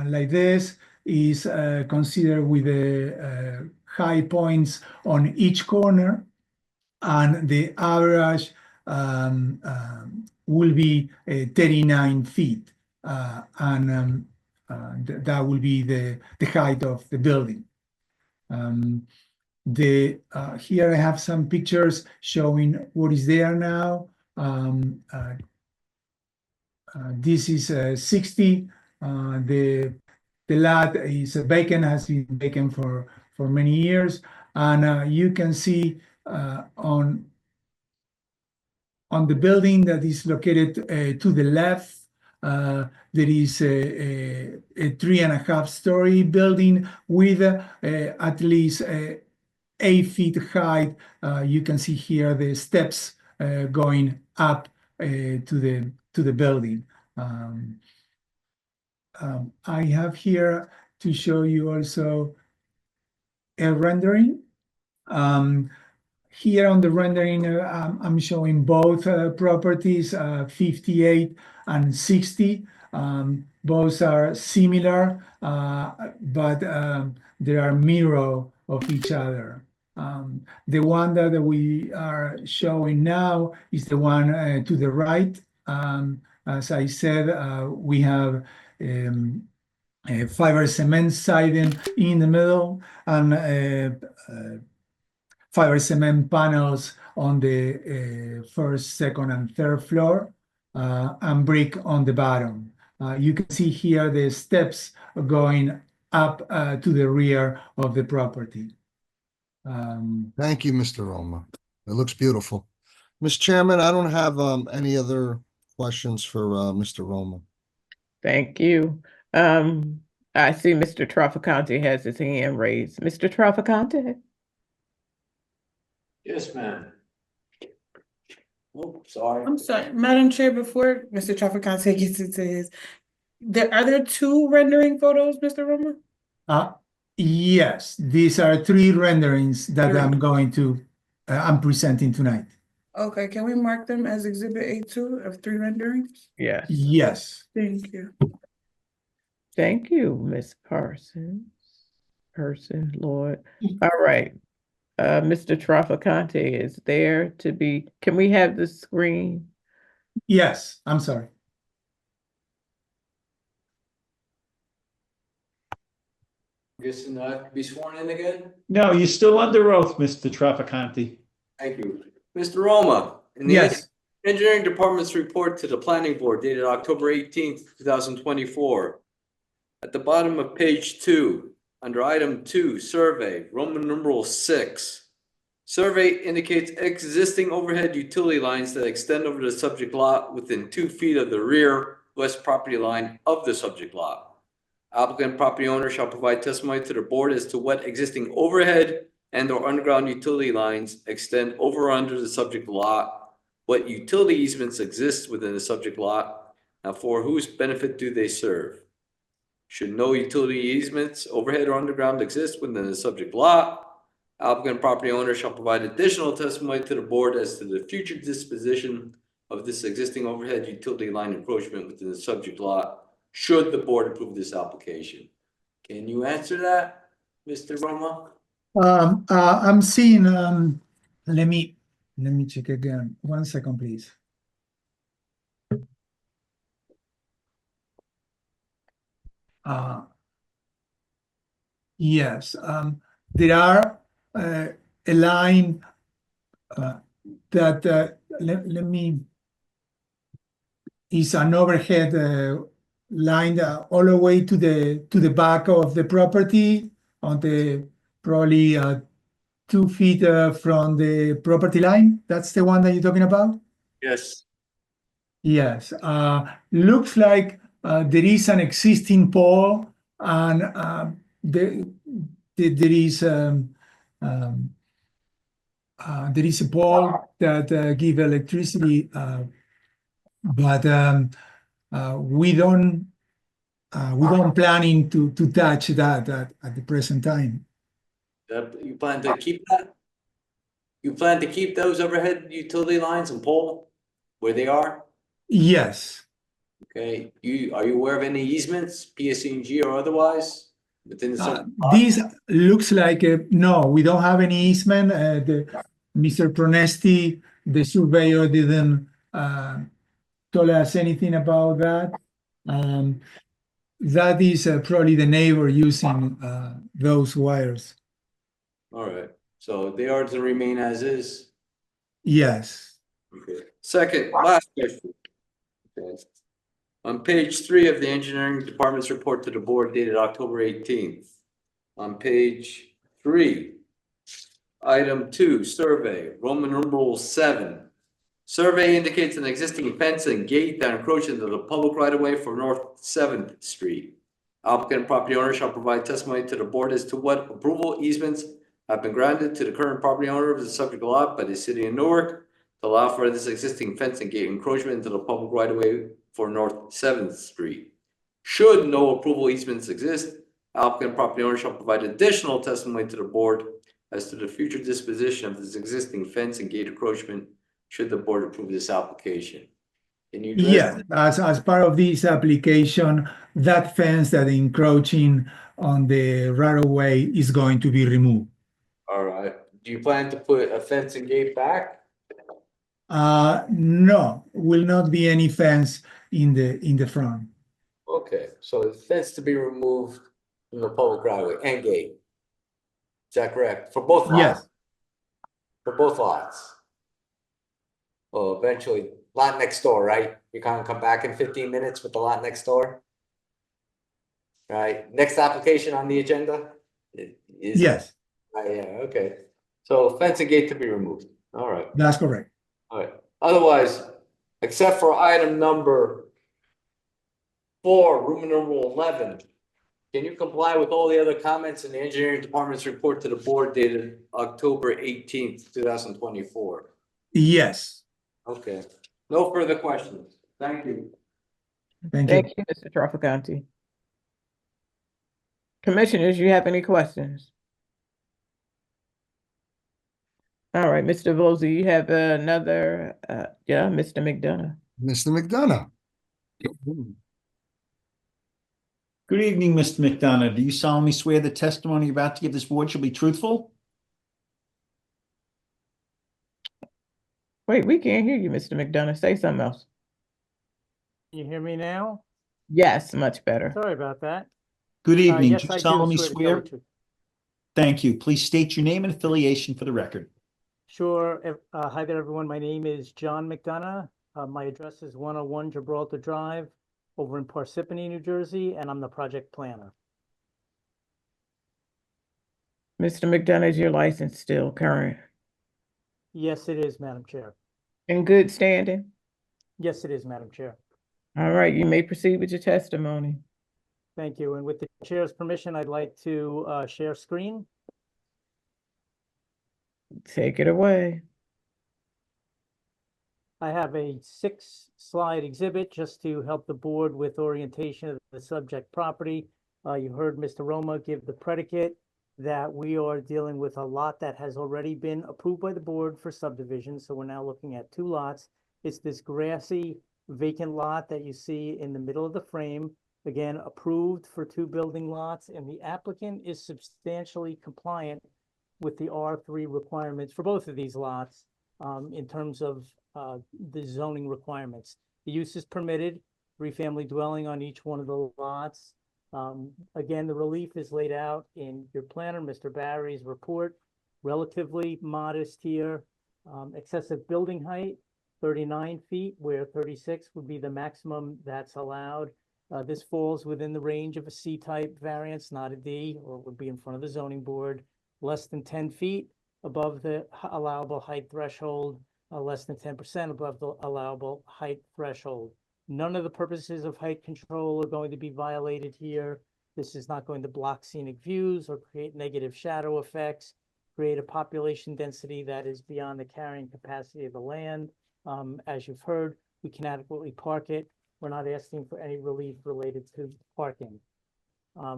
like this is considered with the high points on each corner, and the average will be 39 feet, and that will be the height of the building. Here I have some pictures showing what is there now. This is 60. The lot is vacant, has been vacant for many years, and you can see on the building that is located to the left, there is a 3.5-story building with at least 8 feet high. You can see here the steps going up to the building. I have here to show you also a rendering. Here on the rendering, I'm showing both properties, 58 and 60. Both are similar, but they are mirror of each other. The one that we are showing now is the one to the right. As I said, we have fiber cement siding in the middle and fiber cement panels on the first, second, and third floor, and brick on the bottom. You can see here the steps going up to the rear of the property. Thank you, Mr. Roma. It looks beautiful. Mr. Chairman, I don't have any other questions for Mr. Roma. Thank you. I see Mr. Trafficante has his hand raised. Mr. Trafficante? Yes, ma'am. Oh, sorry. I'm sorry, Madam Chair, before Mr. Trafficante gets into his, are there 2 rendering photos, Mr. Romer? Yes, these are 3 renderings that I'm presenting tonight. Okay, can we mark them as Exhibit A2 of 3 renderings? Yes. Yes. Thank you. Thank you, Ms. Person, Lord. All right. Mr. Trafficante is there to be, can we have the screen? Yes, I'm sorry. Guessing I have to be sworn in again? No, you're still under oath, Mr. Trafficante. Thank you. Mr. Roma, in the Engineering Department's report to the Planning Board dated October 18th, 2024, at the bottom of page 2, under item 2, survey, Roman numeral 6, survey indicates existing overhead utility lines that extend over the subject lot within 2 feet of the rear west property line of the subject lot. Applicant property owner shall provide testimony to the board as to what existing overhead and or underground utility lines extend over or under the subject lot, what utility easements exist within the subject lot, and for whose benefit do they serve. Should no utility easements, overhead or underground exist within the subject lot, applicant property owner shall provide additional testimony to the board as to the future disposition of this existing overhead utility line encroachment within the subject lot, should the board approve this application. Can you answer that, Mr. Roma? I'm seeing, let me check again. 1 second, please. Yes, there are a line that let me is an overhead line all the way to the back of the property on the probably 2 feet from the property line. That's the one that you're talking about? Yes. Yes. Looks like there is an existing pole and there is a pole that give electricity, but we don't planning to touch that at the present time. You plan to keep that? You plan to keep those overhead utility lines and pole where they are? Yes. Okay, are you aware of any easements, PSE&G or otherwise, within the subject lot? This looks like no, we don't have any easement. Mr. Pronesti, the surveyor, didn't tell us anything about that. That is probably the neighbor using those wires. All right, so they are to remain as is? Yes. Okay. Second, last question. Okay. On page 3 of the engineering department's report to the board dated October 18th, on page 3, item 2, survey, Roman numeral 7. Survey indicates an existing fence and gate that encroach into the public right-of-way for North 7th Street. Applicant and property owner shall provide testimony to the board as to what approval easements have been granted to the current property owner of the subject lot by the city of Newark to allow for this existing fence and gate encroachment into the public right-of-way for North 7th Street. Should no approval easements exist, applicant and property owner shall provide additional testimony to the board as to the future disposition of this existing fence and gate encroachment should the board approve this application. Can you address? Yeah, as part of this application, that fence that encroaching on the right-of-way is going to be removed. All right. Do you plan to put a fence and gate back? No, will not be any fence in the front. Okay, so the fence to be removed from the public right-of-way and gate. Is that correct? For both lots? Yes. For both lots? Well, eventually, lot next door, right? You can't come back in 15 minutes with the lot next door? Right, next application on the agenda? Is Yes. Yeah, okay. So fence and gate to be removed. All right. That's correct. All right. Otherwise, except for item number 4, Roman numeral 11, can you comply with all the other comments in the engineering department's report to the board dated October 18th, 2024? Yes. Okay. No further questions. Thank you. Thank Thank you, Mr. Traficante. Commissioners, you have any questions? All right, Mr. Volzy, you have another, yeah, Mr. McDonough. Mr. McDonough. Good evening, Mr. McDonough. Do you solemnly swear the testimony you're about to give this board shall be truthful? Wait, we can't hear you, Mr. McDonough. Say something else. Can you hear me now? Yes, much better. Sorry about that. Good evening. Yes, Do I you do solemnly swear to tell swear? the truth. Thank you. Please state your name and affiliation for the record. Sure. Hi there, everyone. My name is John McDonough. My address is 101 Gibraltar Drive over in Parsippany, New Jersey, and I'm the project planner. Mr. McDonough, is your license still current? Yes, it is, Madam Chair. In good standing? Yes, it is, Madam Chair. All right, you may proceed with your testimony. Thank you. And with the chair's permission, I'd like to share screen. Take it away. I have a 6-slide exhibit just to help the board with orientation of the subject property. You heard Mr. Roma give the predicate that we are dealing with a lot that has already been approved by the board for subdivision. So we're now looking at 2 lots. It's this grassy vacant lot that you see in the middle of the frame. Again, approved for 2 building lots, and the applicant is substantially compliant with the R3 requirements for both of these lots in terms of the zoning requirements. The use is permitted, 3-family dwelling on each one of the lots. Again, the relief is laid out in your planner, Mr. Barry's report, relatively modest here. Excessive building height, 39 feet, where 36 would be the maximum that's allowed. This falls within the range of a C-type variance, not a D, or would be in front of the zoning board. Less than 10 feet above the allowable height threshold, less than 10% above the allowable height threshold. None of the purposes of height control are going to be violated here. This is not going to block scenic views or create negative shadow effects, create a population density that is beyond the carrying capacity of the land. As you've heard, we can adequately park it. We're not asking for any relief related to parking.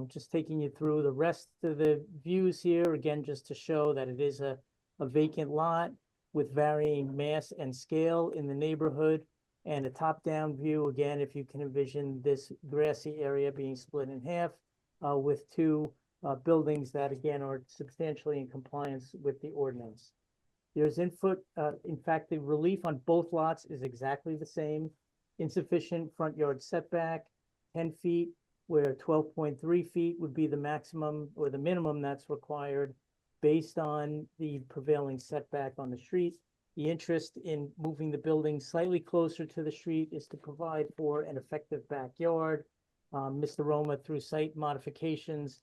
Just taking you through the rest of the views here, again, just to show that it is a vacant lot with varying mass and scale in the neighborhood, and a top-down view, again, if you can envision this grassy area being split in half with two buildings that, again, are substantially in compliance with the ordinance. There's in fact, the relief on both lots is exactly the same. Insufficient front yard setback, 10 feet, where 12.3 feet would be the maximum or the minimum that's required based on the prevailing setback on the street. The interest in moving the building slightly closer to the street is to provide for an effective backyard. Mr. Roma, through site modifications,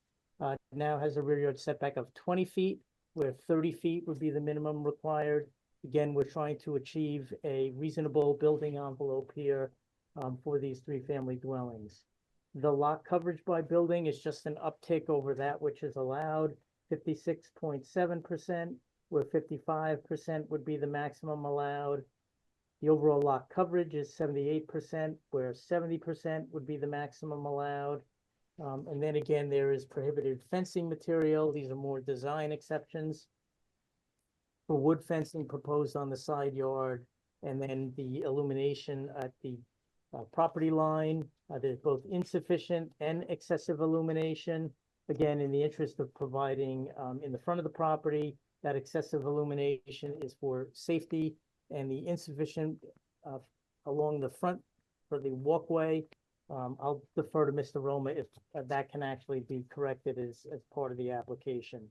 now has a rear yard setback of 20 feet, where 30 feet would be the minimum required. Again, we're trying to achieve a reasonable building envelope here for these three-family dwellings. The lot coverage by building is just an uptick over that which is allowed, 56.7%, where 55% would be the maximum allowed. The overall lot coverage is 78%, where 70% would be the maximum allowed. And then again, there is prohibited fencing material. These are more design exceptions for wood fencing proposed on the side yard, and then the illumination at the property line. There's both insufficient and excessive illumination. Again, in the interest of providing in the front of the property, that excessive illumination is for safety, and the insufficient along the front for the walkway. I'll defer to Mr. Roma if that can actually be corrected as part of the application.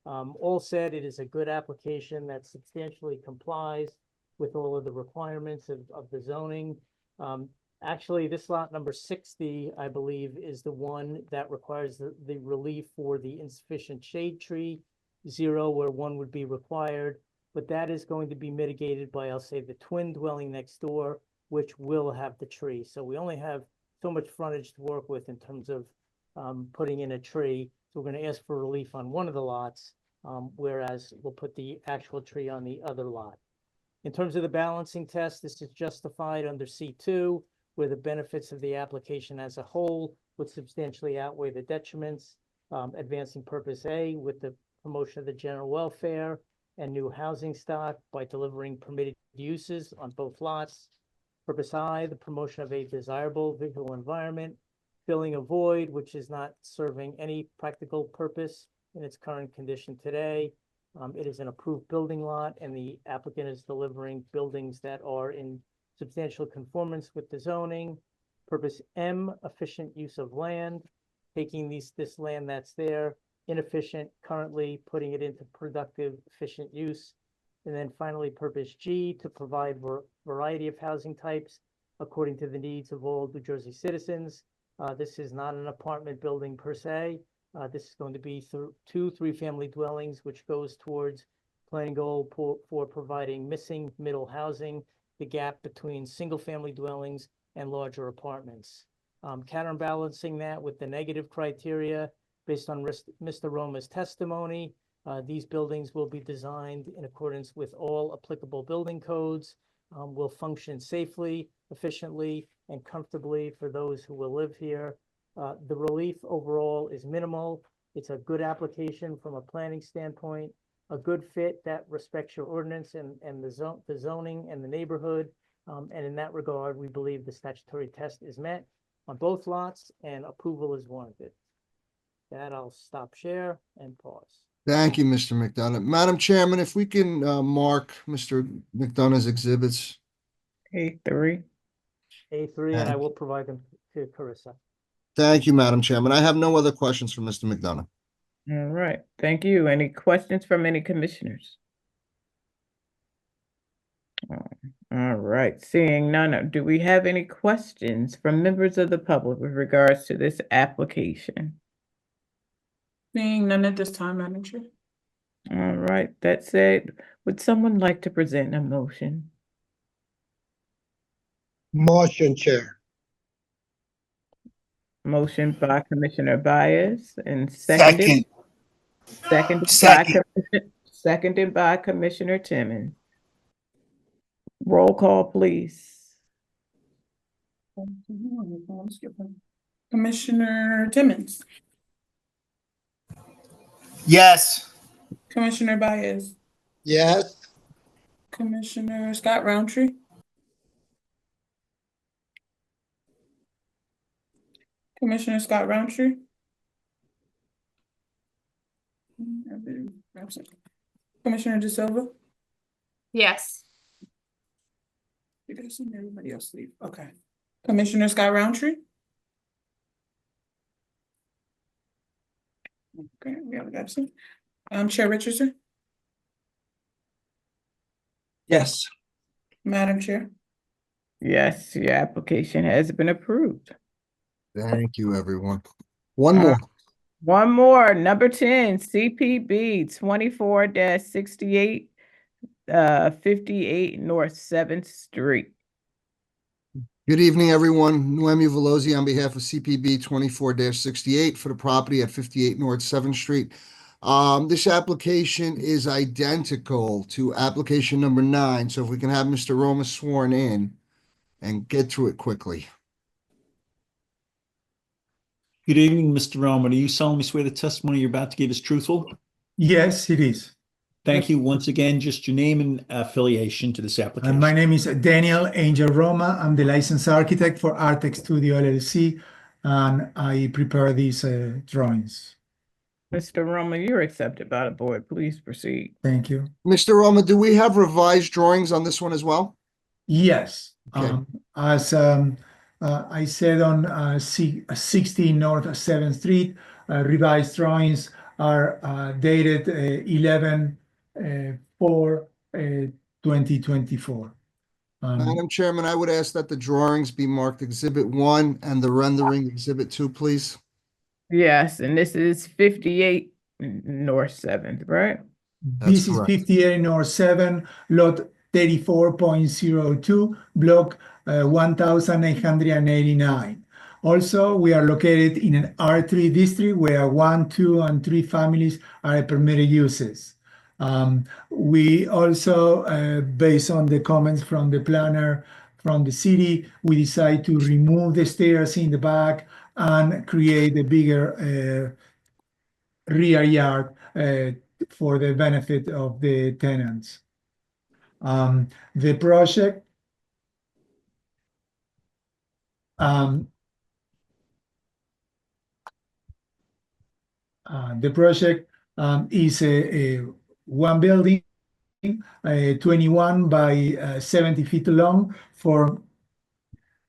All said, it is a good application that substantially complies with all of the requirements of the zoning. Actually, this lot number 60, I believe, is the one that requires the relief for the insufficient shade tree, 0 where 1 would be required, but that is going to be mitigated by, I'll say, the twin dwelling next door, which will have the tree. So we only have so much frontage to work with in terms of putting in a tree. So we're going to ask for relief on one of the lots, whereas we'll put the actual tree on the other lot. In terms of the balancing test, this is justified under C2, where the benefits of the application as a whole would substantially outweigh the detriments. Advancing purpose A with the promotion of the general welfare and new housing stock by delivering permitted uses on both lots. Purpose I, the promotion of a desirable visual environment, filling a void which is not serving any practical purpose in its current condition today. It is an approved building lot, and the applicant is delivering buildings that are in substantial conformance with the zoning. Purpose M, efficient use of land, taking this land that's there, inefficient currently, putting it into productive, efficient use. And then finally, purpose G, to provide variety of housing types according to the needs of all New Jersey citizens. This is not an apartment building per se. This is going to be 2 3-family dwellings, which goes towards planning goal for providing missing middle housing, the gap between single-family dwellings and larger apartments. Counterbalancing that with the negative criteria based on Mr. Roma's testimony, these buildings will be designed in accordance with all applicable building codes, will function safely, efficiently, and comfortably for those who will live here. The relief overall is minimal. It's a good application from a planning standpoint, a good fit that respects your ordinance and the zoning and the neighborhood. And in that regard, we believe the statutory test is met on both lots and approval is warranted. That I'll stop share and pause. Thank you, Mr. McDonough. Madam Chairman, if we can mark Mr. McDonough's exhibits. A3. A3, and I will provide them to Carissa. Thank you, Madam Chairman. I have no other questions for Mr. McDonough. All right, thank you. Any questions from any commissioners? All right, seeing none, do we have any questions from members of the public with regards to this application? Seeing none at this time, Madam Chair. All right, that said, would someone like to present a motion? Motion, Chair. Motion by Commissioner Baez and Second. seconded by Commissioner Timmons. Roll call, please. Commissioner Timmons, Yes. Commissioner Baez, Yes. Commissioner Scott Roundtree, Commissioner Scott Roundtree. Commissioner De Silva. Yes. You guys seen everybody else leave? Okay. Commissioner Scott Roundtree. Okay, we have absent. Chair Richardson, Yes. Madam Chair. Yes, your application has been approved. Thank you, everyone. One more. One more, number 10, CPB 24-68, 58 North 7th Street. Good evening, everyone. Noemi Velosi on behalf of CPB 24-68 for the property at 58 North 7th Street. This application is identical to application number 9. So if we can have Mr. Roma sworn in and get through it quickly. Good evening, Mr. Roman. Do you solemnly swear the testimony you're about to give is truthful? Yes, it is. Thank you. Once again, just your name and affiliation to this application. My name is Daniel Angel Roma. I'm the licensed architect for Artec Studio LLC, and I prepare these drawings. Mr. Roma, you're accepted by the board. Please proceed. Thank you. Mr. Roma, do we have revised drawings on this one as well? Yes. Okay. As I said on 60 North 7th Street, revised drawings are dated 11/4/2024. Madam Chairman, I would ask that the drawings be marked Exhibit 1 and the rendering Exhibit 2, please. Yes, and this is 58 North 7th, right? This is 58 North 7, lot 34.02, block 1889. Also, we are located in an R3 district where 1, 2, and 3 families are permitted uses. We also, based on the comments from the planner from the city, we decide to remove the stairs in the back and create a bigger rear yard for the benefit of the tenants. The project is a one building, 21 by 70 feet long, for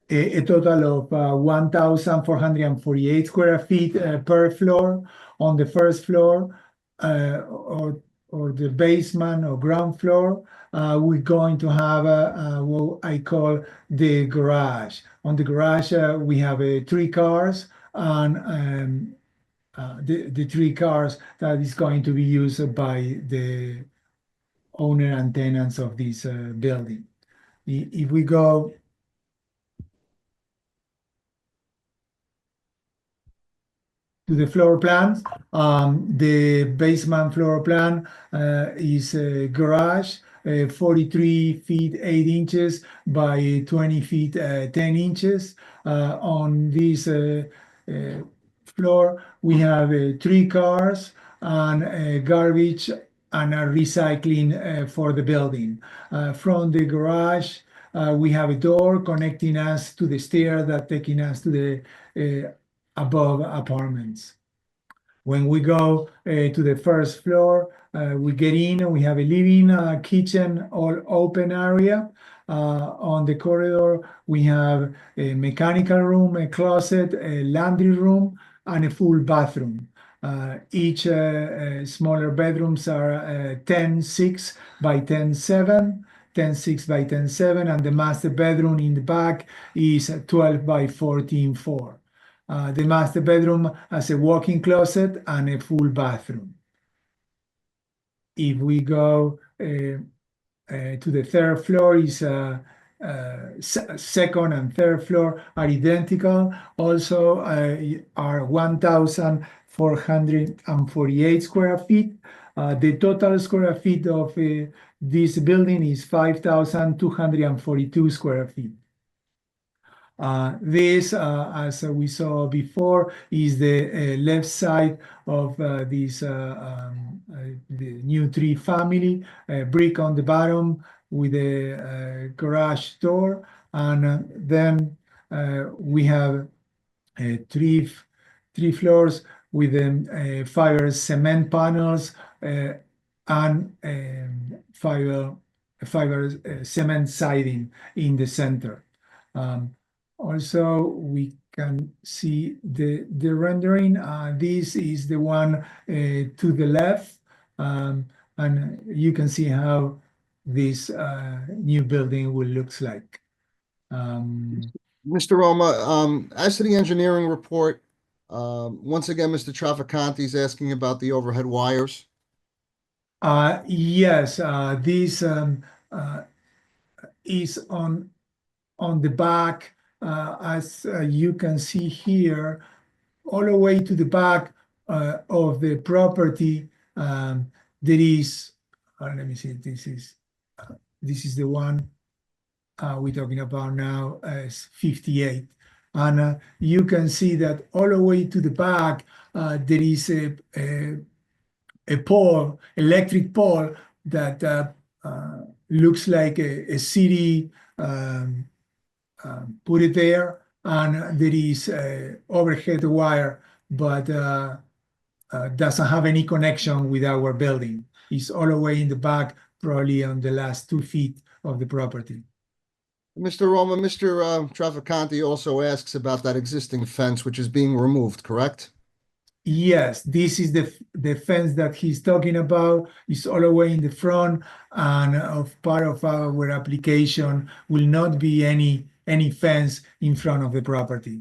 a total of 1,448 square feet per floor. On the first floor or the basement or ground floor, we're going to have what I call the garage. On the garage, we have 3 cars, and the 3 cars that is going to be used by the owner and tenants of this building. If we go to the floor plans, the basement floor plan is a garage, 43 feet 8 inches by 20 feet 10 inches. On this floor, we have 3 cars and garbage and a recycling for the building. From the garage, we have a door connecting us to the stair that taking us to the above apartments. When we go to the first floor, we get in and we have a living, kitchen, all open area. On the corridor, we have a mechanical room, a closet, a laundry room, and a full bathroom. Each smaller bedrooms are 10.6 by 10.7, 10.6 by 10.7, and the master bedroom in the back is 12 by 14.4. The master bedroom has a walk-in closet and a full bathroom. If we go to the third floor, is second and third floor are identical. Also, are 1,448 square feet. The total square feet of this building is 5,242 square feet. This, as we saw before, is the left side of this the new three family, brick on the bottom with a garage door, and then we have three floors with fiber cement panels and fiber cement siding in the center. Also, we can see the rendering. This is the one to the left, and you can see how this new building will look like. Mr. Roma, as to the engineering report, once again, Mr. Trafficante is asking about the overhead wires. Yes, this is on the back, as you can see here, all the way to the back of the property. There is, let me see, this is the one we're talking about now, is 58. And you can see that all the way to the back, there is a pole, electric pole that looks like a city put it there, and there is a overhead wire, but doesn't have any connection with our building. It's all the way in the back, probably on the last 2 feet of the property. Mr. Roma, Mr. Trafficante also asks about that existing fence, which is being removed, correct? Yes, this is the fence that he's talking about. It's all the way in the front, and of part of our application will not be any fence in front of the property.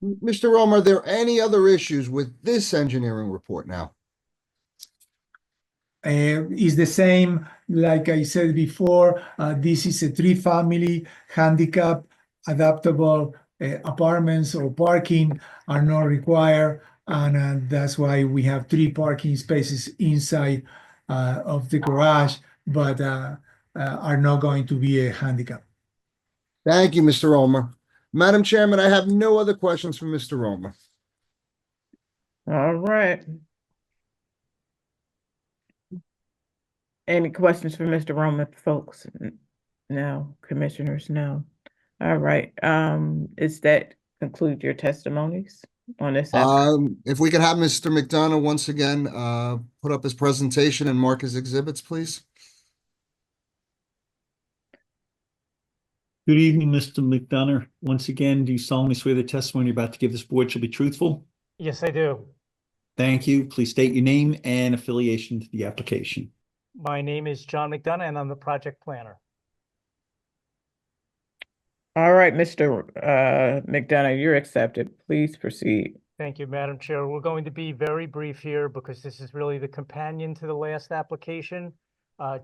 Mr. Roma, are there any other issues with this engineering report now? Is the same, like I said before, this is a three-family handicap adaptable apartments, or parking are not required, and that's why we have 3 parking spaces inside of the garage, but are not going to be a handicap. Thank you, Mr. Roma. Madam Chairman, I have no other questions for Mr. Roma. All right. Any questions for Mr. Roma, folks? No, commissioners, no. All right, is that conclude your testimonies on this? If we could have Mr. McDonough once again put up his presentation and mark his exhibits, please. Good evening, Mr. McDonough. Once again, do you solemnly swear the testimony you're about to give this board shall be truthful? Yes, I do. Thank you. Please state your name and affiliation to the application. My name is John McDonough, and I'm the project planner. All right, Mr. McDonough, you're accepted. Please proceed. Thank you, Madam Chair. We're going to be very brief here because this is really the companion to the last application.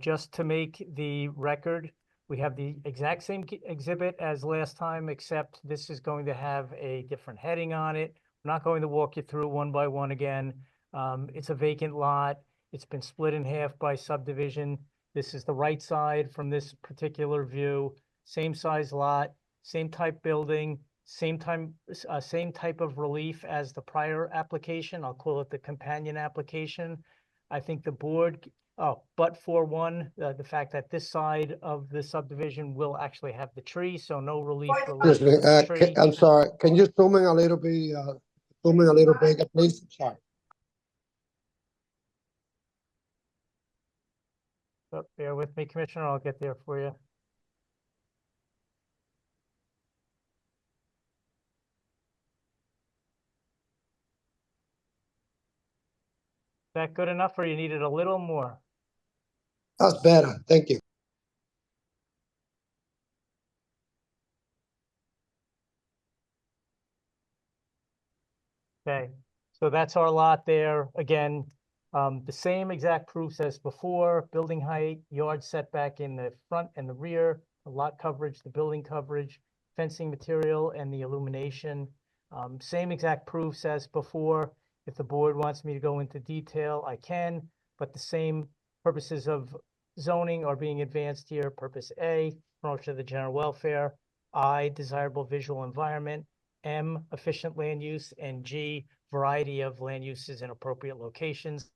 Just to make the record, we have the exact same exhibit as last time, except this is going to have a different heading on it. I'm not going to walk you through one by one again. It's a vacant lot. It's been split in half by subdivision. This is the right side from this particular view. Same size lot, same type building, same type of relief as the prior application. I'll call it the companion application. I think the board, but for one, the fact that this side of the subdivision will actually have the tree, so no relief related to the tree. I'm sorry, can you zoom in a little bit, bigger, please? Sorry. So bear with me, Commissioner, I'll get there for you. that good enough or you needed a little more? That's better. Thank you. Okay, so that's our lot there. Again, the same exact proofs as before, building height, yard setback in the front and the rear, the lot coverage, the building coverage, fencing material, and the illumination. Same exact proofs as before. If the board wants me to go into detail, I can, but the same purposes of zoning are being advanced here. Purpose A, promotion of the general welfare. I, desirable visual environment. M, efficient land use, and G, variety of land uses in appropriate locations.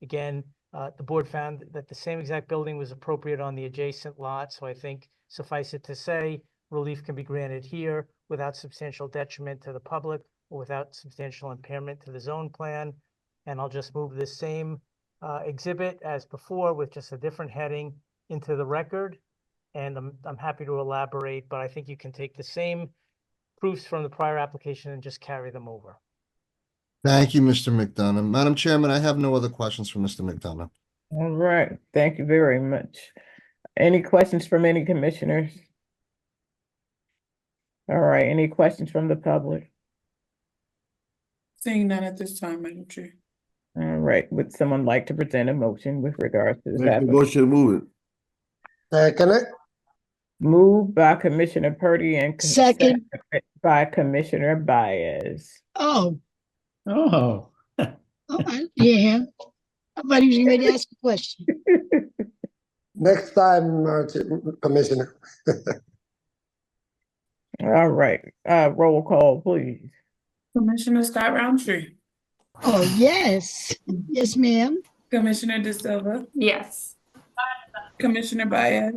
Again, the board found that the same exact building was appropriate on the adjacent lot, so I think suffice it to say, relief can be granted here without substantial detriment to the public or without substantial impairment to the zone plan. And I'll just move this same exhibit as before with just a different heading into the record. And I'm happy to elaborate, but I think you can take the same proofs from the prior application and just carry them over. Thank you, Mr. McDonough. Madam Chairman, I have no other questions for Mr. McDonough. All right, thank you very much. Any questions from any commissioners? All right, any questions from the public? Seeing none at this time, Madam Chair. All right, would someone like to present a motion with regards to this Make the application? motion to move it. Second. Moved by Commissioner Purdy and Second. by Commissioner Baez. Oh, Oh, yeah. I thought he was ready to ask a question. Next time, Commissioner. All right, roll call, please. Commissioner Scott Roundtree. Oh, yes. Yes, ma'am. Commissioner De Silva. Yes. Commissioner Baez.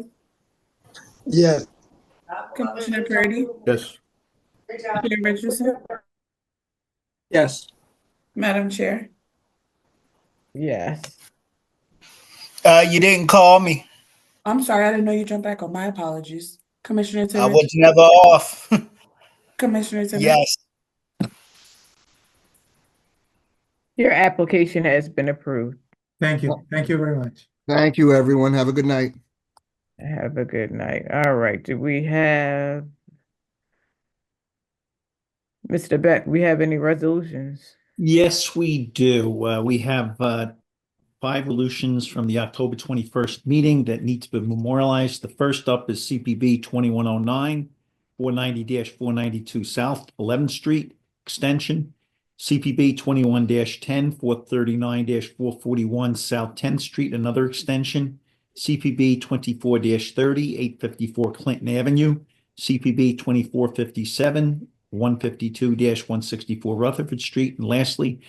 Yes. Commissioner Purdy. Yes. Chair Richardson. Yes. Madam Chair. Yes. You didn't call me. I'm sorry, I didn't know you jumped back on. My apologies. Commissioner I Timmons. was never off. Commissioner Timmons. Yes. Your application has been approved. Thank you. Thank you very much. Thank you, everyone. Have a good night. Have a good night. All right, do we have Mr. Beck, we have any resolutions? yes, we do. We have 5 resolutions from the October 21st meeting that need to be memorialized. The first up is CPB 2109, 490-492 South 11th Street Extension. CPB 21-10, 439-441 South 10th Street, another extension. CPB 24-30, 854 Clinton Avenue. CPB 2457, 152-164 Rutherford Street. And lastly,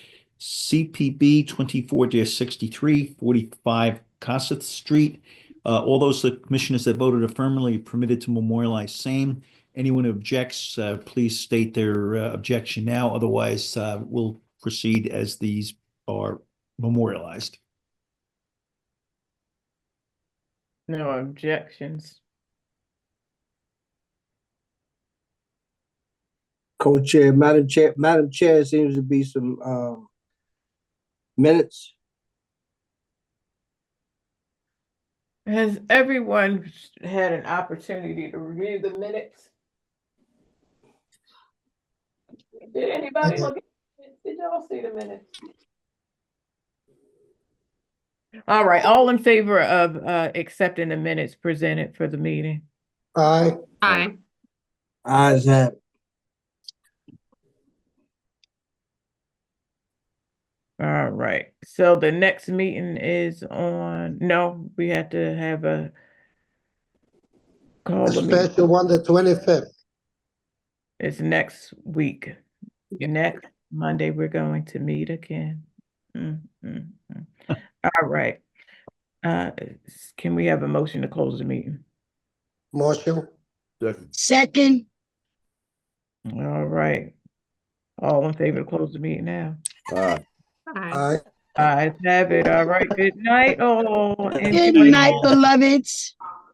CPB 24-63, 45 Kossuth Street. All those commissioners that voted affirmatively are permitted to memorialize same. Anyone who objects, please state their objection now. Otherwise, we'll proceed as these are memorialized. No objections. Co-chair, Madam Chair, seems to be some minutes. Has everyone had an opportunity to review the minutes? Did anybody look at it? Did y'all see the minutes? All right, all in favor of accepting the minutes presented for the meeting? Aye. Aye. Ayes have it. All right, so the next meeting is on, no, we have to have a call the meeting. Special one, the 25th. It's next week. Next Monday, we're going to meet again. All right. Can we have a motion to close the meeting? Motion. Second. All right. All in favor to close the meeting now? Aye. Aye. Ayes have it. All right. Good night. Oh, Good night, beloveds.